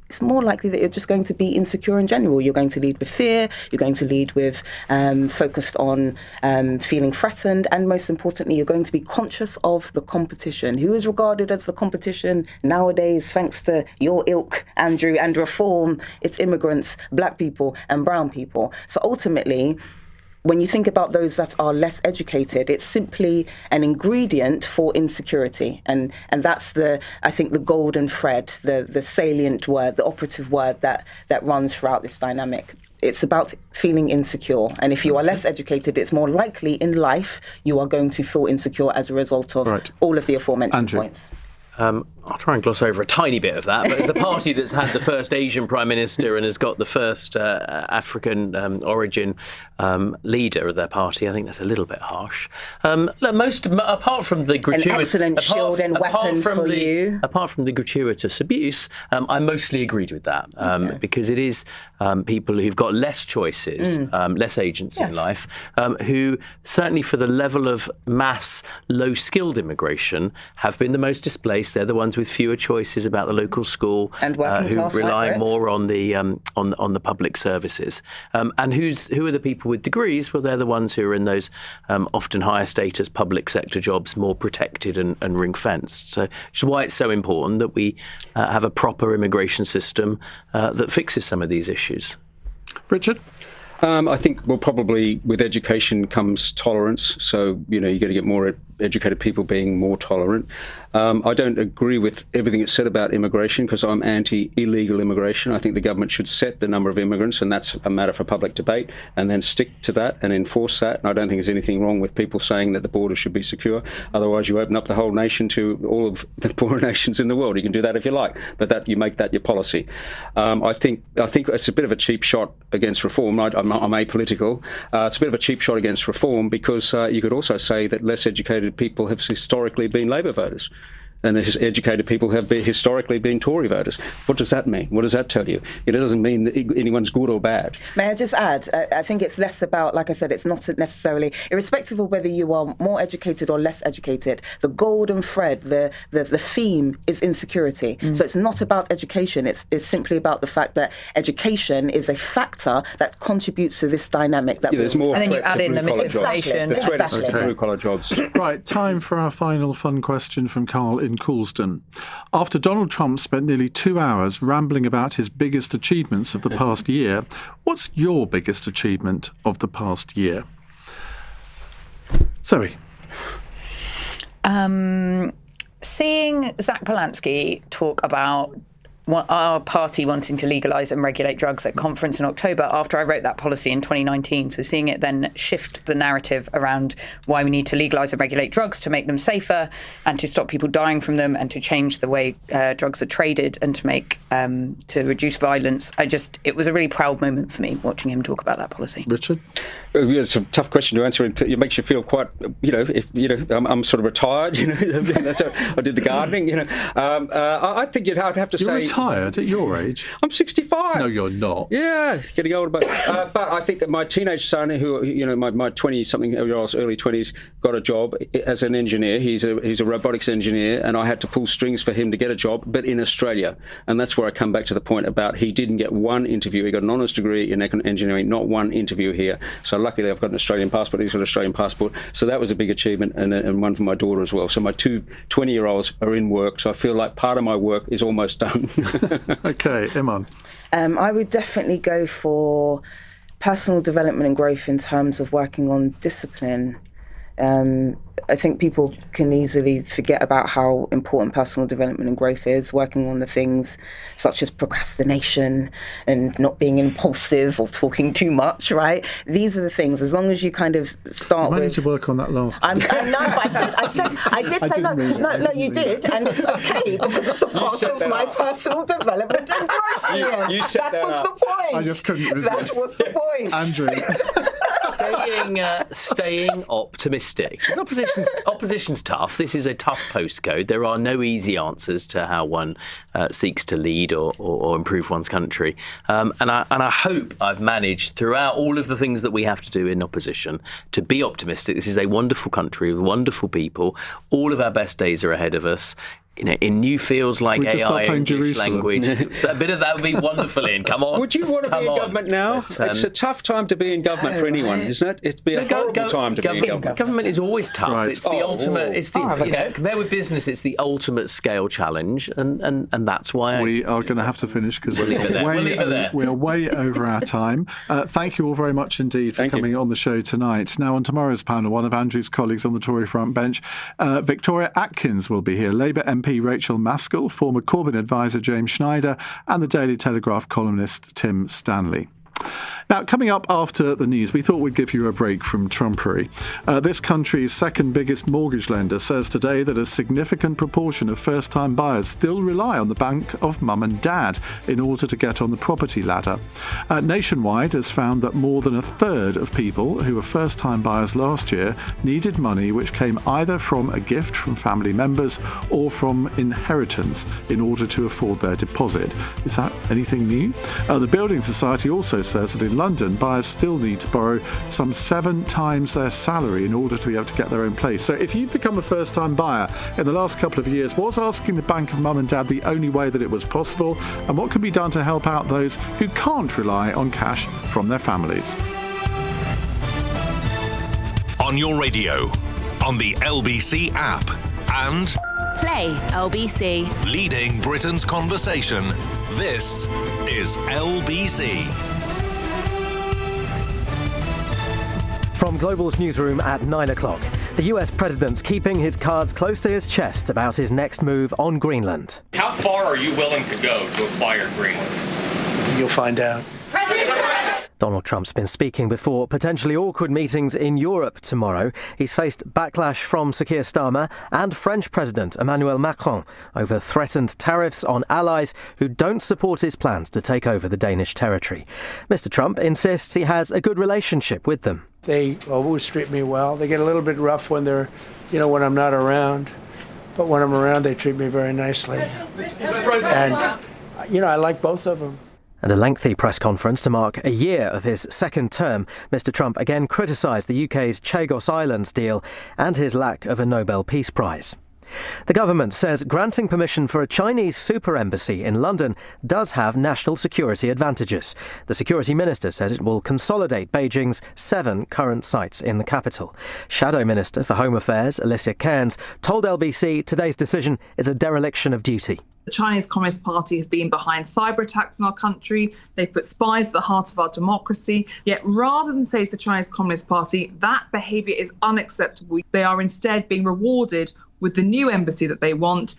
[SPEAKER 18] it's more likely that you're just going to be insecure in general. You're going to lead with fear. You're going to lead with focused on feeling threatened. And most importantly, you're going to be conscious of the competition. Who is regarded as the competition nowadays, thanks to your ilk, Andrew, and reform? It's immigrants, black people and brown people. So ultimately, when you think about those that are less educated, it's simply an ingredient for insecurity. And that's I think the golden thread, the salient word, the operative word that runs throughout this dynamic. It's about feeling insecure. And if you are less educated, it's more likely in life you are going to feel insecure as a result of all of the aforementioned points.
[SPEAKER 17] I'll try and gloss over a tiny bit of that, but as the party that's had the first Asian Prime Minister and has got the first African origin leader of their party, I think that's a little bit harsh. Apart from the gratuitous...
[SPEAKER 18] An excellent shield and weapon for you.
[SPEAKER 17] Apart from the gratuitous abuse, I mostly agreed with that, because it is people who've got less choices, less agency in life, who certainly for the level of mass, low-skilled immigration have been the most displaced. They're the ones with fewer choices about the local school,
[SPEAKER 18] and
[SPEAKER 17] who rely more on the on the public services. And who are the people with degrees? Well, they're the ones who are in those often higher status public sector jobs, more protected and ring-fenced. So, which is why it's so important that we have a proper immigration system that fixes some of these issues.
[SPEAKER 2] Richard?
[SPEAKER 20] I think, probably with education comes tolerance. So, you got to get more educated people being more tolerant. I don't agree with everything that's said about immigration because I'm anti-illegal immigration. I think the government should set the number of immigrants, and that's a matter for public debate, and then stick to that and enforce that. And I don't think there's anything wrong with people saying that the border should be secure. Otherwise, you open up the whole nation to all of the poorer nations in the world. You can do that if you like, but that you make that your policy. I think it's a bit of a cheap shot against reform. I'm apolitical. It's a bit of a cheap shot against reform because you could also say that less educated people have historically been Labour voters. And educated people have historically been Tory voters. What does that mean? What does that tell you? It doesn't mean that anyone's good or bad.
[SPEAKER 18] May I just add, I think it's less about, like I said, it's not necessarily, irrespective of whether you are more educated or less educated, the golden thread, the theme is insecurity. So it's not about education. It's simply about the fact that education is a factor that contributes to this dynamic.
[SPEAKER 20] There's more.
[SPEAKER 19] And then you add in the misinformation.
[SPEAKER 20] The threat is blue-collar jobs.
[SPEAKER 2] Right, time for our final fun question from Carl in Coulsdon. After Donald Trump spent nearly 2 hours rambling about his biggest achievements of the past year, what's your biggest achievement of the past year? Zoe.
[SPEAKER 19] Seeing Zach Polanski talk about our party wanting to legalise and regulate drugs at conference in October after I wrote that policy in 2019. So seeing it then shift the narrative around why we need to legalise and regulate drugs to make them safer and to stop people dying from them and to change the way drugs are traded and to make to reduce violence. It was a really proud moment for me watching him talk about that policy.
[SPEAKER 2] Richard?
[SPEAKER 20] It's a tough question to answer. It makes you feel quite, I'm sort of retired, so I did the gardening, I think I'd have to say...
[SPEAKER 2] You're retired at your age?
[SPEAKER 20] I'm 65.
[SPEAKER 2] No, you're not.
[SPEAKER 20] Yeah, getting older. But I think that my teenage son, who, my 20-something-year-old, early 20s, got a job as an engineer. He's a robotics engineer, and I had to pull strings for him to get a job, but in Australia. And that's where I come back to the point about he didn't get one interview. He got an honours degree in engineering, not one interview here. So luckily I've got an Australian passport. He's got an Australian passport. So that was a big achievement, and one for my daughter as well. So my two 20-year-olds are in work, so I feel like part of my work is almost done.
[SPEAKER 2] Okay, Iman.
[SPEAKER 18] I would definitely go for personal development and growth in terms of working on discipline. I think people can easily forget about how important personal development and growth is, working on the things such as procrastination and not being impulsive or talking too much, right? These are the things, as long as you kind of start with...
[SPEAKER 2] I need to work on that last one.
[SPEAKER 18] I know, but I did say no, you did, and it's okay, because it's a part of my personal development and growth.
[SPEAKER 20] You set
[SPEAKER 18] that was the point.
[SPEAKER 2] I just couldn't resist.
[SPEAKER 18] That was the point.
[SPEAKER 2] Andrew.
[SPEAKER 17] Staying optimistic. Opposition's tough. This is a tough postcode. There are no easy answers to how one seeks to lead or improve one's country. And I hope I've managed throughout all of the things that we have to do in opposition to be optimistic. This is a wonderful country with wonderful people. All of our best days are ahead of us. In new fields like AI, English language, a bit of that would be wonderful. Ian, come on.
[SPEAKER 20] Would you want to be in government now? It's a tough time to be in government for anyone, isn't it? It'd be a horrible time to be in government.
[SPEAKER 17] Government is always tough.
[SPEAKER 2] Right.
[SPEAKER 17] It's the ultimate. It's the compared with business, it's the ultimate scale challenge, and that's why
[SPEAKER 2] we are going to have to finish because
[SPEAKER 17] we'll leave it there.
[SPEAKER 2] We are way over our time. Thank you all very much indeed for coming on the show tonight. Now on tomorrow's panel, one of Andrew's colleagues on the Tory front bench, Victoria Atkins, will be here. Labour MP Rachel Muscular, former Corbyn advisor James Schneider, and the Daily Telegraph columnist Tim Stanley. Now, coming up after the news, we thought we'd give you a break from Trumpery. This country's second biggest mortgage lender says today that a significant proportion of first-time buyers still rely on the bank of mum and dad in order to get on the property ladder. Nationwide has found that more than a third of people who were first-time buyers last year needed money which came either from a gift from family members or from inheritance in order to afford their deposit. Is that anything new? The Building Society also says that in London, buyers still need to borrow some 7 times their salary in order to be able to get their own place. So if you've become a first-time buyer in the last couple of years, was asking the bank of mum and dad the only way that it was possible? And what can be done to help out those who can't rely on cash from their families?
[SPEAKER 4] On your radio, on the LBC app, and
[SPEAKER 11] Play LBC.
[SPEAKER 4] Leading Britain's conversation. This is LBC.
[SPEAKER 12] From Global's newsroom at 9 o'clock, the US president's keeping his cards close to his chest about his next move on Greenland.
[SPEAKER 5] How far are you willing to go to acquire Greenland?
[SPEAKER 1] You'll find out.
[SPEAKER 12] Donald Trump's been speaking before potentially awkward meetings in Europe tomorrow. He's faced backlash from Sir Keir Starmer and French President Emmanuel Macron over threatened tariffs on allies who don't support his plans to take over the Danish territory. Mr. Trump insists he has a good relationship with them.
[SPEAKER 1] They always treat me well. They get a little bit rough when they're, when I'm not around. But when I'm around, they treat me very nicely. And, I like both of them.
[SPEAKER 12] At a lengthy press conference to mark a year of his second term, Mr. Trump again criticised the UK's Chagos Islands deal and his lack of a Nobel Peace Prize. The government says granting permission for a Chinese super embassy in London does have national security advantages. The security minister says it will consolidate Beijing's 7 current sites in the capital. Shadow Minister for Home Affairs, Alicia Cairns, told LBC today's decision is a dereliction of duty.
[SPEAKER 6] The Chinese Communist Party has been behind cyber attacks in our country. They've put spies at the heart of our democracy. Yet rather than save the Chinese Communist Party, that behaviour is unacceptable. They are instead being rewarded with the new embassy that they want.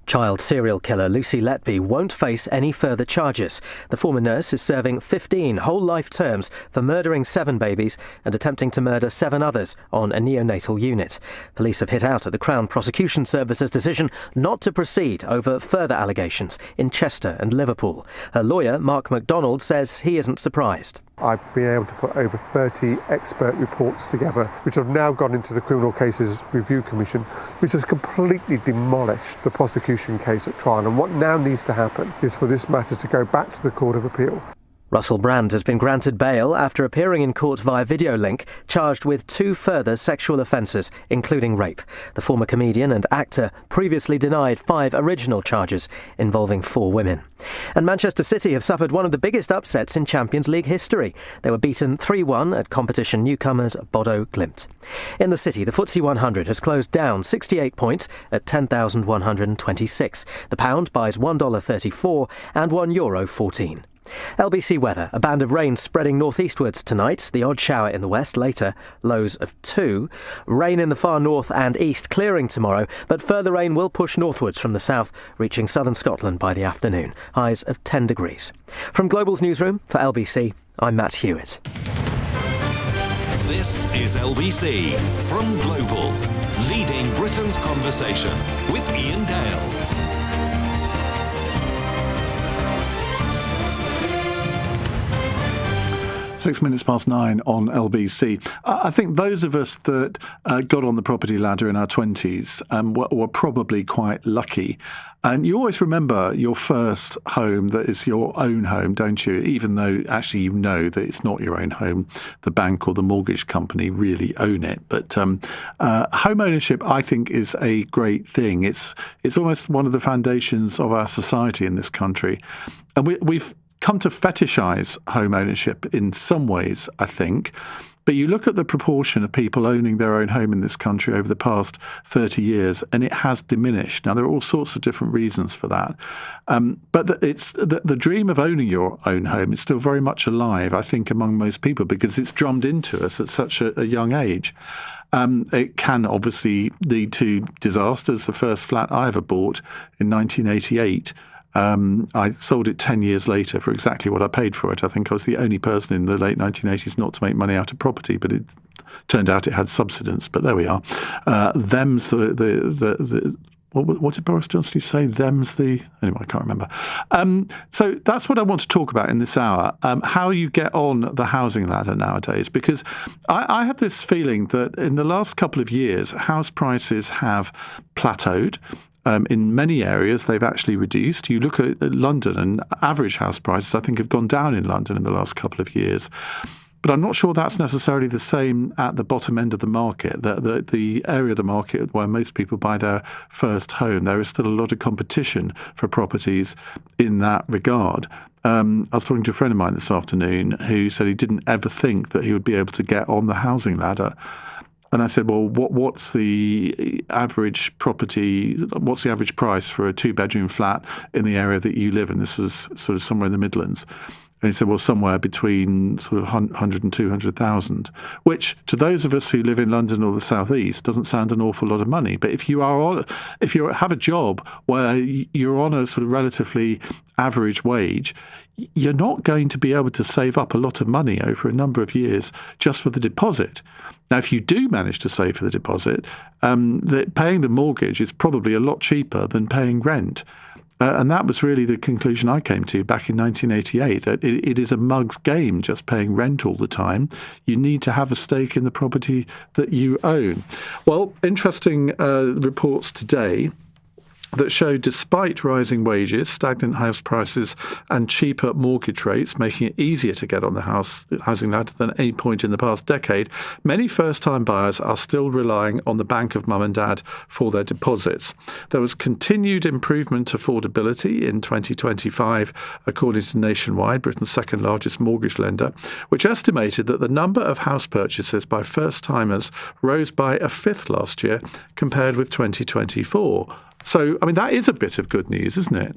[SPEAKER 12] Child serial killer Lucy Letby won't face any further charges. The former nurse is serving 15 whole life terms for murdering 7 babies and attempting to murder 7 others on a neonatal unit. Police have hit out at the Crown Prosecution Service's decision not to proceed over further allegations in Chester and Liverpool. Her lawyer, Mark MacDonald, says he isn't surprised.
[SPEAKER 8] I've been able to put over 30 expert reports together, which have now gone into the Criminal Cases Review Commission, which has completely demolished the prosecution case at trial. And what now needs to happen is for this matter to go back to the Court of Appeal.
[SPEAKER 12] Russell Brand has been granted bail after appearing in court via video link, charged with 2 further sexual offences, including rape. The former comedian and actor previously denied 5 original charges involving 4 women. And Manchester City have suffered one of the biggest upsets in Champions League history. They were beaten 3-1 at competition newcomers Bodo Glimt. In the city, the FTSE 100 has closed down 68 points at 10,126. The pound buys $1.34 and €1.14. LBC weather, a band of rain spreading northeastwards tonight, the odd shower in the west later, lows of 2. Rain in the far north and east clearing tomorrow, but further rain will push northwards from the south, reaching southern Scotland by the afternoon, highs of 10 degrees. From Global's newsroom, for LBC, I'm Matt Hewitt.
[SPEAKER 4] This is LBC from Global, leading Britain's conversation with Iain Dale.
[SPEAKER 2] 6 minutes past 9 on LBC. I think those of us that got on the property ladder in our 20s were probably quite lucky. And you always remember your first home that is your own home, don't you? Even though actually you know that it's not your own home. The bank or the mortgage company really own it. But home ownership, I think, is a great thing. It's almost one of the foundations of our society in this country. And we've come to fetishize home ownership in some ways, I think. But you look at the proportion of people owning their own home in this country over the past 30 years, and it has diminished. Now, there are all sorts of different reasons for that. But the dream of owning your own home is still very much alive, I think, among most people, because it's drummed into us at such a young age. It can obviously lead to disasters. The first flat I ever bought in 1988, I sold it 10 years later for exactly what I paid for it. I think I was the only person in the late 1980s not to make money out of property, but it turned out it had subsidence. But there we are. Them's what did Boris Johnson say? Them's the... Anyway, I can't remember. So that's what I want to talk about in this hour, how you get on the housing ladder nowadays. Because I have this feeling that in the last couple of years, house prices have plateaued. In many areas, they've actually reduced. You look at London, and average house prices, I think, have gone down in London in the last couple of years. But I'm not sure that's necessarily the same at the bottom end of the market, the area of the market where most people buy their first home. There is still a lot of competition for properties in that regard. I was talking to a friend of mine this afternoon who said he didn't ever think that he would be able to get on the housing ladder. And I said, well, what's the average property, what's the average price for a 2-bedroom flat in the area that you live in? This is sort of somewhere in the Midlands. And he said, well, somewhere between sort of 100 and 200,000, which to those of us who live in London or the South East doesn't sound an awful lot of money. But if you have a job where you're on a sort of relatively average wage, you're not going to be able to save up a lot of money over a number of years just for the deposit. Now, if you do manage to save for the deposit, paying the mortgage is probably a lot cheaper than paying rent. And that was really the conclusion I came to back in 1988, that it is a mug's game just paying rent all the time. You need to have a stake in the property that you own. Well, interesting reports today that showed despite rising wages, stagnant house prices and cheaper mortgage rates making it easier to get on the housing ladder than any point in the past decade, many first-time buyers are still relying on the bank of mum and dad for their deposits. There was continued improvement to affordability in 2025, according to Nationwide, Britain's second largest mortgage lender, which estimated that the number of house purchases by first-timers rose by a fifth last year compared with 2024. So, I mean, that is a bit of good news, isn't it?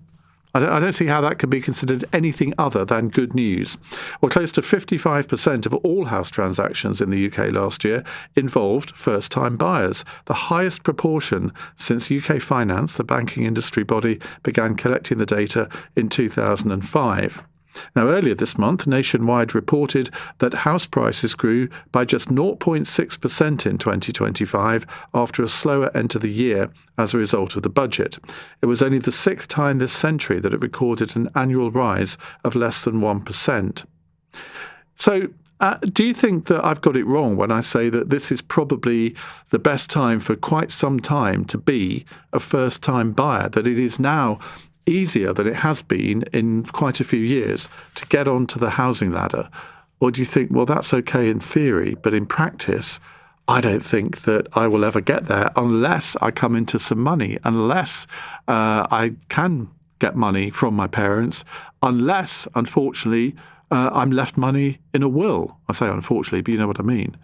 [SPEAKER 2] I don't see how that could be considered anything other than good news. Well, close to 55% of all house transactions in the UK last year involved first-time buyers, the highest proportion since UK Finance, the banking industry body, began collecting the data in 2005. Now, earlier this month, Nationwide reported that house prices grew by just 0.6% in 2025 after a slower end to the year as a result of the budget. It was only the sixth time this century that it recorded an annual rise of less than 1%. So, do you think that I've got it wrong when I say that this is probably the best time for quite some time to be a first-time buyer, that it is now easier than it has been in quite a few years to get onto the housing ladder? Or do you think, well, that's okay in theory, but in practice, I don't think that I will ever get there unless I come into some money, unless I can get money from my parents, unless, unfortunately, I'm left money in a will. I say unfortunately, but you know what I mean.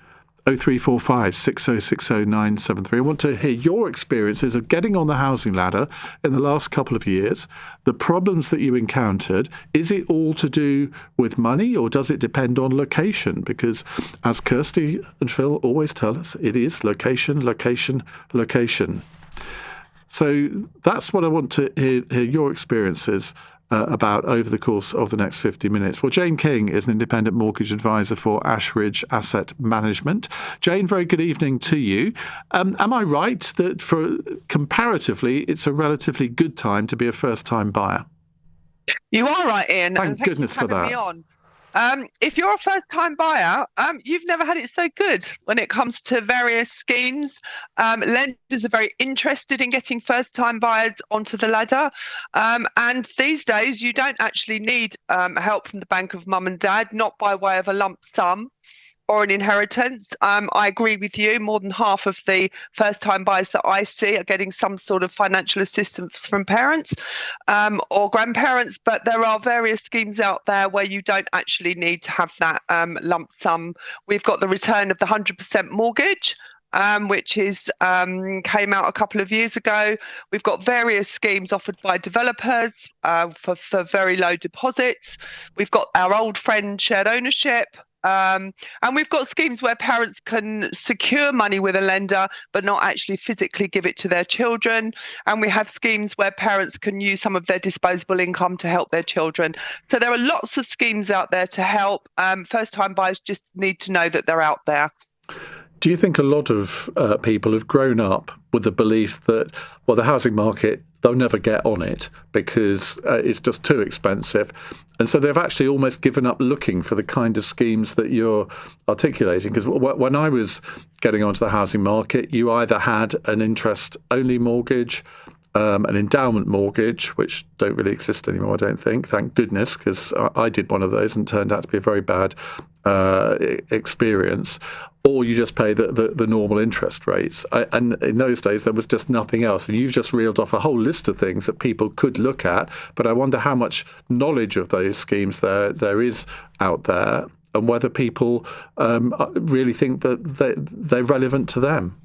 [SPEAKER 2] 0345 6060 973. I want to hear your experiences of getting on the housing ladder in the last couple of years, the problems that you encountered. Is it all to do with money or does it depend on location? Because as Kirsty and Phil always tell us, it is location, location, location. So that's what I want to hear your experiences about over the course of the next 50 minutes. Well, Jane King is an independent mortgage advisor for Ashridge Asset Management. Jane, very good evening to you. Am I right that for comparatively, it's a relatively good time to be a first-time buyer?
[SPEAKER 9] You are right, Ian.
[SPEAKER 2] Thank goodness for that.
[SPEAKER 9] Me on. If you're a first-time buyer, you've never had it so good when it comes to various schemes. Lenders are very interested in getting first-time buyers onto the ladder. And these days, you don't actually need help from the bank of mum and dad, not by way of a lump sum or an inheritance. I agree with you. More than half of the first-time buyers that I see are getting some sort of financial assistance from parents or grandparents, but there are various schemes out there where you don't actually need to have that lump sum. We've got the return of the 100% mortgage, which came out a couple of years ago. We've got various schemes offered by developers for very low deposits. We've got our old friend shared ownership. And we've got schemes where parents can secure money with a lender but not actually physically give it to their children. And we have schemes where parents can use some of their disposable income to help their children. So there are lots of schemes out there to help. First-time buyers just need to know that they're out there.
[SPEAKER 2] Do you think a lot of people have grown up with the belief that, well, the housing market, they'll never get on it because it's just too expensive? And so they've actually almost given up looking for the kind of schemes that you're articulating. Because when I was getting onto the housing market, you either had an interest-only mortgage, an endowment mortgage, which don't really exist anymore, I don't think, thank goodness, because I did one of those and turned out to be a very bad experience, or you just pay the normal interest rates. And in those days, there was just nothing else. And you've just reeled off a whole list of things that people could look at. But I wonder how much knowledge of those schemes there is out there and whether people really think that they're relevant to them.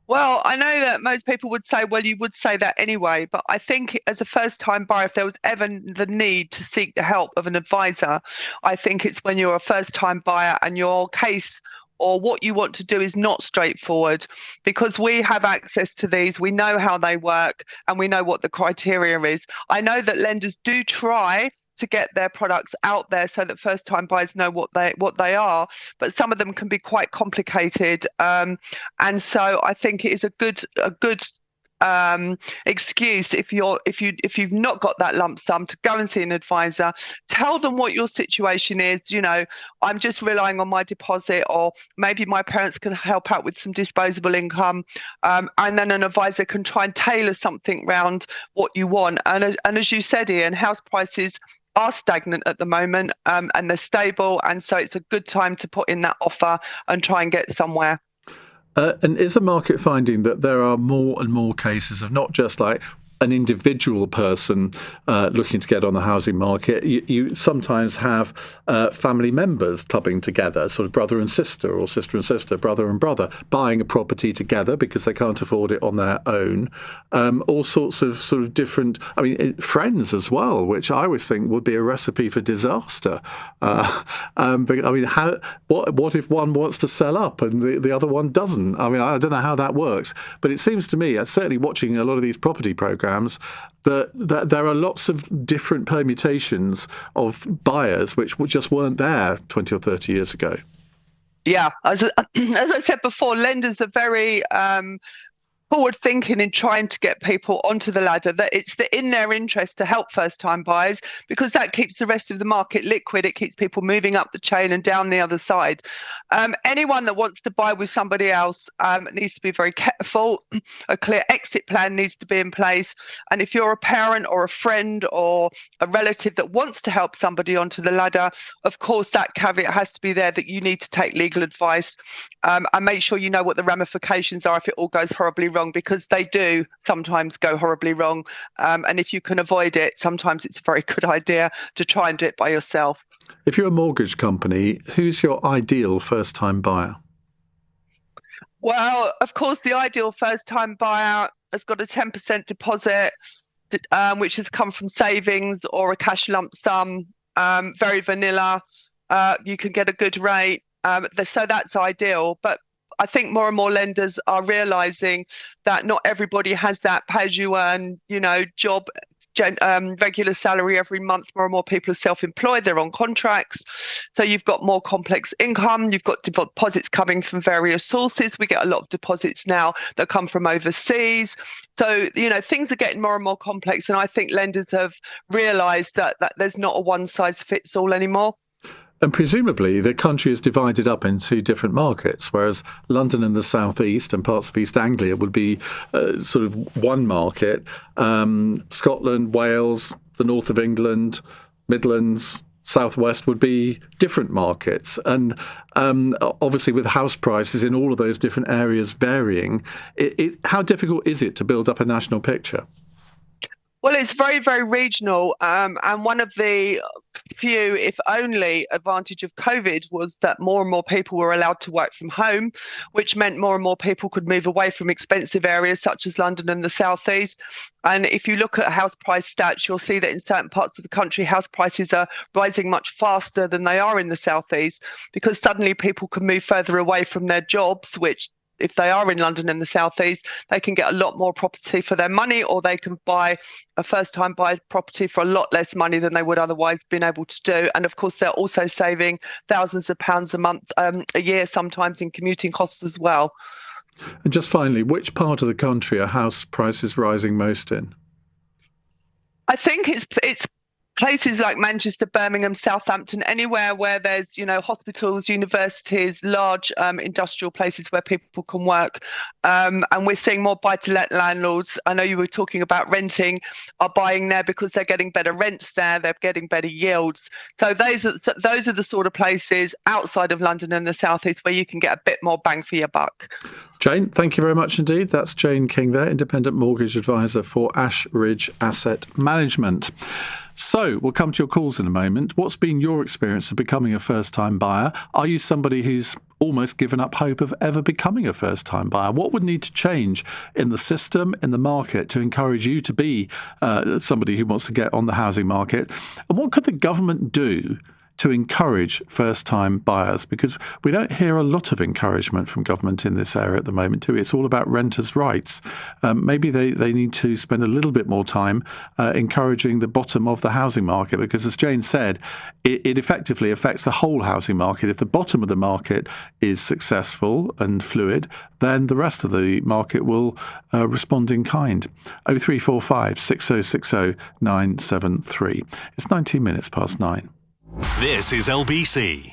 [SPEAKER 9] Well, I know that most people would say, well, you would say that anyway, but I think as a first-time buyer, if there was ever the need to seek the help of an advisor, I think it's when you're a first-time buyer and your case or what you want to do is not straightforward, because we have access to these, we know how they work, and we know what the criteria is. I know that lenders do try to get their products out there so that first-time buyers know what they are, but some of them can be quite complicated. And so I think it is a good excuse if you've not got that lump sum to go and see an advisor. Tell them what your situation is. I'm just relying on my deposit, or maybe my parents can help out with some disposable income, and then an advisor can try and tailor something around what you want. And as you said, Iain, house prices are stagnant at the moment, and they're stable, and so it's a good time to put in that offer and try and get somewhere.
[SPEAKER 2] And is the market finding that there are more and more cases of not just like an individual person looking to get on the housing market? You sometimes have family members clubbing together, sort of brother and sister, or sister and sister, brother and brother, buying a property together because they can't afford it on their own. All sorts of sort of different, friends as well, which I always think would be a recipe for disaster. But what if one wants to sell up and the other one doesn't? I don't know how that works, but it seems to me, certainly watching a lot of these property programs, that there are lots of different permutations of buyers which just weren't there 20 or 30 years ago.
[SPEAKER 9] Yeah, as I said before, lenders are very forward thinking in trying to get people onto the ladder, that it's in their interest to help first time buyers, because that keeps the rest of the market liquid. It keeps people moving up the chain and down the other side. Anyone that wants to buy with somebody else needs to be very careful. A clear exit plan needs to be in place. And if you're a parent or a friend or a relative that wants to help somebody onto the ladder, of course, that caveat has to be there that you need to take legal advice and make sure you know what the ramifications are if it all goes horribly wrong, because they do sometimes go horribly wrong. And if you can avoid it, sometimes it's a very good idea to try and do it by yourself.
[SPEAKER 2] If you're a mortgage company, who's your ideal first-time buyer?
[SPEAKER 9] Well, of course, the ideal first-time buyer has got a 10% deposit, which has come from savings or a cash lump sum, very vanilla. You can get a good rate. So that's ideal. But I think more and more lenders are realising that not everybody has that pay-as-you-earn, job, regular salary every month. More and more people are self-employed, they're on contracts. So you've got more complex income, you've got deposits coming from various sources. We get a lot of deposits now that come from overseas. So, things are getting more and more complex. And I think lenders have realised that there's not a one-size-fits-all anymore.
[SPEAKER 2] And presumably the country is divided up into different markets, whereas London and the southeast and parts of East Anglia would be sort of one market. Scotland, Wales, the north of England, Midlands, southwest would be different markets. And obviously with house prices in all of those different areas varying, how difficult is it to build up a national picture?
[SPEAKER 9] Well, it's very, very regional. And one of the few, if only, advantage of COVID was that more and more people were allowed to work from home, which meant more and more people could move away from expensive areas such as London and the southeast. And if you look at house price stats, you'll see that in certain parts of the country, house prices are rising much faster than they are in the southeast, because suddenly people can move further away from their jobs, which, if they are in London and the southeast, they can get a lot more property for their money, or they can buy a first-time buyer property for a lot less money than they would otherwise been able to do. And of course, they're also saving thousands of pounds a month, a year, sometimes in commuting costs as well.
[SPEAKER 2] And just finally, which part of the country are house prices rising most in?
[SPEAKER 9] I think it's places like Manchester, Birmingham, Southampton, anywhere where there's, hospitals, universities, large industrial places where people can work. And we're seeing more buy-to-let landlords. I know you were talking about renting, are buying there because they're getting better rents there. They're getting better yields. So those are the sort of places outside of London and the southeast where you can get a bit more bang for your buck.
[SPEAKER 2] Jane, thank you very much indeed. That's Jane King there, independent mortgage advisor for Ashridge Asset Management. So we'll come to your calls in a moment. What's been your experience of becoming a first-time buyer? Are you somebody who's almost given up hope of ever becoming a first-time buyer? What would need to change in the system, in the market, to encourage you to be somebody who wants to get on the housing market? And what could the government do to encourage first-time buyers? Because we don't hear a lot of encouragement from government in this area at the moment, do we? It's all about renters' rights. Maybe they need to spend a little bit more time encouraging the bottom of the housing market, because as Jane said, it effectively affects the whole housing market. If the bottom of the market is successful and fluid, then the rest of the market will respond in kind. 0345 6060 973. It's 19 minutes past 9.
[SPEAKER 4] This is LBC.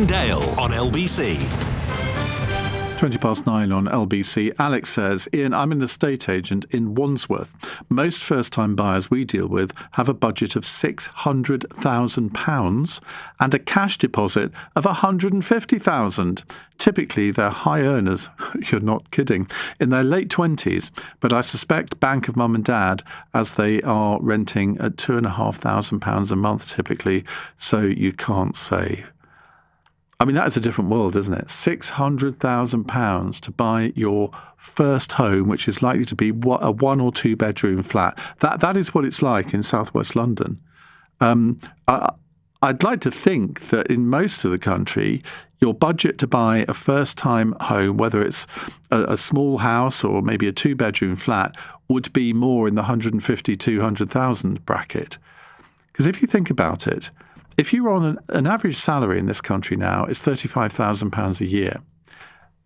[SPEAKER 4] Dale on LBC.
[SPEAKER 2] 20 past 9 on LBC. Alex says, Ian, I'm an estate agent in Wandsworth. Most first-time buyers we deal with have a budget of £600,000 and a cash deposit of £150,000. Typically, they're high earners, you're not kidding, in their late 20s, but I suspect bank of mum and dad, as they are renting at £2,500 a month typically, so you can't save. I mean, that is a different world, isn't it? £600,000 to buy your first home, which is likely to be a 1 or 2 bedroom flat. That is what it's like in southwest London. I'd like to think that in most of the country, your budget to buy a first-time home, whether it's a small house or maybe a 2 bedroom flat, would be more in the 150,000, 200,000 bracket. Because if you think about it, if you're on an average salary in this country now, it's £35,000 a year.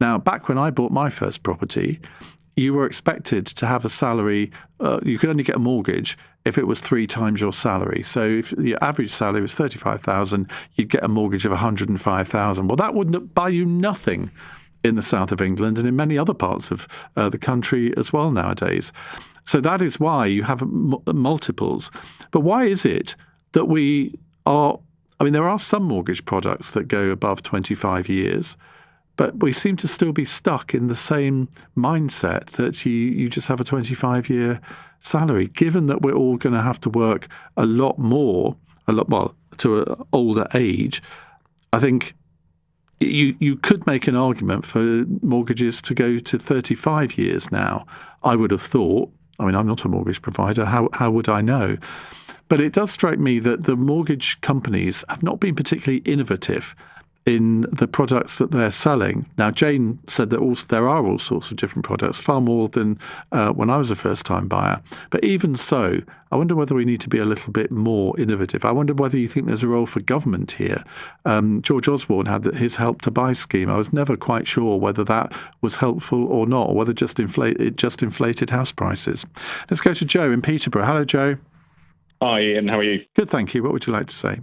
[SPEAKER 2] Now, back when I bought my first property, you were expected to have a salary, you could only get a mortgage if it was 3 times your salary. So if your average salary was £35,000, you'd get a mortgage of £105,000. Well, that wouldn't buy you nothing in the south of England and in many other parts of the country as well nowadays. So that is why you have multiples. But why is it that there are some mortgage products that go above 25 years, but we seem to still be stuck in the same mindset that you just have a 25-year salary, given that we're all going to have to work a lot more, to an older age. I think you could make an argument for mortgages to go to 35 years now. I would have thought. I mean, I'm not a mortgage provider. How would I know? But it does strike me that the mortgage companies have not been particularly innovative in the products that they're selling. Now, Jane said that there are all sorts of different products, far more than when I was a first-time buyer. But even so, I wonder whether we need to be a little bit more innovative. I wonder whether you think there's a role for government here. George Osborne had his Help to Buy scheme. I was never quite sure whether that was helpful or not, or whether it just inflated house prices. Let's go to Joe in Peterborough. Hello, Joe.
[SPEAKER 10] Hi, Ian. How are you?
[SPEAKER 2] Good, thank you. What would you like to say?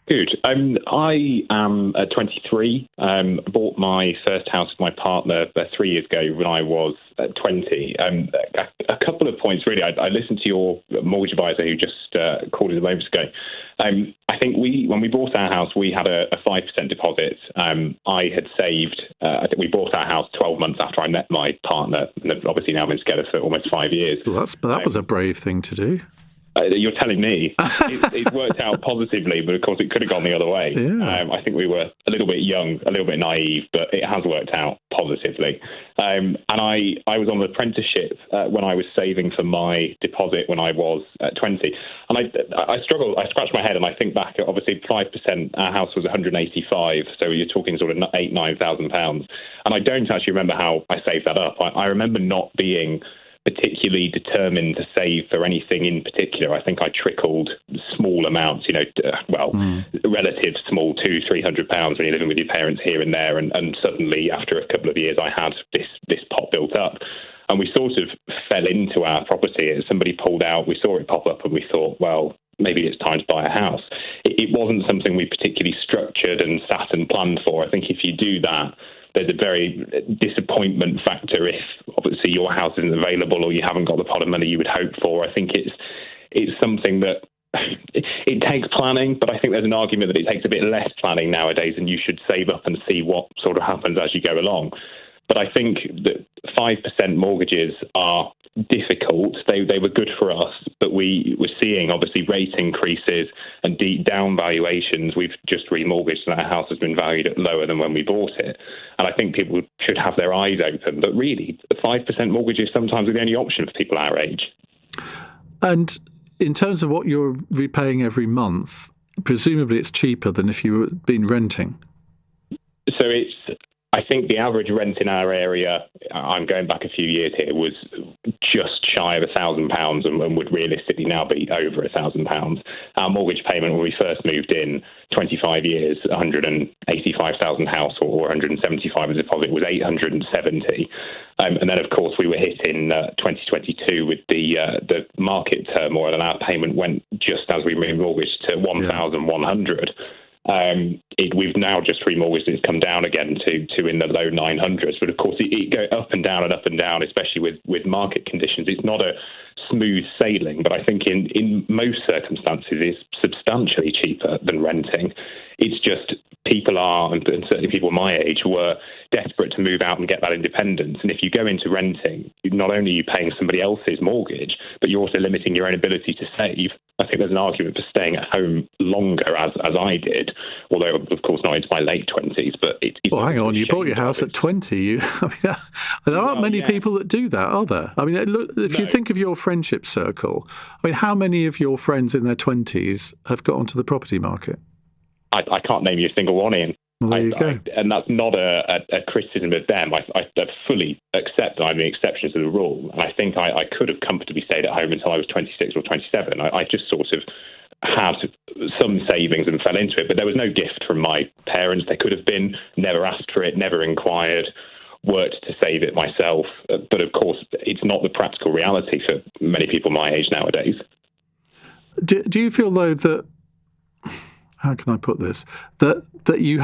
[SPEAKER 10] Good. I am 23. Bought my first house with my partner 3 years ago when I was 20. A couple of points, really. I listened to your mortgage advisor who just called us a moment ago. I think when we bought our house, we had a 5% deposit. I had saved, I think we bought our house 12 months after I met my partner, and obviously now been together for almost 5 years.
[SPEAKER 2] Well, that was a brave thing to do.
[SPEAKER 10] You're telling me it's worked out positively, but of course it could have gone the other way.
[SPEAKER 2] Yeah.
[SPEAKER 10] I think we were a little bit young, a little bit naive, but it has worked out positively. And I was on an apprenticeship when I was saving for my deposit when I was 20. And I struggle, I scratch my head and I think back at obviously 5%, our house was 185, so you're talking sort of £8,000-9,000. And I don't actually remember how I saved that up. I remember not being particularly determined to save for anything in particular. I think I trickled small amounts, relative small, £200-300 when you're living with your parents here and there. And suddenly, after a couple of years, I had this pot built up. And we sort of fell into our property. Somebody pulled out, we saw it pop up, and we thought, well, maybe it's time to buy a house. It wasn't something we particularly structured and sat and planned for. I think if you do that, there's a very disappointment factor if obviously your house isn't available or you haven't got the pot of money you would hope for. I think it's something that it takes planning, but I think there's an argument that it takes a bit less planning nowadays, and you should save up and see what sort of happens as you go along. But I think that 5% mortgages are difficult. They were good for us, but we were seeing obviously rate increases and deep down valuations. We've just remortgaged and our house has been valued at lower than when we bought it. And I think people should have their eyes open. But really, the 5% mortgages sometimes are the only option for people our age.
[SPEAKER 2] And in terms of what you're repaying every month, presumably it's cheaper than if you had been renting.
[SPEAKER 10] So I think the average rent in our area, I'm going back a few years here, was just shy of £1,000 and would realistically now be over £1,000. Our mortgage payment when we first moved in 25 years, 185,000 house or 175 as a deposit was 870. And then, of course, we were hit in 2022 with the market turmoil, and our payment went just as we remortgaged to 1,100. We've now just remortgaged. It's come down again to in the low 900s. But of course, it goes up and down, especially with market conditions. It's not a smooth sailing, but I think in most circumstances, it's substantially cheaper than renting. It's just people are, and certainly people my age, were desperate to move out and get that independence. And if you go into renting, not only are you paying somebody else's mortgage, but you're also limiting your own ability to save. I think there's an argument for staying at home longer, as I did, although, of course, not into my late 20s. But
[SPEAKER 2] well, hang on, you bought your house at 20. There aren't many people that do that, are there? I mean, look, if you think of your friendship circle, I mean, how many of your friends in their 20s have got onto the property market?
[SPEAKER 10] I can't name you a single one, Ian.
[SPEAKER 2] Well, there you go.
[SPEAKER 10] And that's not a criticism of them. I fully accept that I'm the exception to the rule. And I think I could have comfortably stayed at home until I was 26 or 27. I just sort of had some savings and fell into it. But there was no gift from my parents. They could have been, never asked for it, never inquired, worked to save it myself. But of course, it's not the practical reality for many people my age nowadays.
[SPEAKER 2] Do you feel, though, that, how can I put this, that you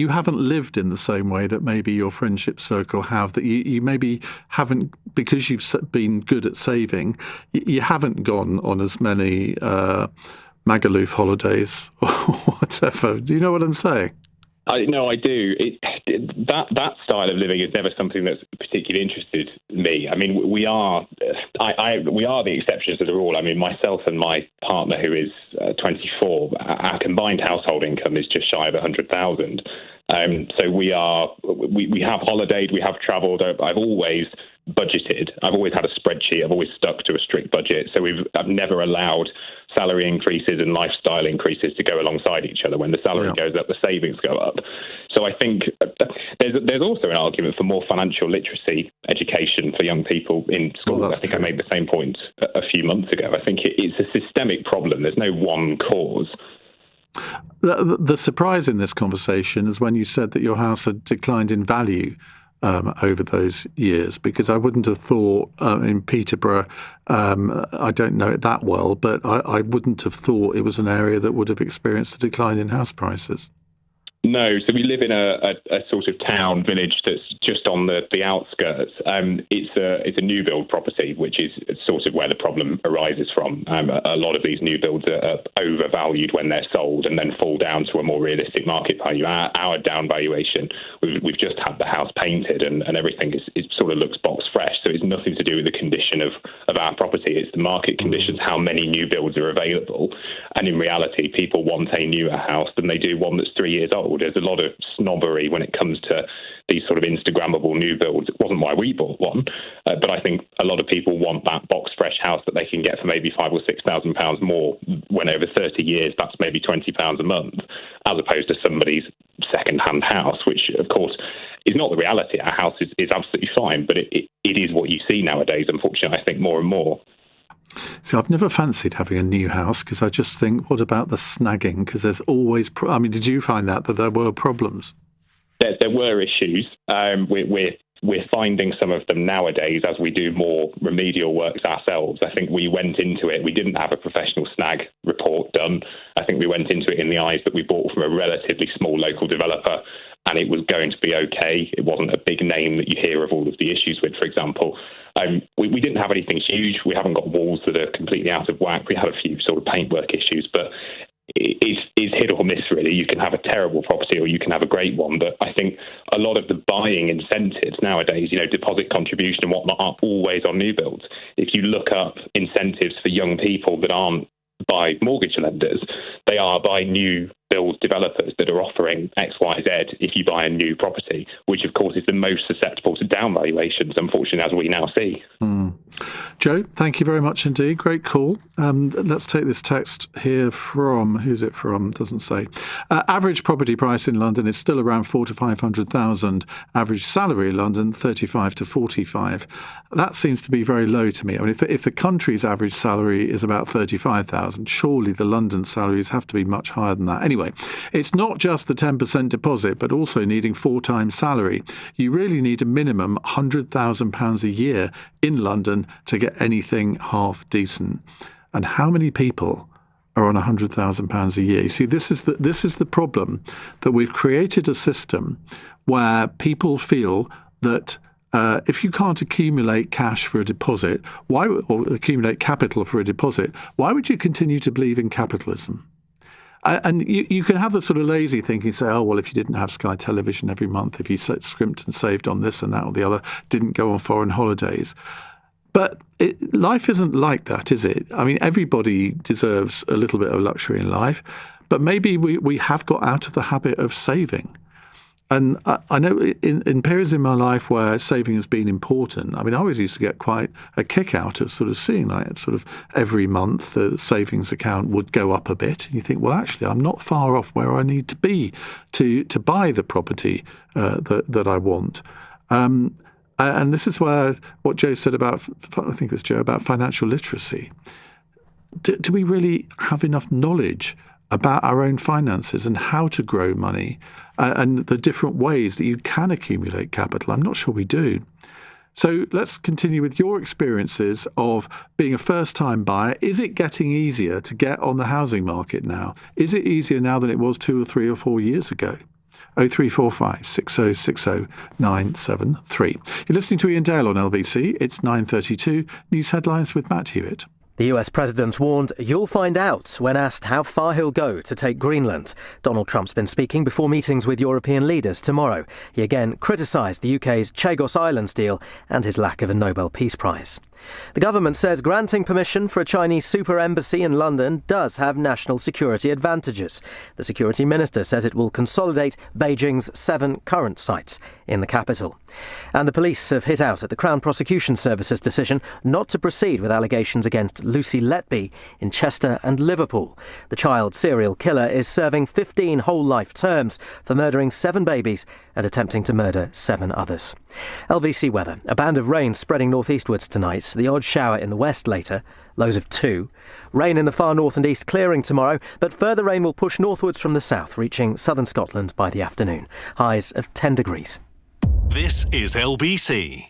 [SPEAKER 2] haven't lived in the same way that maybe your friendship circle have, that you maybe haven't, because you've been good at saving, you haven't gone on as many Magaluf holidays or whatever. Do you know what I'm saying?
[SPEAKER 10] No, I do. That style of living is never something that's particularly interested me. I mean, we are the exceptions to the rule. I mean, myself and my partner, who is 24, our combined household income is just shy of 100,000. So we have holidayed, we have travelled. I've always budgeted. I've always had a spreadsheet. I've always stuck to a strict budget. So I've never allowed salary increases and lifestyle increases to go alongside each other. When the salary goes up, the savings go up. So I think there's also an argument for more financial literacy education for young people in schools. I think I made the same point a few months ago. I think it's a systemic problem. There's no one cause.
[SPEAKER 2] The surprise in this conversation is when you said that your house had declined in value over those years, because I wouldn't have thought in Peterborough, I don't know it that well, but I wouldn't have thought it was an area that would have experienced a decline in house prices.
[SPEAKER 10] No, so we live in a sort of town village that's just on the outskirts. It's a new build property, which is sort of where the problem arises from. A lot of these new builds are overvalued when they're sold and then fall down to a more realistic market value. Our down valuation, we've just had the house painted and everything is sort of looks box fresh. So it's nothing to do with the condition of our property. It's the market conditions, how many new builds are available. And in reality, people want a newer house than they do one that's 3 years old. There's a lot of snobbery when it comes to these sort of Instagrammable new builds. It wasn't why we bought one, but I think a lot of people want that box fresh house that they can get for maybe £5,000 or £6,000 more. When over 30 years, that's maybe £20 a month, as opposed to somebody's second-hand house, which of course is not the reality. Our house is absolutely fine, but it is what you see nowadays. Unfortunately, I think more and more.
[SPEAKER 2] So I've never fancied having a new house because I just think, what about the snagging? Because there's always, did you find that there were problems?
[SPEAKER 10] There were issues. We're finding some of them nowadays as we do more remedial works ourselves. I think we went into it, we didn't have a professional snag report done. I think we went into it in the eyes that we bought from a relatively small local developer, and it was going to be okay. It wasn't a big name that you hear of all of the issues with, for example. We didn't have anything huge. We haven't got walls that are completely out of whack. We had a few sort of paintwork issues, but it's hit or miss, really. You can have a terrible property or you can have a great one, but I think a lot of the buying incentives nowadays, deposit contribution and whatnot, aren't always on new builds. If you look up incentives for young people that aren't by mortgage lenders, they are by new build developers that are offering X, Y, Z if you buy a new property, which of course is the most susceptible to down valuations, unfortunately, as we now see.
[SPEAKER 2] Joe, thank you very much indeed. Great call. Let's take this text here from, who's it from? Doesn't say. Average property price in London is still around 400,000 to 500,000. Average salary in London, 35 to 45. That seems to be very low to me. I mean, if the country's average salary is about 35,000, surely the London salaries have to be much higher than that. Anyway, it's not just the 10% deposit, but also needing 4 times salary. You really need a minimum £100,000 a year in London to get anything half decent. And how many people are on £100,000 a year? You see, this is the problem, that we've created a system where people feel that if you can't accumulate cash for a deposit, or accumulate capital for a deposit, why would you continue to believe in capitalism? And you can have the sort of lazy thinking, say, oh, well, if you didn't have Sky Television every month, if you scrimped and saved on this and that or the other, didn't go on foreign holidays. But life isn't like that, is it? I mean, everybody deserves a little bit of luxury in life, but maybe we have got out of the habit of saving. And I know in periods in my life where saving has been important, I mean, I always used to get quite a kick out of sort of seeing like sort of every month the savings account would go up a bit. And you think, well, actually, I'm not far off where I need to be to buy the property that I want. And this is where what Joe said about, I think it was Joe, about financial literacy. Do we really have enough knowledge about our own finances and how to grow money and the different ways that you can accumulate capital? I'm not sure we do. So let's continue with your experiences of being a first-time buyer. Is it getting easier to get on the housing market now? Is it easier now than it was 2 or 3 or 4 years ago? 0345 6060 973. You're listening to Iain Dale on LBC. It's 9:32. News headlines with Matt Hewitt.
[SPEAKER 12] The US president warned you'll find out when asked how far he'll go to take Greenland. Donald Trump's been speaking before meetings with European leaders tomorrow. He again criticised the UK's Chagos Islands deal and his lack of a Nobel Peace Prize. The government says granting permission for a Chinese super embassy in London does have national security advantages. The security minister says it will consolidate Beijing's 7 current sites in the capital. And the police have hit out at the Crown Prosecution Service's decision not to proceed with allegations against Lucy Letby in Chester and Liverpool. The child serial killer is serving 15 whole life terms for murdering 7 babies and attempting to murder 7 others. LBC weather. A band of rain spreading northeastwards tonight. The odd shower in the west later. Lows of 2. Rain in the far north and east clearing tomorrow, but further rain will push northwards from the south, reaching southern Scotland by the afternoon. Highs of 10 degrees.
[SPEAKER 4] This is LBC.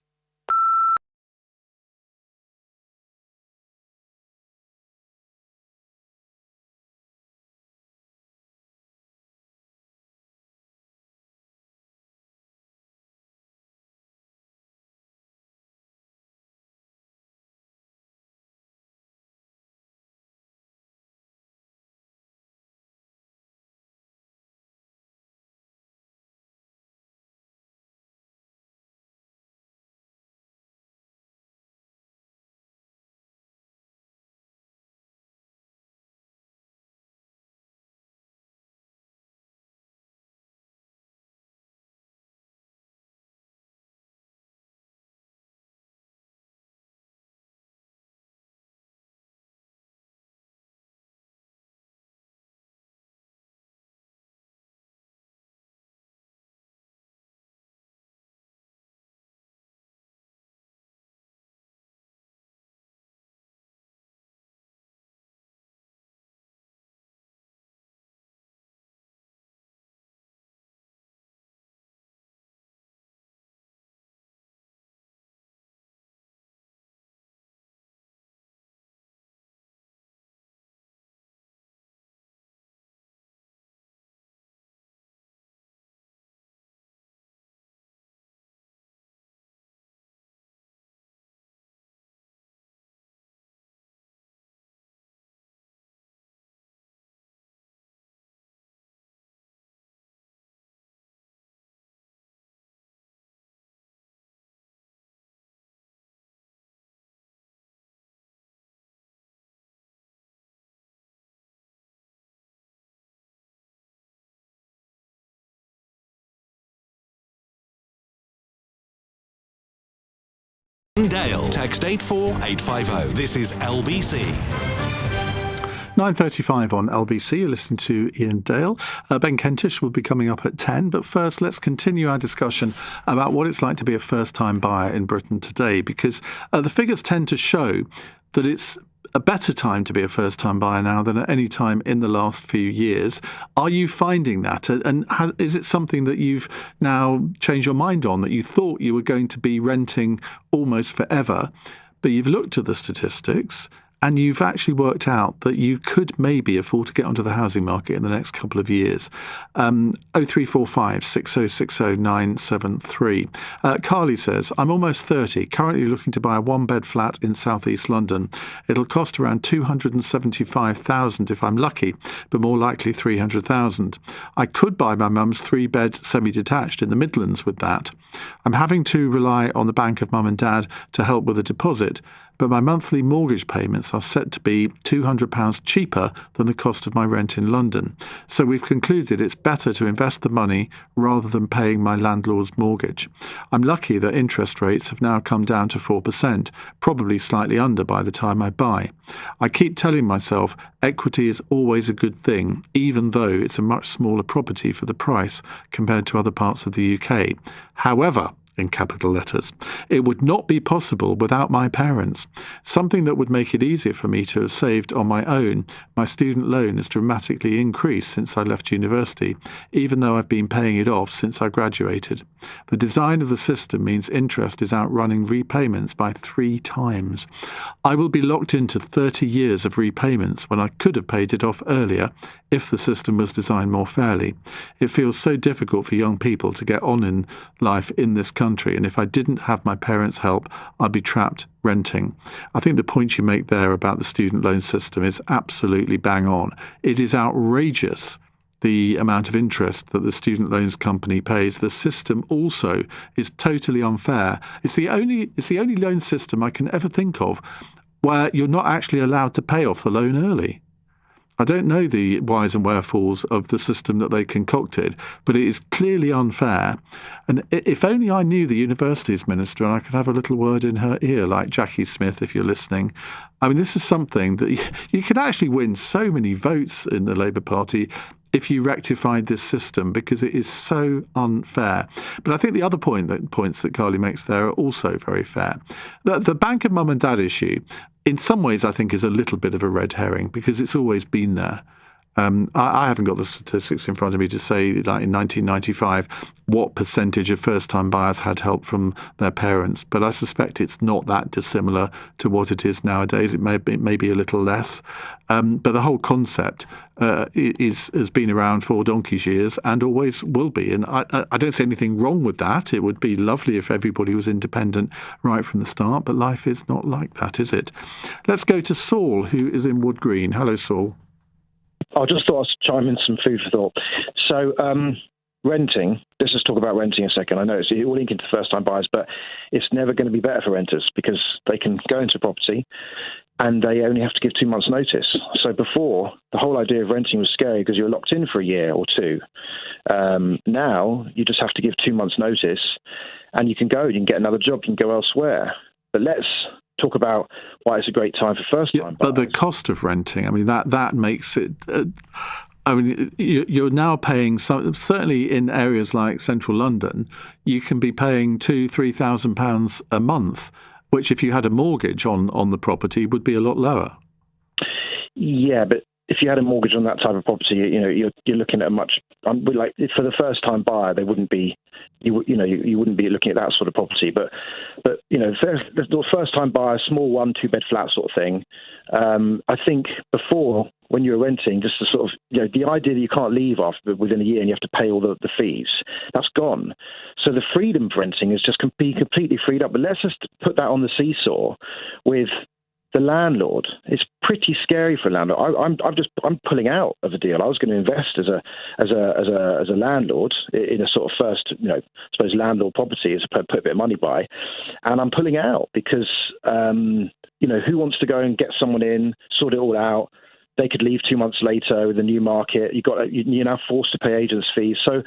[SPEAKER 4] Dale. Text 84850. This is LBC.
[SPEAKER 2] 9:35 on LBC. You're listening to Iain Dale. Ben Kentish will be coming up at 10. But first, let's continue our discussion about what it's like to be a first-time buyer in Britain today, because the figures tend to show that it's a better time to be a first-time buyer now than at any time in the last few years. Are you finding that? And is it something that you've now changed your mind on, that you thought you were going to be renting almost forever, but you've looked at the statistics and you've actually worked out that you could maybe afford to get onto the housing market in the next couple of years? 0345 6060 973. Carly says, I'm almost 30, currently looking to buy a one-bed flat in southeast London. It'll cost around $275,000 if I'm lucky, but more likely $300,000. I could buy my mum's 3-bed semi-detached in the Midlands with that. I'm having to rely on the bank of mum and dad to help with a deposit, but my monthly mortgage payments are set to be £200 cheaper than the cost of my rent in London. So we've concluded it's better to invest the money rather than paying my landlord's mortgage. I'm lucky that interest rates have now come down to 4%, probably slightly under by the time I buy. I keep telling myself equity is always a good thing, even though it's a much smaller property for the price compared to other parts of the UK. However, in capital letters, it would not be possible without my parents. Something that would make it easier for me to have saved on my own. My student loan has dramatically increased since I left university, even though I've been paying it off since I graduated. The design of the system means interest is outrunning repayments by 3 times. I will be locked into 30 years of repayments when I could have paid it off earlier if the system was designed more fairly. It feels so difficult for young people to get on in life in this country, and if I didn't have my parents' help, I'd be trapped renting. I think the point you make there about the student loan system is absolutely bang on. It is outrageous, the amount of interest that the student loans company pays. The system also is totally unfair. It's the only loan system I can ever think of where you're not actually allowed to pay off the loan early. I don't know the whys and wherefores of the system that they concocted, but it is clearly unfair. And if only I knew the universities minister and I could have a little word in her ear, like Jackie Smith, if you're listening. I mean, this is something that you could actually win so many votes in the Labour Party if you rectified this system, because it is so unfair. But I think the other points that Carly makes there are also very fair. The bank of mum and dad issue, in some ways, I think is a little bit of a red herring because it's always been there. I haven't got the statistics in front of me to say, like in 1995, what percentage of first-time buyers had help from their parents, but I suspect it's not that dissimilar to what it is nowadays. It may be a little less, but the whole concept has been around for donkey's years and always will be. And I don't see anything wrong with that. It would be lovely if everybody was independent right from the start, but life is not like that, is it? Let's go to Saul, who is in Wood Green. Hello, Saul.
[SPEAKER 13] I just thought I'd chime in some food for thought. So renting, let's just talk about renting a second. I know it's all linked into first-time buyers, but it's never going to be better for renters because they can go into a property and they only have to give 2 months' notice. So before, the whole idea of renting was scary because you were locked in for a year or 2. Now, you just have to give 2 months' notice and you can go, you can get another job, you can go elsewhere. But let's talk about why it's a great time for first-time buyers.
[SPEAKER 2] But the cost of renting, I mean, that makes it... I mean, you're now paying, certainly in areas like central London, you can be paying £2,000-3,000 a month, which if you had a mortgage on the property would be a lot lower.
[SPEAKER 13] Yeah, but if you had a mortgage on that type of property, you're looking at a much like for the first-time buyer, they wouldn't be you wouldn't be looking at that sort of property. But the first-time buyer, small 1-2-bed flat sort of thing. I think before, when you were renting, just to sort of the idea that you can't leave within a year and you have to pay all the fees, that's gone. So the freedom of renting is just completely freed up. But let's just put that on the seesaw with the landlord. It's pretty scary for a landlord. I'm pulling out of the deal. I was going to invest as a landlord in a sort of first, I suppose landlord property is put a bit of money by, and I'm pulling out because who wants to go and get someone in, sort it all out? They could leave 2 months later with a new market. You're now forced to pay agents' fees. So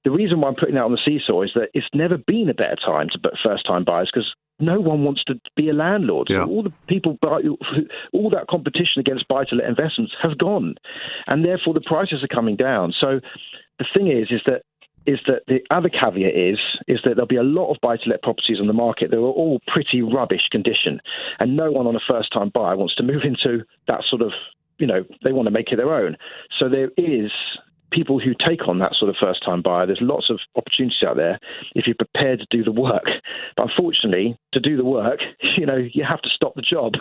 [SPEAKER 13] the reason why I'm putting that on the seesaw is that it's never been a better time to put first-time buyers because no one wants to be a landlord.
[SPEAKER 2] Yeah.
[SPEAKER 13] So all the people, all that competition against buy-to-let investments has gone, and therefore the prices are coming down. So the thing is that the other caveat is that there'll be a lot of buy-to-let properties on the market that are all pretty rubbish condition, and no one on a first-time buyer wants to move into that sort of, they want to make it their own. So there is people who take on that sort of first-time buyer. There's lots of opportunities out there if you're prepared to do the work. But unfortunately, to do the work, you have to stop the job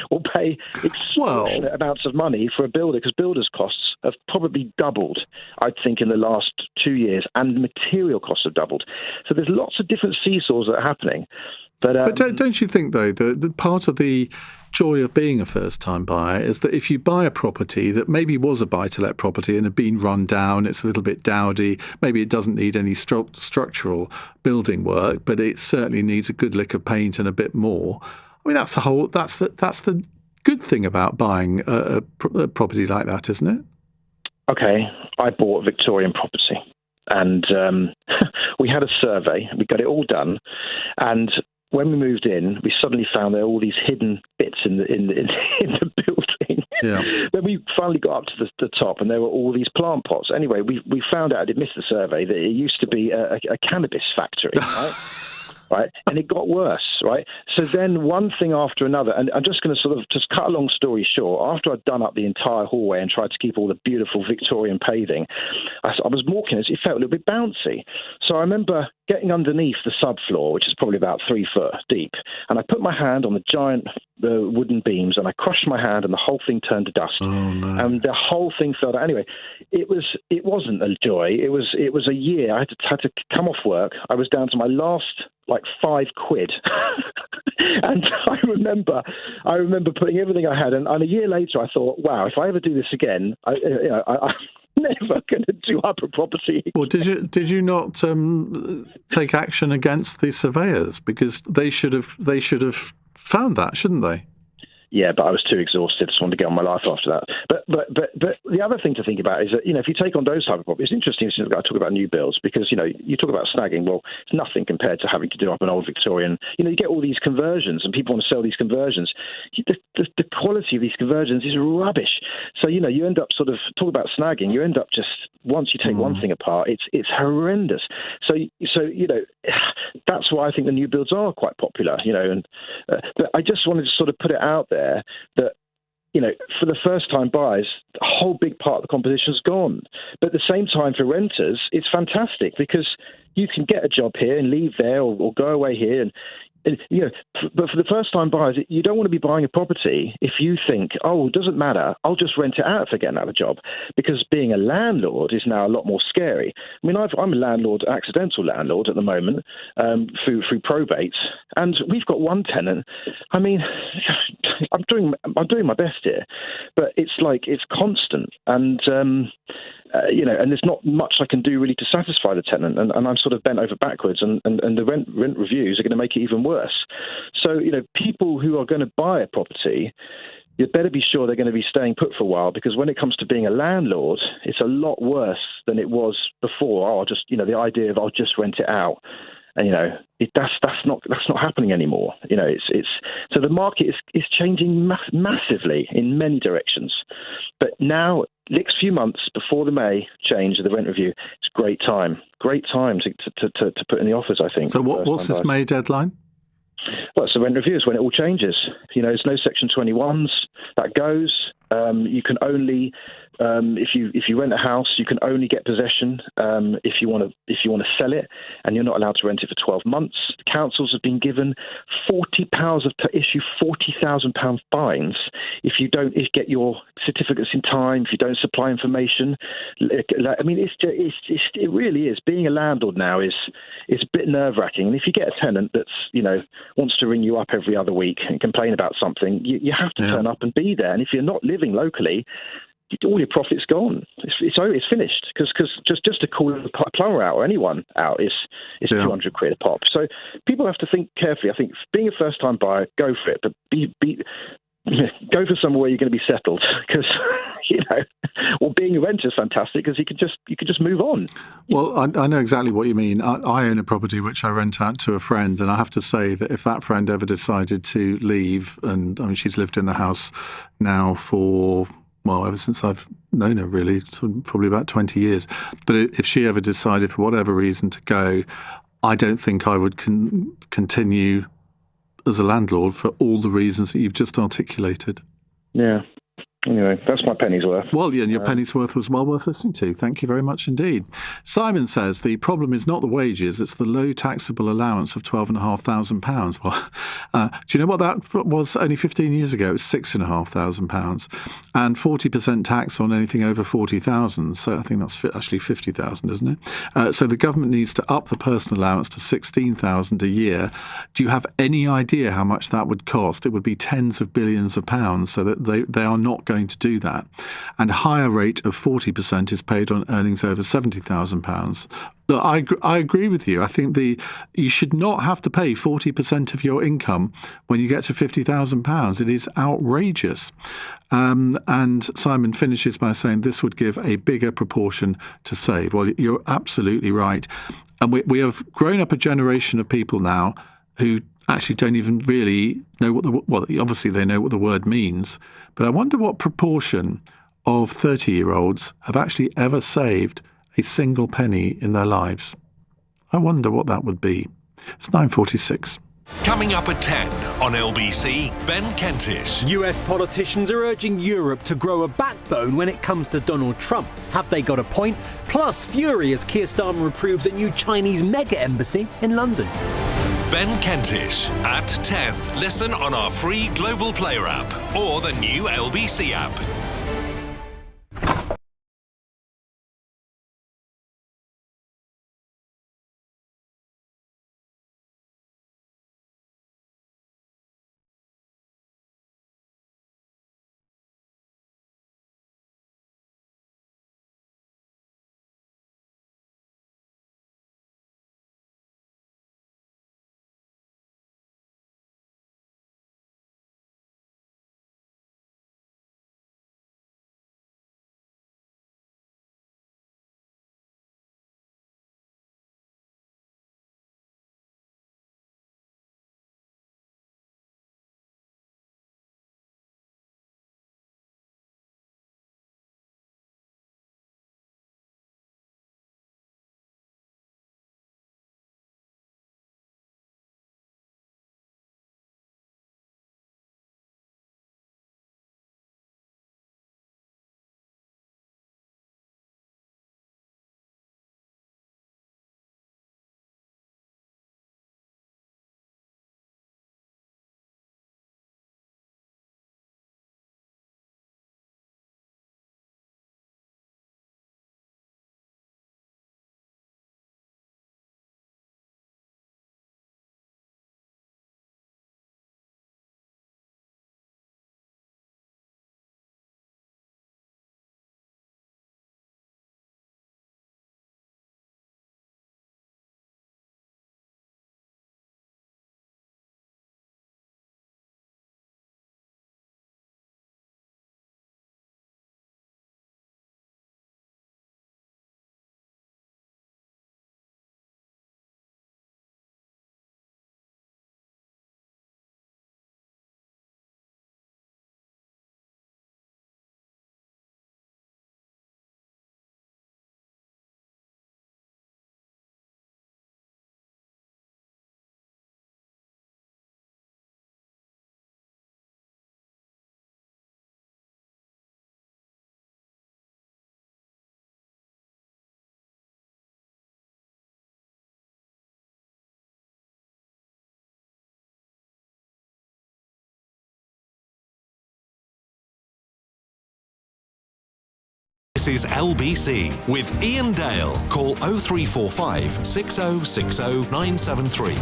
[SPEAKER 13] or pay extortionate amounts of money for a builder, because builders' costs have probably doubled, I think, in the last 2 years, and material costs have doubled. So there's lots of different seesaws that are happening. But
[SPEAKER 2] don't you think, though, that part of the joy of being a first-time buyer is that if you buy a property that maybe was a buy-to-let property and had been run down, it's a little bit dowdy, maybe it doesn't need any structural building work, but it certainly needs a good lick of paint and a bit more. I mean, that's the good thing about buying a property like that, isn't it?
[SPEAKER 13] Okay, I bought a Victorian property, and we had a survey. We got it all done, and when we moved in, we suddenly found there were all these hidden bits in the building.
[SPEAKER 2] Yeah.
[SPEAKER 13] Then we finally got up to the top, and there were all these plant pots. Anyway, we found out, I did miss the survey, that it used to be a cannabis factory, right? Right, and it got worse, right? So then one thing after another, and I'm just going to sort of just cut a long story short. After I'd done up the entire hallway and tried to keep all the beautiful Victorian paving, I was walking, it felt a little bit bouncy. So I remember getting underneath the subfloor, which is probably about 3 foot deep, and I put my hand on the giant wooden beams, and I crushed my hand, and the whole thing turned to dust.
[SPEAKER 2] Oh, no.
[SPEAKER 13] And the whole thing fell down. Anyway, it wasn't a joy. It was a year. I had to come off work. I was down to my last £5, and I remember putting everything I had, and a year later I thought, wow, if I ever do this again, I'm never going to do up a property again.
[SPEAKER 2] Well, did you not take action against the surveyors, because they should have found that, shouldn't they?
[SPEAKER 13] Yeah, but I was too exhausted. Just wanted to get on my life after that. But the other thing to think about is that, if you take on those type of properties, it's interesting since I talk about new builds, because, you talk about snagging. Well, it's nothing compared to having to do up an old Victorian. You get all these conversions, and people want to sell these conversions. The quality of these conversions is rubbish. So, you end up sort of, talk about snagging, you end up just, once you take one thing apart, it's horrendous. So that's why I think the new builds are quite popular, but I just wanted to sort of put it out there that, for the first-time buyers, a whole big part of the competition is gone. But at the same time, for renters, it's fantastic, because you can get a job here and leave there, or go away here, and but for the first-time buyers, you don't want to be buying a property if you think, it doesn't matter, I'll just rent it out if I get another job, because being a landlord is now a lot more scary. I mean, I'm a landlord, accidental landlord at the moment, through probates, and we've got one tenant. I mean, I'm doing my best here, but it's constant, and and there's not much I can do really to satisfy the tenant, and I'm sort of bent over backwards, and the rent reviews are going to make it even worse. So, people who are going to buy a property, you better be sure they're going to be staying put for a while, because when it comes to being a landlord, it's a lot worse than it was before. The idea of I'll just rent it out. And that's not happening anymore. So the market is changing massively in many directions. But now, next few months before the May change of the rent review, it's a great time to put in the offers, I think.
[SPEAKER 2] So what's this May deadline?
[SPEAKER 13] Well, it's the rent review is when it all changes. There's no Section 21s that goes. You can only, if you rent a house, you can only get possession if you want to sell it, and you're not allowed to rent it for 12 months. The councils have been given £40 to issue £40,000 fines if you don't get your certificates in time, if you don't supply information. I mean, it really is. Being a landlord now is a bit nerve-wracking, and if you get a tenant that's wants to ring you up every other week and complain about something, you have to turn up and be there. And if you're not living locally, all your profit's gone. It's finished, because just to call a plumber out or anyone out is £200 a pop. So people have to think carefully. I think being a first-time buyer, go for it, but go for somewhere where you're going to be settled, because well, being a renter is fantastic because you could just move on.
[SPEAKER 2] Well, I know exactly what you mean. I own a property which I rent out to a friend, and I have to say that if that friend ever decided to leave, and I mean, she's lived in the house now for, well, ever since I've known her, really, so probably about 20 years. But if she ever decided for whatever reason to go, I don't think I would continue as a landlord for all the reasons that you've just articulated.
[SPEAKER 13] Yeah. Anyway, that's my penny's worth.
[SPEAKER 2] Well, yeah, and your penny's worth was well worth listening to. Thank you very much indeed. Simon says the problem is not the wages, it's the low taxable allowance of £12,500. Well, do you know what that was only 15 years ago? It was £6,500. And 40% tax on anything over 40,000. So I think that's actually 50,000, isn't it? So the government needs to up the personal allowance to 16,000 a year. Do you have any idea how much that would cost? It would be tens of billions of pounds, so that they are not going to do that. And a higher rate of 40% is paid on earnings over £70,000. Look, I agree with you. I think you should not have to pay 40% of your income when you get to £50,000. It is outrageous. And Simon finishes by saying this would give a bigger proportion to save. Well, you're absolutely right. And we have grown up a generation of people now who actually don't even really know well, obviously they know what the word means, but I wonder what proportion of 30-year-olds have actually ever saved a single penny in their lives. I wonder what that would be. It's 9:46.
[SPEAKER 4] Coming up at 10 on LBC, Ben Kentish.
[SPEAKER 14] US politicians are urging Europe to grow a backbone when it comes to Donald Trump. Have they got a point? Plus, fury as Keir Starmer approves a new Chinese mega embassy in London.
[SPEAKER 4] Ben Kentish at 10. Listen on our free Global Player app or the new LBC app. This is LBC with Iain Dale. Call 0345 6060 973.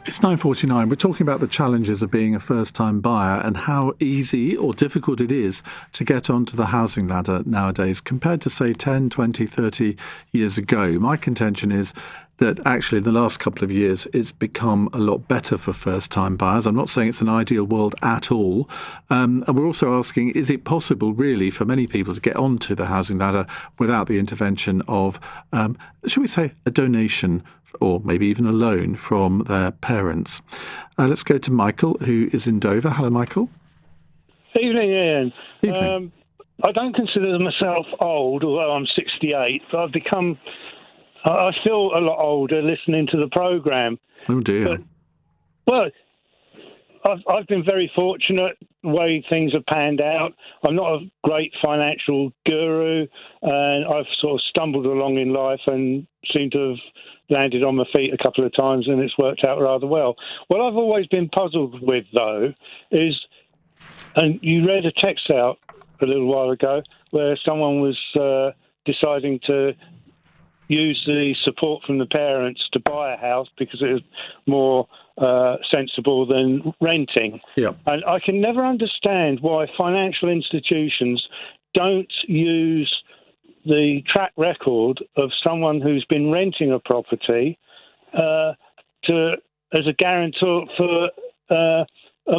[SPEAKER 2] It's 9:49. We're talking about the challenges of being a first-time buyer and how easy or difficult it is to get onto the housing ladder nowadays compared to, say, 10, 20, 30 years ago. My contention is that actually in the last couple of years it's become a lot better for first-time buyers. I'm not saying it's an ideal world at all. And we're also asking, is it possible really for many people to get onto the housing ladder without the intervention of, should we say, a donation or maybe even a loan from their parents? Let's go to Michael, who is in Dover. Hello, Michael.
[SPEAKER 15] Evening, Ian.
[SPEAKER 2] Evening.
[SPEAKER 15] I don't consider myself old, although I'm 68, but I feel a lot older listening to the programme.
[SPEAKER 2] Oh, dear.
[SPEAKER 15] Well, I've been very fortunate the way things have panned out. I'm not a great financial guru, and I've sort of stumbled along in life and seem to have landed on my feet a couple of times, and it's worked out rather well. What I've always been puzzled with, though, is, and you read a text out a little while ago where someone was deciding to use the support from the parents to buy a house because it was more sensible than renting.
[SPEAKER 2] Yeah.
[SPEAKER 15] And I can never understand why financial institutions don't use the track record of someone who's been renting a property as a guarantor for a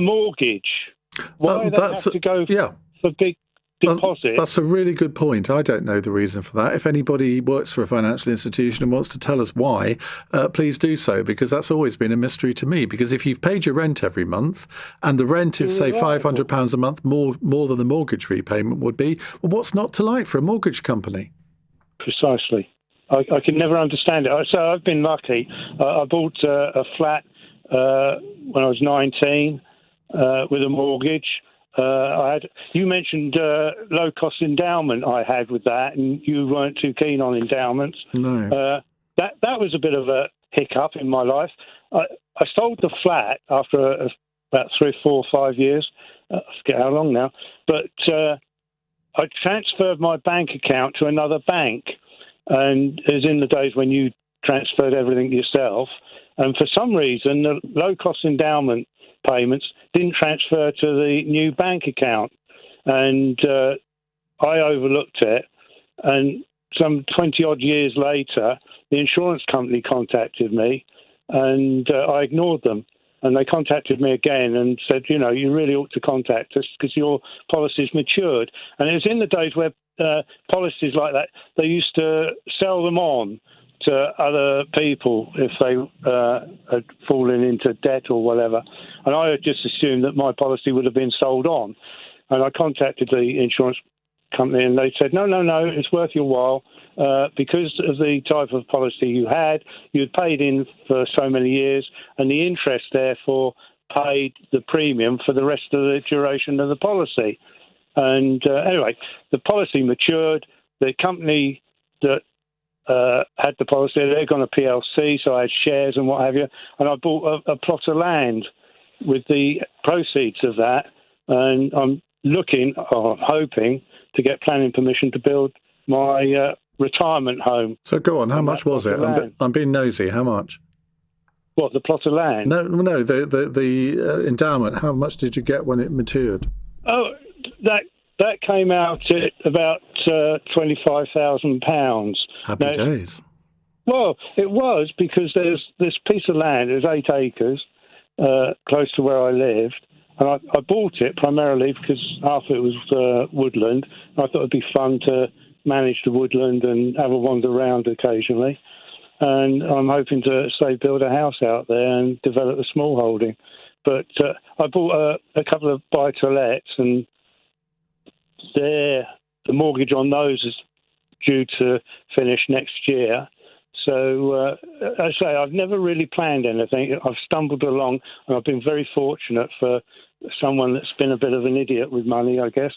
[SPEAKER 15] mortgage. Why they have to go for big deposits?
[SPEAKER 2] That's a really good point. I don't know the reason for that. If anybody works for a financial institution and wants to tell us why, please do so, because that's always been a mystery to me. Because if you've paid your rent every month and the rent is, say, £500 a month more than the mortgage repayment would be, well, what's not to like for a mortgage company?
[SPEAKER 15] Precisely. I can never understand it. So I've been lucky. I bought a flat when I was 19 with a mortgage. You mentioned low-cost endowment I had with that, and you weren't too keen on endowments.
[SPEAKER 2] No.
[SPEAKER 15] That was a bit of a hiccup in my life. I sold the flat after about 3, 4, 5 years. I forget how long now. But I transferred my bank account to another bank, and as in the days when you transferred everything yourself. And for some reason, the low-cost endowment payments didn't transfer to the new bank account, and I overlooked it. And some 20 odd years later, the insurance company contacted me, and I ignored them. And they contacted me again and said, you really ought to contact us because your policy's matured. And it was in the days where policies like that, they used to sell them on to other people if they had fallen into debt or whatever. And I had just assumed that my policy would have been sold on. And I contacted the insurance company and they said, no, it's worth your while. Because of the type of policy you had paid in for so many years, and the interest therefore paid the premium for the rest of the duration of the policy. And anyway, the policy matured. The company that had the policy, they're gone to PLC, so I had shares and what have you. And I bought a plot of land with the proceeds of that. And I'm hoping to get planning permission to build my retirement home.
[SPEAKER 2] So go on, how much was it? I'm being nosy. How much?
[SPEAKER 15] What, the plot of land?
[SPEAKER 2] No, the endowment. How much did you get when it matured?
[SPEAKER 15] Oh, that came out at about £25,000.
[SPEAKER 2] Happy days.
[SPEAKER 15] Well, it was because there's this piece of land. There's 8 acres close to where I lived. And I bought it primarily because half of it was woodland. I thought it'd be fun to manage the woodland and have a wander around occasionally. And I'm hoping to, build a house out there and develop a small holding. But I bought a couple of buy-to-lets, and the mortgage on those is due to finish next year. So, I say, I've never really planned anything. I've stumbled along, and I've been very fortunate for someone that's been a bit of an idiot with money, I guess.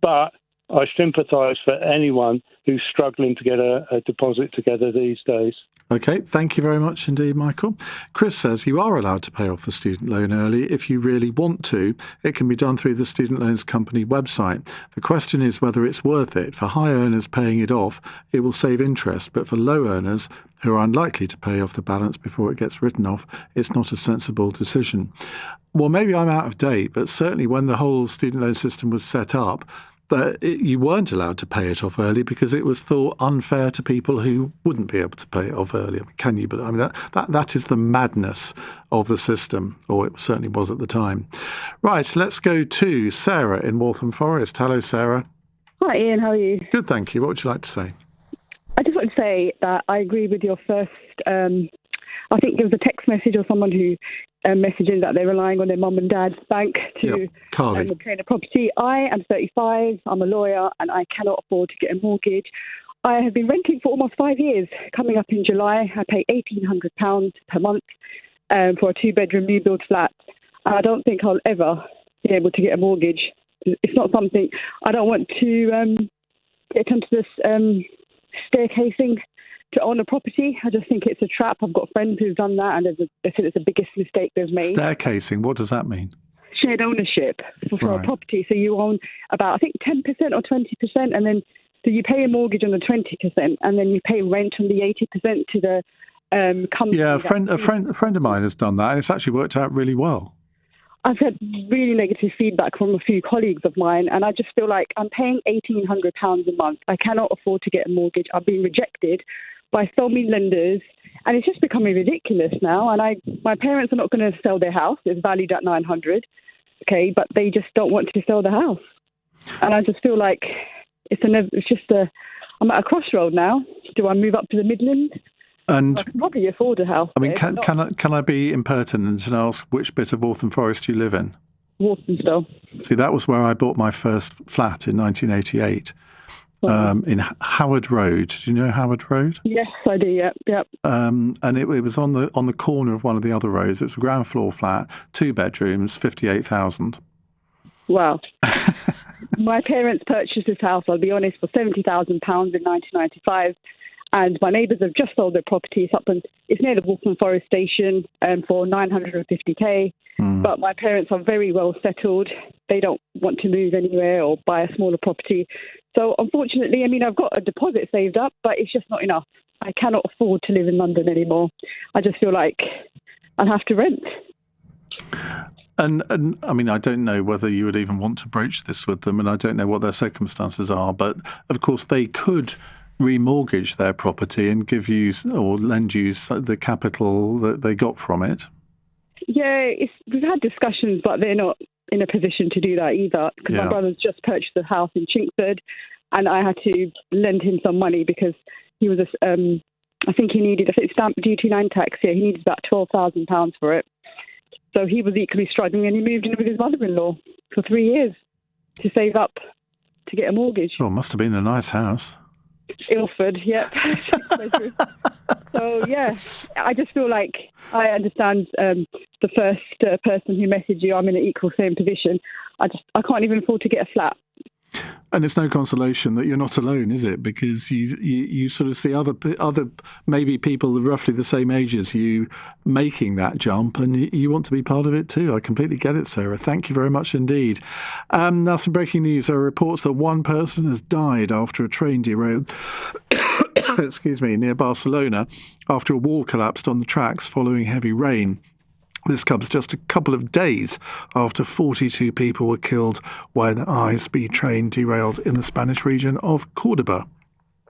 [SPEAKER 15] But I sympathise for anyone who's struggling to get a deposit together these days.
[SPEAKER 2] OK, thank you very much indeed, Michael. Chris says you are allowed to pay off the student loan early if you really want to. It can be done through the Student Loans Company website. The question is whether it's worth it. For high earners paying it off, it will save interest, but for low earners who are unlikely to pay off the balance before it gets written off, it's not a sensible decision. Well, maybe I'm out of date, but certainly when the whole student loan system was set up, that you weren't allowed to pay it off early because it was thought unfair to people who wouldn't be able to pay it off early. I mean, can you? But I mean, that is the madness of the system, or it certainly was at the time. Right, let's go to Sarah in Waltham Forest. Hello, Sarah.
[SPEAKER 16] Hi, Ian. How are you?
[SPEAKER 2] Good, thank you. What would you like to say?
[SPEAKER 16] I just want to say that I agree with your first. I think there was a text message or someone who messaging that they're relying on their mum and dad's bank to obtain a property. I am 35. I'm a lawyer, and I cannot afford to get a mortgage. I have been renting for almost 5 years. Coming up in July, I pay £1,800 per month for a 2-bedroom new build flat. And I don't think I'll ever be able to get a mortgage. It's not something I don't want to get into this staircasing to own a property. I just think it's a trap. I've got friends who've done that, and they said it's the biggest mistake they've made.
[SPEAKER 2] Staircasing, what does that mean?
[SPEAKER 16] Shared ownership for a property. So you own about, I think, 10% or 20%, and then so you pay a mortgage on the 20%, and then you pay rent on the 80% to the company.
[SPEAKER 2] Yeah, a friend of mine has done that, and it's actually worked out really well.
[SPEAKER 16] I've had really negative feedback from a few colleagues of mine, and I just feel like I'm paying £1,800 a month. I cannot afford to get a mortgage. I've been rejected by so many lenders, and it's just becoming ridiculous now. And my parents are not going to sell their house. It's valued at $900, okay, but they just don't want to sell the house. And I just feel like I'm at a crossroad now. Do I move up to the Midlands?
[SPEAKER 2] And
[SPEAKER 16] I can probably afford a house.
[SPEAKER 2] I mean, can I be impertinent and ask which bit of Waltham Forest you live in?
[SPEAKER 16] Walthamstow.
[SPEAKER 2] See, that was where I bought my first flat in 1988. In Howard Road. Do you know Howard Road?
[SPEAKER 16] Yes, I do. Yep.
[SPEAKER 2] And it was on the corner of one of the other roads. It was a ground floor flat, 2 bedrooms, 58,000.
[SPEAKER 16] Wow. My parents purchased this house, I'll be honest, for £70,000 in 1995. And my neighbours have just sold their property. It's near the Waltham Forest station for $950K. But my parents are very well settled. They don't want to move anywhere or buy a smaller property. So unfortunately, I mean, I've got a deposit saved up, but it's just not enough. I cannot afford to live in London anymore. I just feel like I'll have to rent.
[SPEAKER 2] And I mean, I don't know whether you would even want to broach this with them, and I don't know what their circumstances are, but of course they could remortgage their property and give you or lend you the capital that they got from it.
[SPEAKER 16] Yeah, we've had discussions, but they're not in a position to do that either, because my brother's just purchased a house in Chinkford, and I had to lend him some money because he was I think he needed stamp duty 9 tax. Yeah, he needed about £12,000 for it. So he was equally struggling, and he moved in with his mother-in-law for 3 years to save up to get a mortgage.
[SPEAKER 2] Oh, must have been a nice house.
[SPEAKER 16] Ilford, yep. So, yeah, I just feel like I understand the first person who messaged you. I'm in an equal same position. I can't even afford to get a flat.
[SPEAKER 2] And it's no consolation that you're not alone, is it? Because you sort of see other maybe people roughly the same age as you making that jump, and you want to be part of it too. I completely get it, Sarah. Thank you very much indeed. Now, some breaking news. There are reports that one person has died after a train derailed near Barcelona after a wall collapsed on the tracks following heavy rain. This comes just a couple of days after 42 people were killed when a high-speed train derailed in the Spanish region of Córdoba.